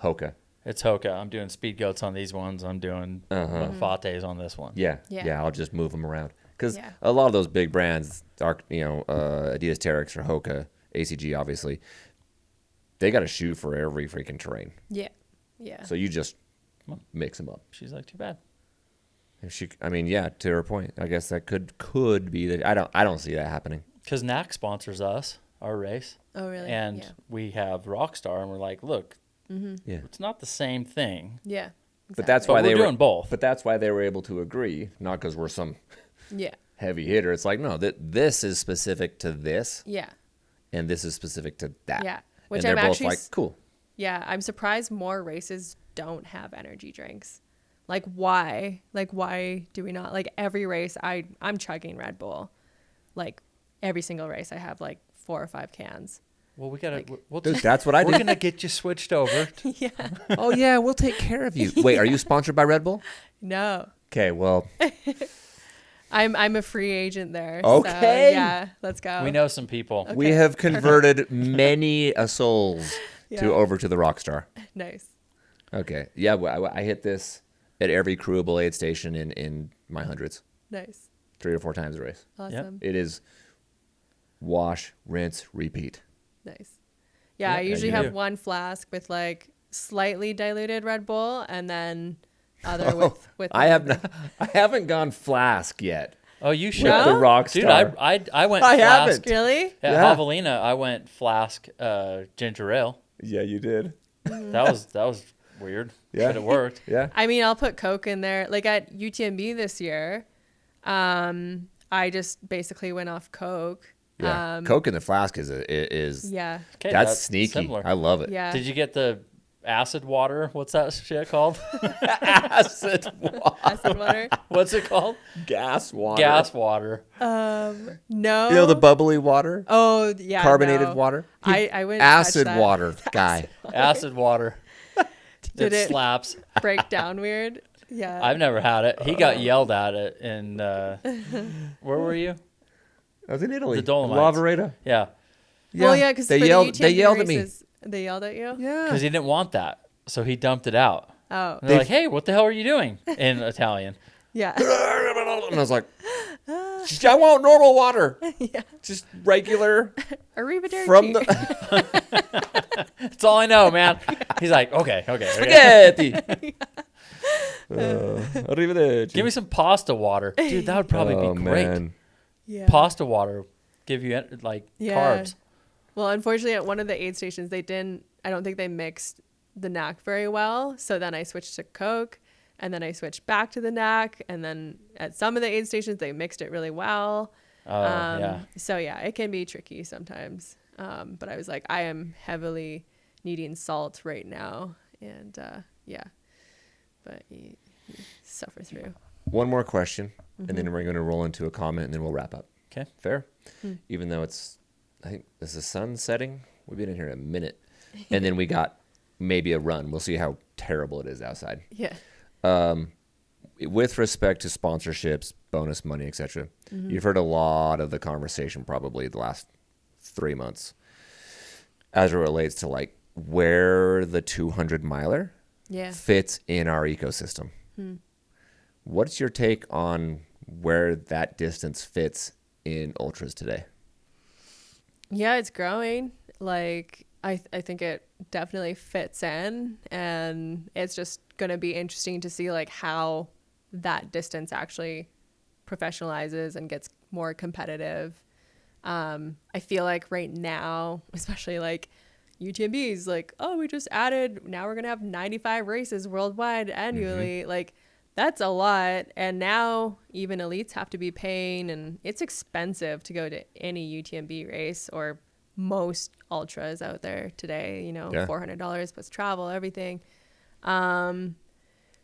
Hoka. it's Hoka. I'm doing speed goats on these ones. I'm doing Fates on this one. Yeah, Yeah. yeah, I'll just move them around because Yeah. a lot of those big brands, are, Adidas Terrex or Hoka, ACG, obviously, they got a shoe for every freaking terrain. Yeah. Yeah. So you just mix them up. She's like, too bad. To her point, I guess that could be that. I don't see that happening. Because Knack sponsors us, our race. Oh, really? And Yeah. we have Rockstar, and we're like, look, Yeah, it's not the same thing. Yeah. but that's But why we're they doing both. But that's why they were able to agree, not because we're some Yeah. heavy hitter. It's like no, this is specific to this, Yeah. and this is specific to that. Yeah. and Which they're I'm both actually like cool. Yeah, I'm surprised more races don't have energy drinks. Like why? Like why do we not? Like every race I'm chugging Red Bull. Like every single race I have like 4 or 5 cans. Well, we got to, Like- we'll Dude, just, that's what I we're do. going to get you switched over. Yeah. Oh yeah, we'll take care of you. Wait, are you sponsored by Red Bull? No. Okay, well, I'm a free agent there. Okay. So, yeah, let's go. We know some people. Okay. we have converted many souls Yeah. over to the Rockstar. Nice. Okay, yeah, I hit this at every crewable aid station in my hundreds, Nice. 3 or 4 times a race. Awesome. It is wash, rinse, repeat. Nice. Yeah, I Yeah, usually you have do. one flask with like slightly diluted Red Bull and then other with I haven't gone flask yet. Oh, you should. With the No? Rockstar. Dude, I went I flask. haven't. Really? At Yeah. Javelina, I went flask ginger ale. Yeah, you did. That was weird. Yeah. But it worked. Yeah. I mean, I'll put Coke in there. Like at UTMB this year, I just basically went off Coke. Yeah. Coke in the flask is Yeah. Okay, that's sneaky. Similar. I love it. Yeah. Did you get the acid water? What's that shit called? Acid water. Acid water? What's it called? Gas water. Gas water. No. You know the bubbly water? Oh, yeah. Carbonated no. water? I wouldn't touch Acid that. water guy. Acid water. Did it slaps. break down weird? Yeah. I've never had it. He got yelled at it in where were you? I was in Italy. The Dolomites. Lavaredo. Yeah. Well, yeah, because they yelled at me. They yelled at you? Yeah. Because he didn't want that. So he dumped it out. Oh. And they're like, hey, what the hell are you doing? In Italian. Yeah. And I was like, I want normal water. Yeah. Just regular. Arrivederci. From the That's all I know, man. He's like, okay. spaghetti. Arrivederci. Give me some pasta water. Dude, that would probably be great. Man. Yeah. Pasta water. Give you, carbs. Well, unfortunately, at one of the aid stations, I don't think they mixed the NAC very well. So then I switched to Coke, and then I switched back to the NAC. And then at some of the aid stations, they mixed it really well. Yeah. So yeah, it can be tricky sometimes. But I was like, I am heavily needing salt right now. And yeah, but you suffer through. One more question, and then we're going to roll into a comment, and then we'll wrap up. Okay. Fair? Even though I think is the sun setting? We've been in here a minute. And then we got maybe a run. We'll see how terrible it is outside. Yeah. With respect to sponsorships, bonus money, etc., you've heard a lot of the conversation probably the last 3 months as it relates to like where the 200 miler fits in our ecosystem. What's your take on where that distance fits in ultras today? Yeah, it's growing. Like I think it definitely fits in, and it's just going to be interesting to see like how that distance actually professionalizes and gets more competitive. I feel like right now, especially like UTMB is like, oh, we just added, now we're going to have 95 races worldwide annually. Like that's a lot. And now even elites have to be paying, and it's expensive to go to any UTMB race or most ultras out there today, $400 plus travel, everything.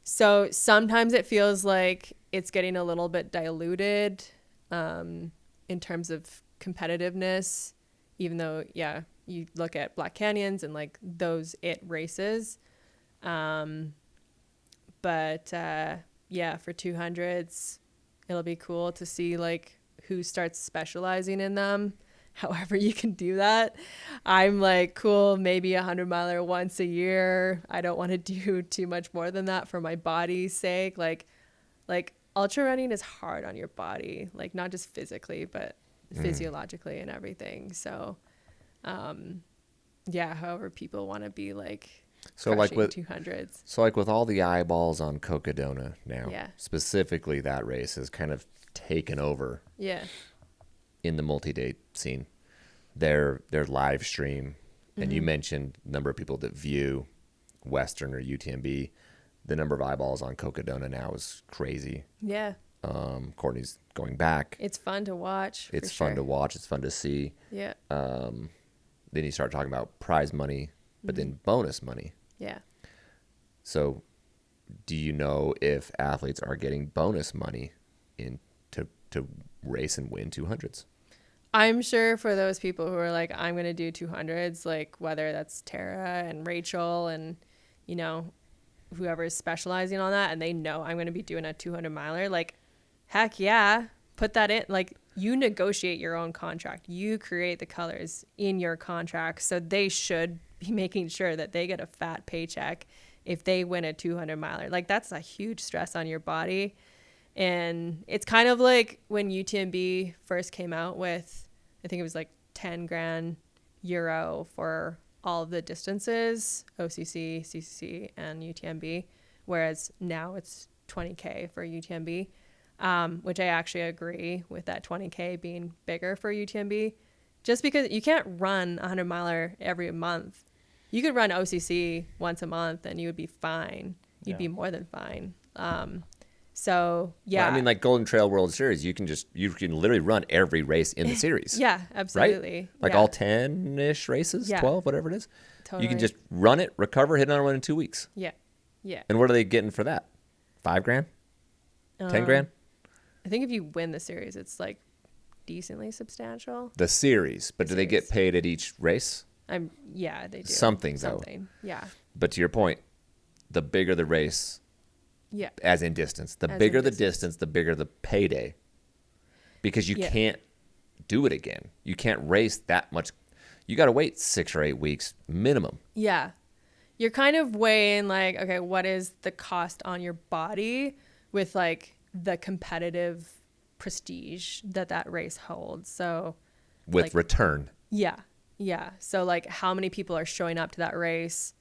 So sometimes it feels like it's getting a little bit diluted in terms of competitiveness, even though, you look at Black Canyons and like those races. But for 200s, it'll be cool to see like who starts specializing in them. However you can do that. I'm like, cool, maybe 100-miler once a year. I don't want to do too much more than that for my body's sake. Like ultra running is hard on your body, like not just physically, but physiologically and everything. So, however people want to be like, so like with 200s. So like with all the eyeballs on Cocodona now, Yeah. specifically that race has kind of taken over. Yeah. In the multi-day scene, their live stream, and you mentioned the number of people that view Western or UTMB. The number of eyeballs on Cocodona now is crazy. Yeah. Courtney's going back. It's fun to watch. It's fun to watch. It's fun to see. Yeah. Then you start talking about prize money, but then bonus money. Yeah. So do you know if athletes are getting bonus money to race and win 200s? I'm sure for those people who are like, I'm going to do 200s, like whether that's Tara and Rachel and, whoever is specializing on that, and they know I'm going to be doing a 200-miler, like, heck yeah, put that in. Like, you negotiate your own contract. You create the colors in your contract. So they should be making sure that they get a fat paycheck if they win a 200-miler. Like, that's a huge stress on your body. And it's kind of like when UTMB first came out with, I think it was like 10 grand euro for all of the distances, OCC, CCC, and UTMB, whereas now it's 20K for UTMB, which I actually agree with that 20K being bigger for UTMB, just because you can't run a 100-miler every month. You could run OCC once a month and you would be fine. You'd be more than fine. So yeah, well, I mean, like Golden Trail World Series, you can literally run every race in the series. Yeah, absolutely. Right? Like all 10-ish races, 12, whatever it is. Totally. You can just run it, recover, hit another one in 2 weeks. Yeah. And what are they getting for that? 5 grand? 10 grand? I think if you win the series, it's like decently substantial. The series, but do they get paid at each race? They do. Something. Yeah. But to your point, the bigger the race, as in distance, the bigger the distance, the bigger the payday, because you can't do it again. You can't race that much. You got to wait 6 or 8 weeks minimum. Yeah. You're kind of weighing like, okay, what is the cost on your body with like the competitive prestige that race holds. So with like, return. Yeah. Yeah. So like how many people are showing up to that race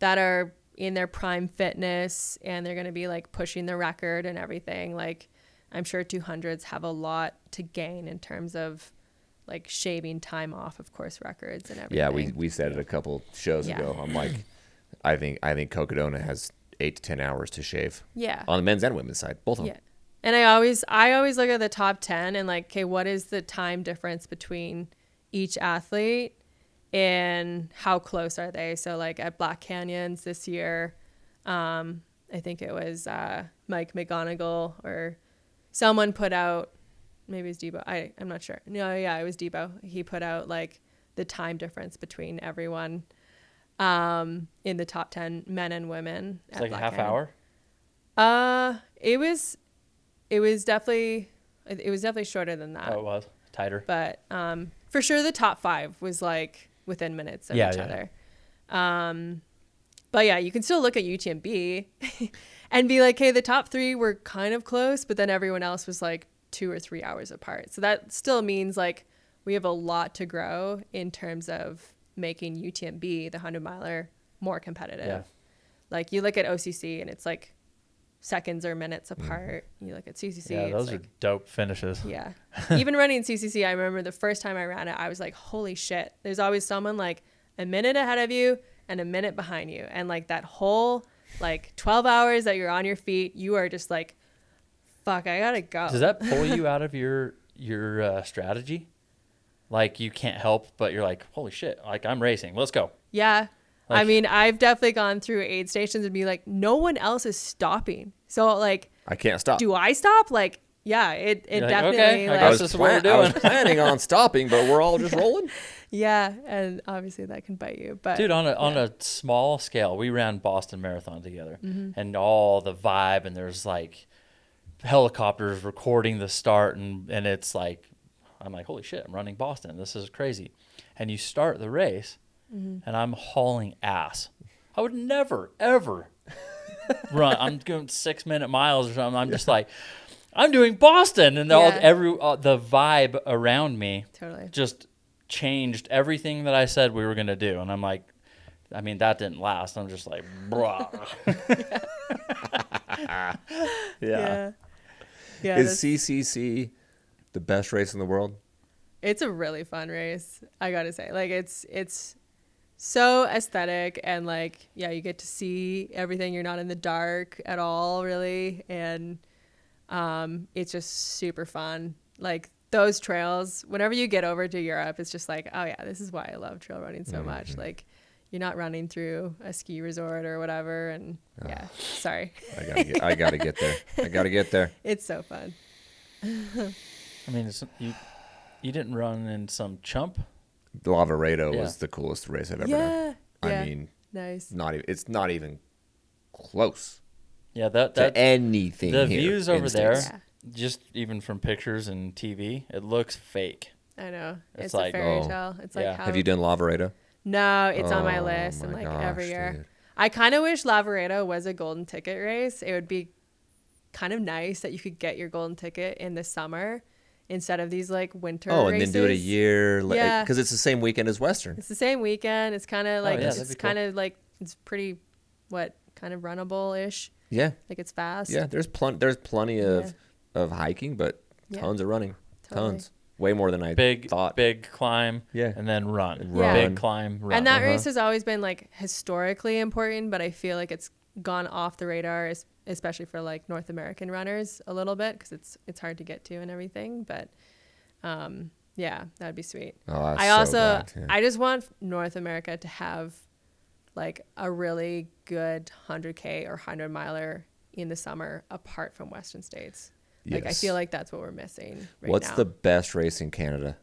that are in their prime fitness and they're going to be like pushing the record and everything. Like I'm sure 200s have a lot to gain in terms of like shaving time off of course records and everything. Yeah, we said it a couple shows ago. I'm like, I think Cocodona has 8 to 10 hours to shave. Yeah. On the men's and women's side, both of them. Yeah. And I always look at the top 10 and like, okay, what is the time difference between each athlete and how close are they? So like at Black Canyons this year, I think it was Mike McGonigal or someone put out, maybe it's Debo. I'm not sure. No, yeah, it was Debo. He put out like the time difference between everyone in the top 10 men and women. It's like Black a half Canyon. hour. It was definitely shorter than that. Oh, it was tighter. But for sure the top 5 was like within minutes of each other. But yeah, you can still look at UTMB and be like, hey, the top 3 were kind of close, but then everyone else was like 2 or 3 hours apart. So that still means like we have a lot to grow in terms of making UTMB, the 100-miler, more competitive. Yeah. Like you look at OCC and it's like seconds or minutes apart. You look at CCC. Yeah, those are dope finishes. Yeah. Even running CCC, I remember the first time I ran it, I was like, holy shit. There's always someone like a minute ahead of you and a minute behind you. And like that whole like 12 hours that you're on your feet, you are just like, fuck, I gotta go. Does that pull you out of your strategy? Like you can't help, but you're like, holy shit, like I'm racing. Let's go. Yeah. Like, I mean, I've definitely gone through aid stations and be like, no one else is stopping. So like, I can't stop. Do I stop? Like, yeah, it definitely. Okay, like, I guess that's what we're doing. I was planning on stopping, but we're all just rolling. Yeah, and obviously that can bite you. But dude, on a small scale, we ran Boston Marathon together, and all the vibe, and there's like helicopters recording the start, and it's like, I'm like, holy shit, I'm running Boston. This is crazy. And you start the race, and I'm hauling ass. I would never ever run. I'm doing 6-minute miles or something. I'm just like, I'm doing Boston, and the vibe around me just changed everything that I said we were gonna do. And I'm like, I mean, that didn't last. I'm just like, bruh. Yeah. Is CCC the best race in the world? It's a really fun race, I gotta say. Like it's so aesthetic, and like, yeah, you get to see everything. You're not in the dark at all, really, and it's just super fun. Like those trails, whenever you get over to Europe, it's just like, oh yeah, this is why I love trail running so much. Like you're not running through a ski resort or whatever, and yeah, sorry. I gotta get there. I gotta get there. It's so fun. I mean, you didn't run in some chump. Lavaredo was the coolest race I've ever done. I mean, nice. It's not even close. Yeah, that to anything. The here views over there, yeah. just even from pictures and TV, it looks fake. I know. It's like, a fairy tale. It's like how... Have you done Lavaredo? No, it's on my list, and like every year. Dude. I kind of wish Lavaredo was a golden ticket race. It would be kind of nice that you could get your golden ticket in the summer instead of these like winter races. And then do it a year. Yeah. Because it's the same weekend as Western. It's the same weekend. It's kind of like, it's kind of like, it's pretty, kind of runnable-ish. Yeah. Like it's fast. Yeah, there's plenty of hiking, but tons of running. Totally. Tons. Way more than I thought. Big climb, and then run. Yeah. Big climb, run. And that race has always been like historically important, but I feel like it's gone off the radar, especially for like North American runners a little bit, because it's hard to get to and everything. But that'd be sweet. I just want North America to have like a really good 100K or 100-miler in the summer apart from Western States. Like, I feel like that's what we're missing right now. What's the best race in Canada?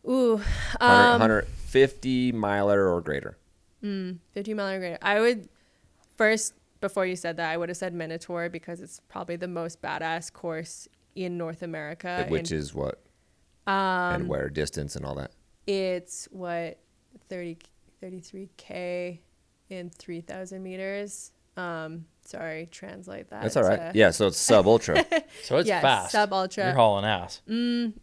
Ooh. 150 miler or greater. 50 miler or greater. I would, first, before you said that, I would have said Minotaur, because it's probably the most badass course in North America. Which is what? And where distance and all that. It's what 33K in 3,000 meters. Sorry, translate that. That's all right. Yeah, so it's sub ultra. So it's fast. Sub ultra. You're hauling ass.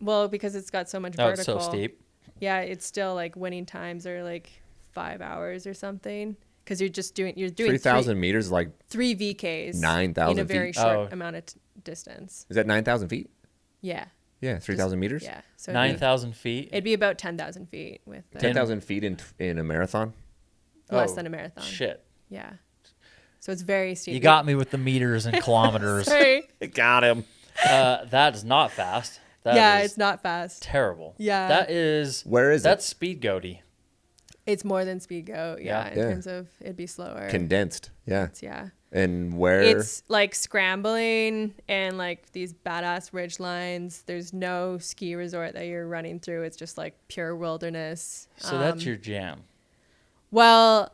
Well, because it's got so much Oh, vertical. it's so steep. Yeah, it's still like winning times are like 5 hours or something. Because you're doing 3,000 meters is like 3 VKs 9,000 in a very feet. short amount of distance. Is that 9,000 feet? Yeah. Yeah, 3,000 meters. Yeah. So 9,000 feet. It'd be about 10,000 feet with 10,000 feet in a marathon. less than a marathon. Shit. Yeah. So it's very steep. You got me with the meters and kilometers. Sorry. Got him. That is not fast. That is it's not fast. terrible. Yeah. That is. Where is that's speed goaty. It's more than speed goat. Yeah. In Yeah. terms of it'd be slower. Condensed. Yeah. Yeah. And where? It's like scrambling and like these badass ridge lines. There's no ski resort that you're running through. It's just like pure wilderness. So that's your jam. Well,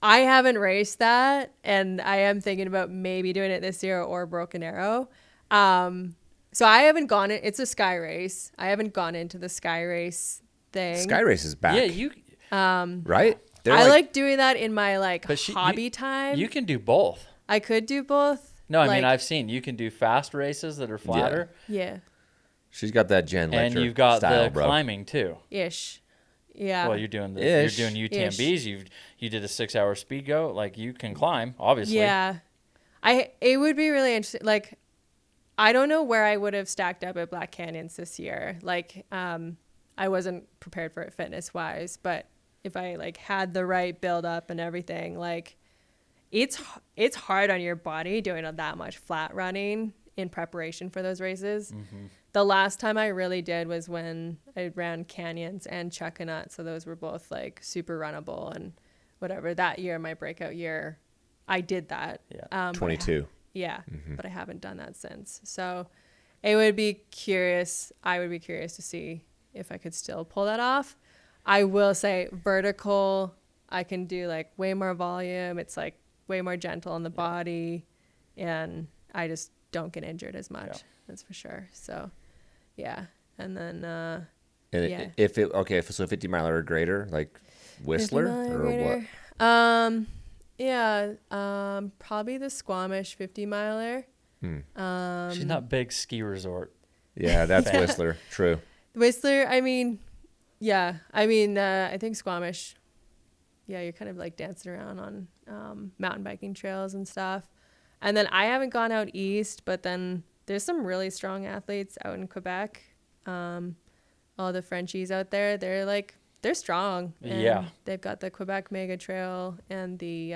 I haven't raced that, and I am thinking about maybe doing it this year or Broken Arrow. So I haven't gone in. It's a sky race. I haven't gone into the sky race thing. Sky Race is back. Yeah, you. Right? They're I like doing that in my like But hobby time. You can do both. I could do both. No, I mean Like, I've seen you can do fast races that are flatter, yeah, She's got that Jen and Lecter you've got style, the bro. climbing too. ish. Yeah. Well, you're doing Ish. UTMBs. You did a 6-hour speed go. Like you can climb, obviously. Yeah. It would be really interesting. Like, I don't know where I would have stacked up at Black Canyons this year. Like, I wasn't prepared for it fitness wise, but if I like had the right build up and everything, like it's hard on your body doing that much flat running in preparation for those races. Mm-hmm. The last time I really did was when I ran Canyons and Chuckanut. So those were both like super runnable and whatever. That year, my breakout year, I did that. Yeah. 22. But I haven't done that since. So it would be curious. I would be curious to see if I could still pull that off. I will say vertical, I can do like way more volume. It's like way more gentle on the body, and I just don't get injured as much. Yeah. That's for sure. So, yeah. And then, And yeah. if it okay, so 50 miler or greater, like Whistler 50 mile or greater. what? Probably the Squamish 50 miler. She's not big ski resort. Yeah, that's Whistler. True. Whistler, I mean, yeah. I mean, I think Squamish, yeah, you're kind of like dancing around on mountain biking trails and stuff. And then I haven't gone out east, but then there's some really strong athletes out in Quebec. All the Frenchies out there, they're strong. And Yeah. they've got the Quebec Mega Trail and the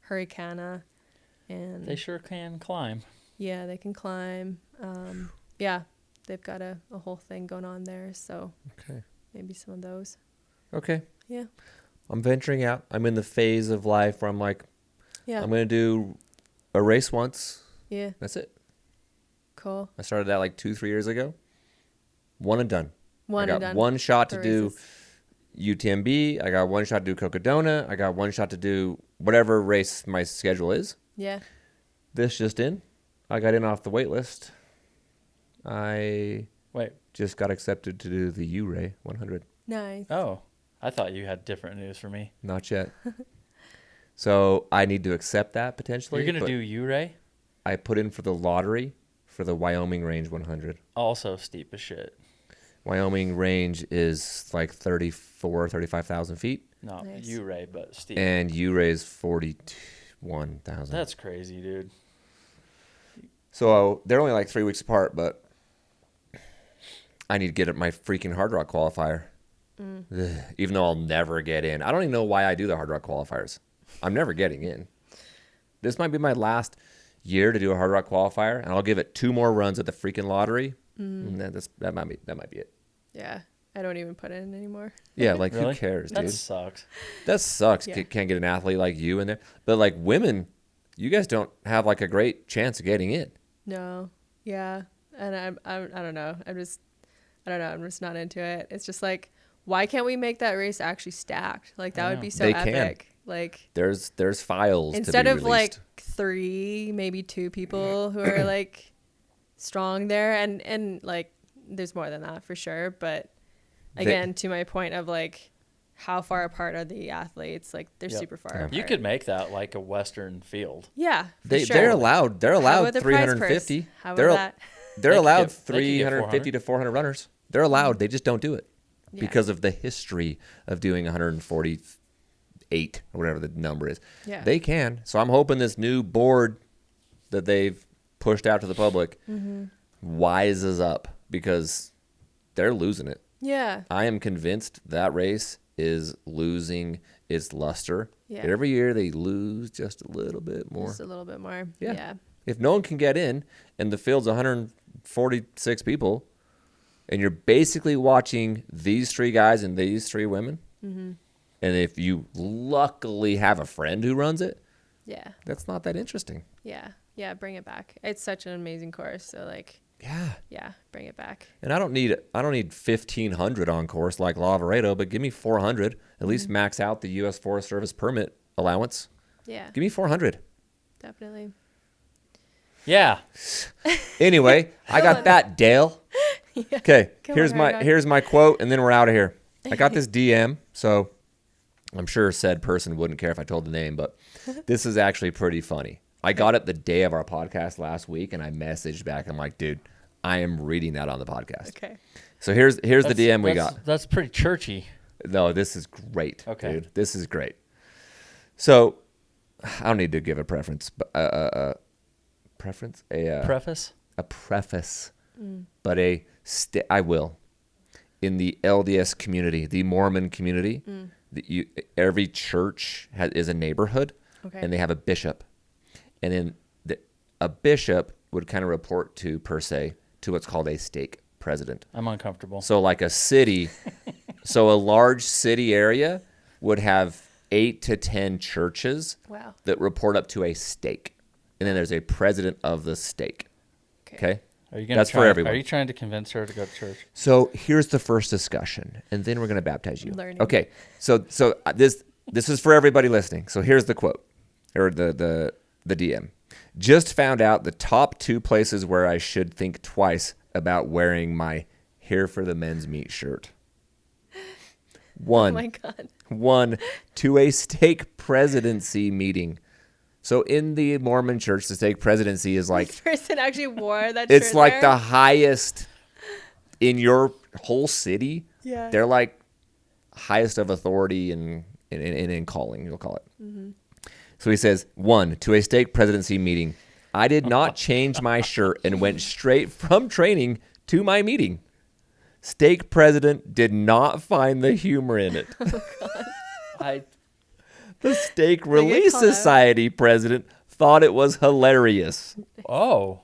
Hurricana. And They sure can climb. yeah, they can climb. Yeah, they've got a whole thing going on there. So Okay. maybe some of those. Okay. Yeah. I'm venturing out. I'm in the phase of life where I'm like, Yeah. I'm going to do a race once. Yeah. That's it. Cool. I started that like 2-3 years ago. One and done. One I got and done. one shot to for do races. UTMB. I got one shot to do Cocodona. I got one shot to do whatever race my schedule is. Yeah. This just in. I got in off the wait list. I Wait. just got accepted to do the U-Ray 100. Nice. Oh, I thought you had different news for me. Not yet. So I need to accept that potentially. You're gonna but do U-Ray? I put in for the lottery for the Wyoming Range 100. Also steep as shit. Wyoming Range is like 35,000 feet. Not Nice. U-Ray, but steep. And U-Ray is 41,000. That's crazy, dude. So they're only like 3 weeks apart, but I need to get at my freaking Hard Rock qualifier. Ugh, even though I'll never get in. I don't even know why I do the Hard Rock qualifiers. I'm never getting in. This might be my last year to do a Hard Rock qualifier, and I'll give it 2 more runs at the freaking lottery. And that might be it. Yeah. I don't even put it in anymore. Yeah, like Really? who cares, That dude? sucks. That sucks. Yeah. Can't get an athlete like you in there. But like women, you guys don't have like a great chance of getting in. No. Yeah. And I don't know. I don't know. I'm just not into it. It's just like, why can't we make that race actually stacked? Like that I would know. be so They can. epic. Like There's files instead to be of released. like 3, maybe 2 people who are like strong there and like there's more than that for sure. But again, to my point of like, how far apart are the athletes? Like they're Yep. super far Yeah. apart. You could make that like a Western field. Yeah, for They're sure. allowed. They're How allowed about the prize purse? 350. How They're about that? they're They could allowed get- they could get 350 to 400 runners. They're allowed. They just don't do it Yeah. because of the history of doing 148 or whatever the number is. Yeah. They can. So I'm hoping this new board that they've pushed out to the public wises up because they're losing it. Yeah. I am convinced that race is losing its luster. Yeah. Every year they lose just a little bit more. Just a little bit more. Yeah. Yeah. If no one can get in and the field's 146 people and you're basically watching these 3 guys and these 3 women, and if you luckily have a friend who runs it, Yeah. that's not that interesting. Yeah. Yeah. Bring it back. It's such an amazing course. So like, Yeah. yeah, bring it back. And I don't need 1,500 on course like Lavaredo, but give me 400. At least max out the U.S. Forest Service permit allowance. Yeah. Give me 400. Definitely. Yeah. Anyway, I got that, Dale. Okay, Come here's on, my Hard here's my quote, and then we're out of here. I got this DM, so I'm sure said person wouldn't care if I told the name, but this is actually pretty funny. I got it the day of our podcast last week, and I messaged back. I'm like, dude, I am reading that on the podcast. Okay. So here's the DM we That's- got. That's pretty churchy. No, this is great, Okay. dude. This is great. So I don't need to give a preference, but preference Preface? a preface, but I will. In the LDS community, the Mormon community, every church is a neighborhood, Okay. and they have a bishop, and then a bishop would kind of report to per se to what's called a stake president. I'm uncomfortable. So like a city, so a large city area would have 8 to 10 churches Wow. that report up to a stake, and then there's a president of the stake. Okay. Are you gonna That's try, for everyone. Are you trying to convince her to go to church? So here's the first discussion, and then we're going to baptize you. Learning. Okay. So this is for everybody listening. So here's the quote, or the DM. Just found out the top 2 places where I should think twice about wearing my Here for the Men's Meet shirt. Oh my God. 1, to a stake presidency meeting. So in the Mormon church, the stake presidency is like, This person actually wore that it's shirt like there? the highest in your whole city. Yeah. They're like highest of authority in calling, you'll call it. So he says, 1, to a stake presidency meeting. I did not change my shirt and went straight from training to my meeting. Stake president did not find the humor in it. The Stake Relief called out. Society president thought it was hilarious. Oh.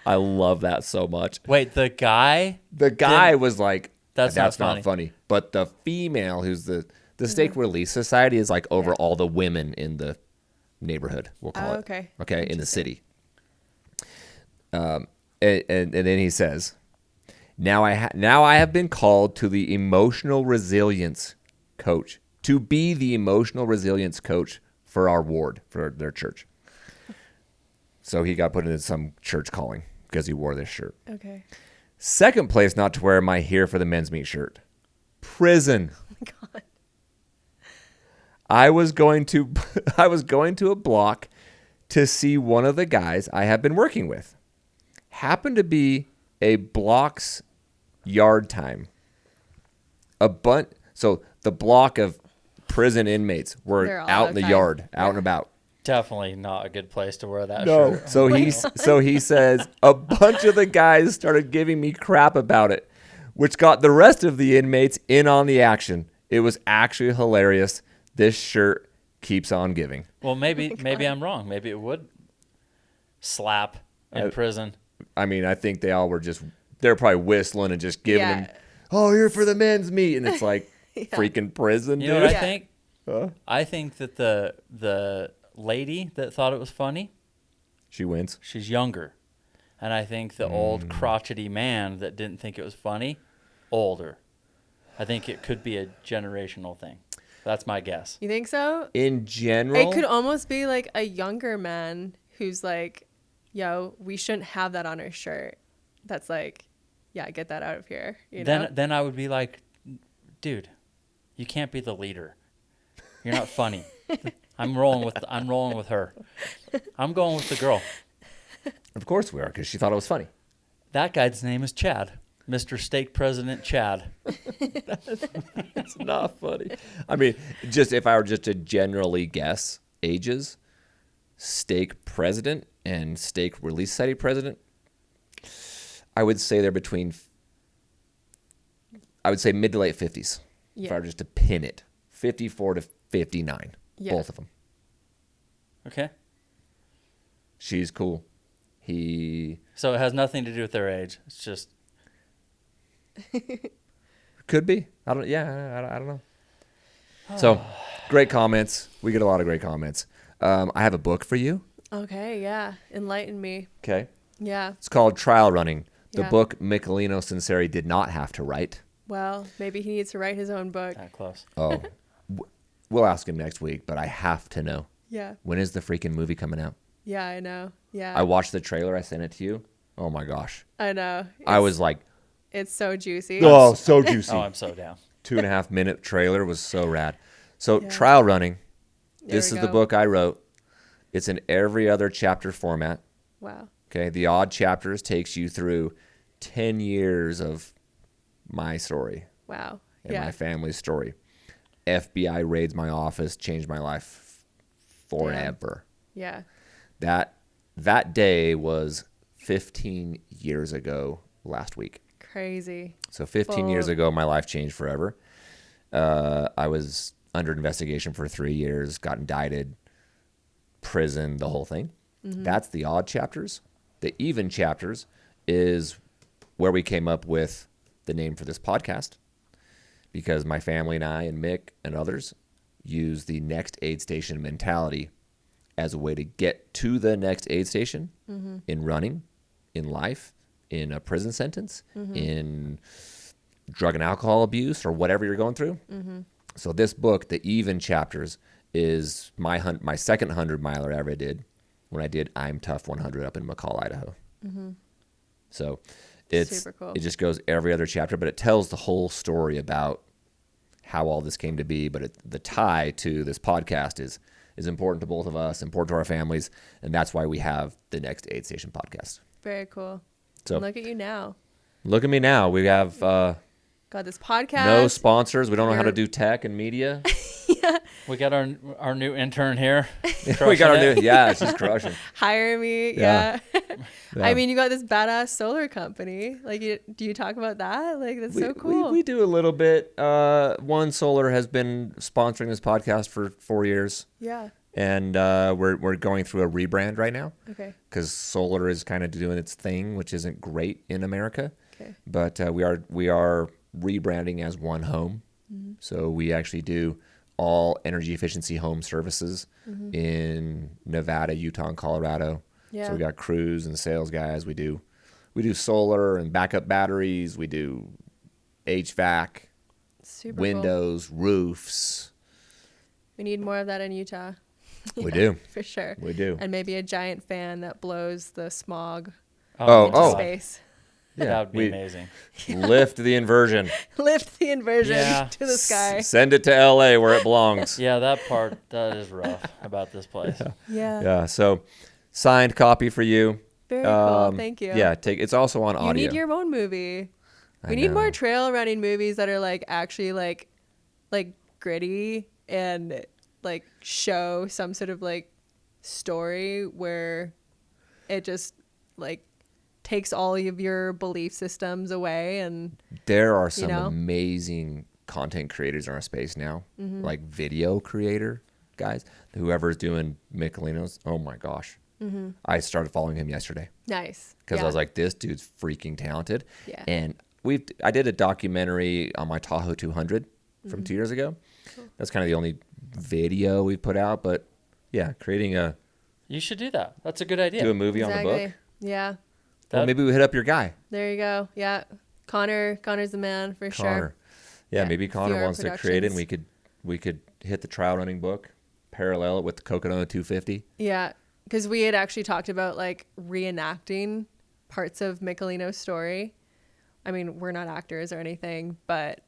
I love that so much. Wait, the guy? The guy was like, That's that's not not funny. But the female who's the Stake Relief Society is like over all the women in the neighborhood, we'll call it. Okay. Okay, in the city. And then he says, now I have been called to the emotional resilience coach, to be the emotional resilience coach for our ward, for their church. So he got put into some church calling because he wore this shirt. Okay. Second place not to wear my Here for the Men's Meet shirt. Prison. Oh my God. I was going to a block to see one of the guys I have been working with. Happened to be a block's yard time. So the block of prison inmates were They're all out in the outside. yard, out and about. Definitely not a good place to wear that No. shirt. So he says a bunch of the guys started giving me crap about it, which got the rest of the inmates in on the action. It was actually hilarious. This shirt keeps on giving. Well, maybe I'm wrong. Maybe it would slap in prison. I mean, I think they all were they're probably whistling and just giving Yeah. them, oh, here for the men's meet. And it's like freaking prison, You dude. know what I Yeah. think? Huh? I think that the lady that thought it was funny, She wins. she's younger. And I think the old crotchety man that didn't think it was funny, older. I think it could be a generational thing. That's my guess. You think so? In general, It could almost be like a younger man who's like, yo, we shouldn't have that on our shirt. That's like yeah, get that out of here. You know? Then I would be like, dude, you can't be the leader. You're not funny. I'm rolling with her. I'm going with the girl. Of course we are, because she thought it was funny. That guy's name is Chad. Mr. Stake President Chad. It's not funny. I mean, just if I were just to generally guess ages, stake president and stake release society president, I would say they're between, I would say mid to late 50s. If I were just to pin it, 54 to 59, both of them. Okay. She's cool. So it has nothing to do with their age. It's just. Could be. I don't know. So, great comments. We get a lot of great comments. I have a book for you. Okay, yeah. Enlighten me. Okay. Yeah. It's called Trailrunning. The Yeah. book Michelino Sinceri did not have to write. Well, maybe he needs to write his own book. That close. Oh, we'll ask him next week, but I have to know. Yeah. When is the freaking movie coming out? Yeah, I know. Yeah. I watched the trailer. I sent it to you. Oh my gosh. I know. I was like, It's so juicy. oh, so juicy. Oh, I'm so down. 2.5 minute trailer was so rad. So Yeah. Trailrunning. There This we is the go. book I wrote. It's in every other chapter format. Wow. Okay. The odd chapters takes you through 10 years of my story Wow. and Yeah. my family's story. FBI raids my office, changed my life forever. Yeah. That day was 15 years ago last week. Crazy. So 15 years ago, my life changed forever. I was under investigation for 3 years, got indicted, prison, the whole thing. That's the odd chapters. The even chapters is where we came up with the name for this podcast, because my family and I and Mick and others use the next aid station mentality as a way to get to the next aid station in running, in life, in a prison sentence, in drug and alcohol abuse, or whatever you're going through. So this book, the even chapters, is my second 100-miler I ever did, when I did I'm Tough 100 up in McCall, Idaho. So Super cool. it just goes every other chapter, but it tells the whole story about how all this came to be. But the tie to this podcast is important to both of us, important to our families, and that's why we have the Next Aid Station podcast. Very cool. So And look at you now. look at me now. We have Got this podcast. no sponsors. We don't know how to You're- do tech and media. We got our new intern here. We got our Crushing it. yeah, she's crushing. Hire me. Yeah. Yeah. Yeah. I mean, you got this badass solar company. Like, do you talk about that? Like, that's so cool. We do a little bit. One Solar has been sponsoring this podcast for 4 years, Yeah. and we're going through a rebrand right now Okay. because solar is kind of doing its thing, which isn't great in America. Okay. But we are rebranding as One Home. So we actually do all energy efficiency home services in Nevada, Utah, and Colorado. Yeah. So we got crews and sales guys. We do solar and backup batteries. We do HVAC, Super windows, roofs. Cool. We need more of that in Utah. We do. For sure. We do. And maybe a giant fan that blows the smog Oh, into oh. space. That would be we amazing. lift the inversion. Lift the inversion Yeah. to the sky. Send it to LA where it belongs. Yeah, that is rough about this place. Yeah. Yeah. So signed copy for you. Very cool. Thank you. Yeah. It's also on You audio. need your own movie. I We need more know. trail running movies that are like actually like gritty and like show some sort of like story where it just like takes all of your belief systems away and There are some know? amazing content creators in our space now, like video creator guys. Whoever's doing Michelinos, oh my gosh. I started following him yesterday nice. because Yeah. I was like, this dude's freaking talented. Yeah. And I did a documentary on my Tahoe 200 from 2 years ago. That's kind of the only video we put out, but yeah, creating You should do that. That's a good idea. do a movie on the book. Yeah. Well, maybe we hit up your guy, There you go. Yeah. Connor's the man for Connor. sure. Yeah, Yeah, maybe Connor VR wants to create it, and Productions. we could hit the trail running book, parallel it with the Coconut 250. Yeah, because we had actually talked about like reenacting parts of Michelino's story, I mean, we're not actors or anything, but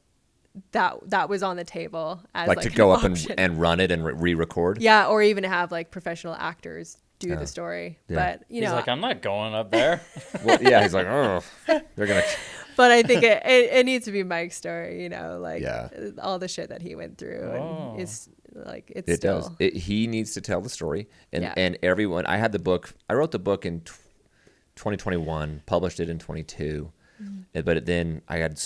that was on the table as Like like to go an up option. and run it and re-record. Yeah, or even have like professional actors do the story. Yeah. But you He's know, like, I'm not going up there. Well, yeah, he's like, oh, they're gonna. but I think it needs to be Mike's story. You know, like Yeah. all the shit that he went through, Oh. and it's like it's It still does. He needs to tell the story, and Yeah. and everyone. I had the book. I wrote the book in 2021, published it in 22, but then I had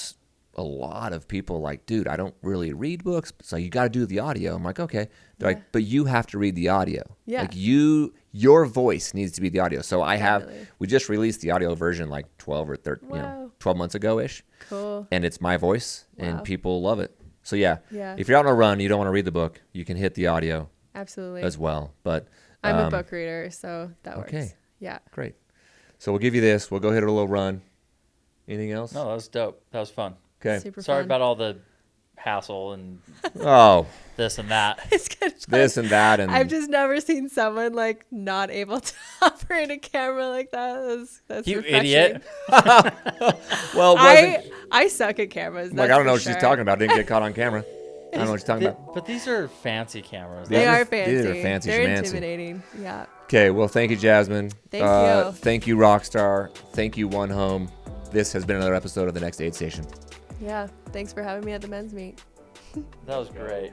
a lot of people like, dude, I don't really read books, so you got to do the audio. I'm like, okay. They're like, but you have to read the audio. Yeah. Like your voice needs to be the audio. So Definitely. we just released the audio version like 12 or 13, Wow. 12 months ago ish, cool. and it's my voice, and Wow. people love it. So yeah, Yeah. if you're out on a run, you don't want to read the book, you can hit the audio Absolutely. as well. But I'm a book reader, so that works. okay. Yeah. Great. So we'll give you this. We'll go hit a little run. Anything else? No, that was dope. That was fun. Okay. Super Sorry fun. about all the hassle and Oh, this and that. It's good. this and that, and I've just never seen someone like not able to operate a camera like that. That's You refreshing. idiot. well, it wasn't. I suck at cameras. I'm like, that's I don't know for what she's sure. talking about. Didn't get caught on camera. I don't know what she's talking about. But these are fancy cameras. They These are are- fancy. these are fancy They're schmancy. intimidating. Yeah. Okay. Well, thank you, Jasmine. Thank you. Thank you, Rockstar. Thank you, One Home. This has been another episode of The Next Aid Station. Yeah. Thanks for having me at the men's meet. That was great.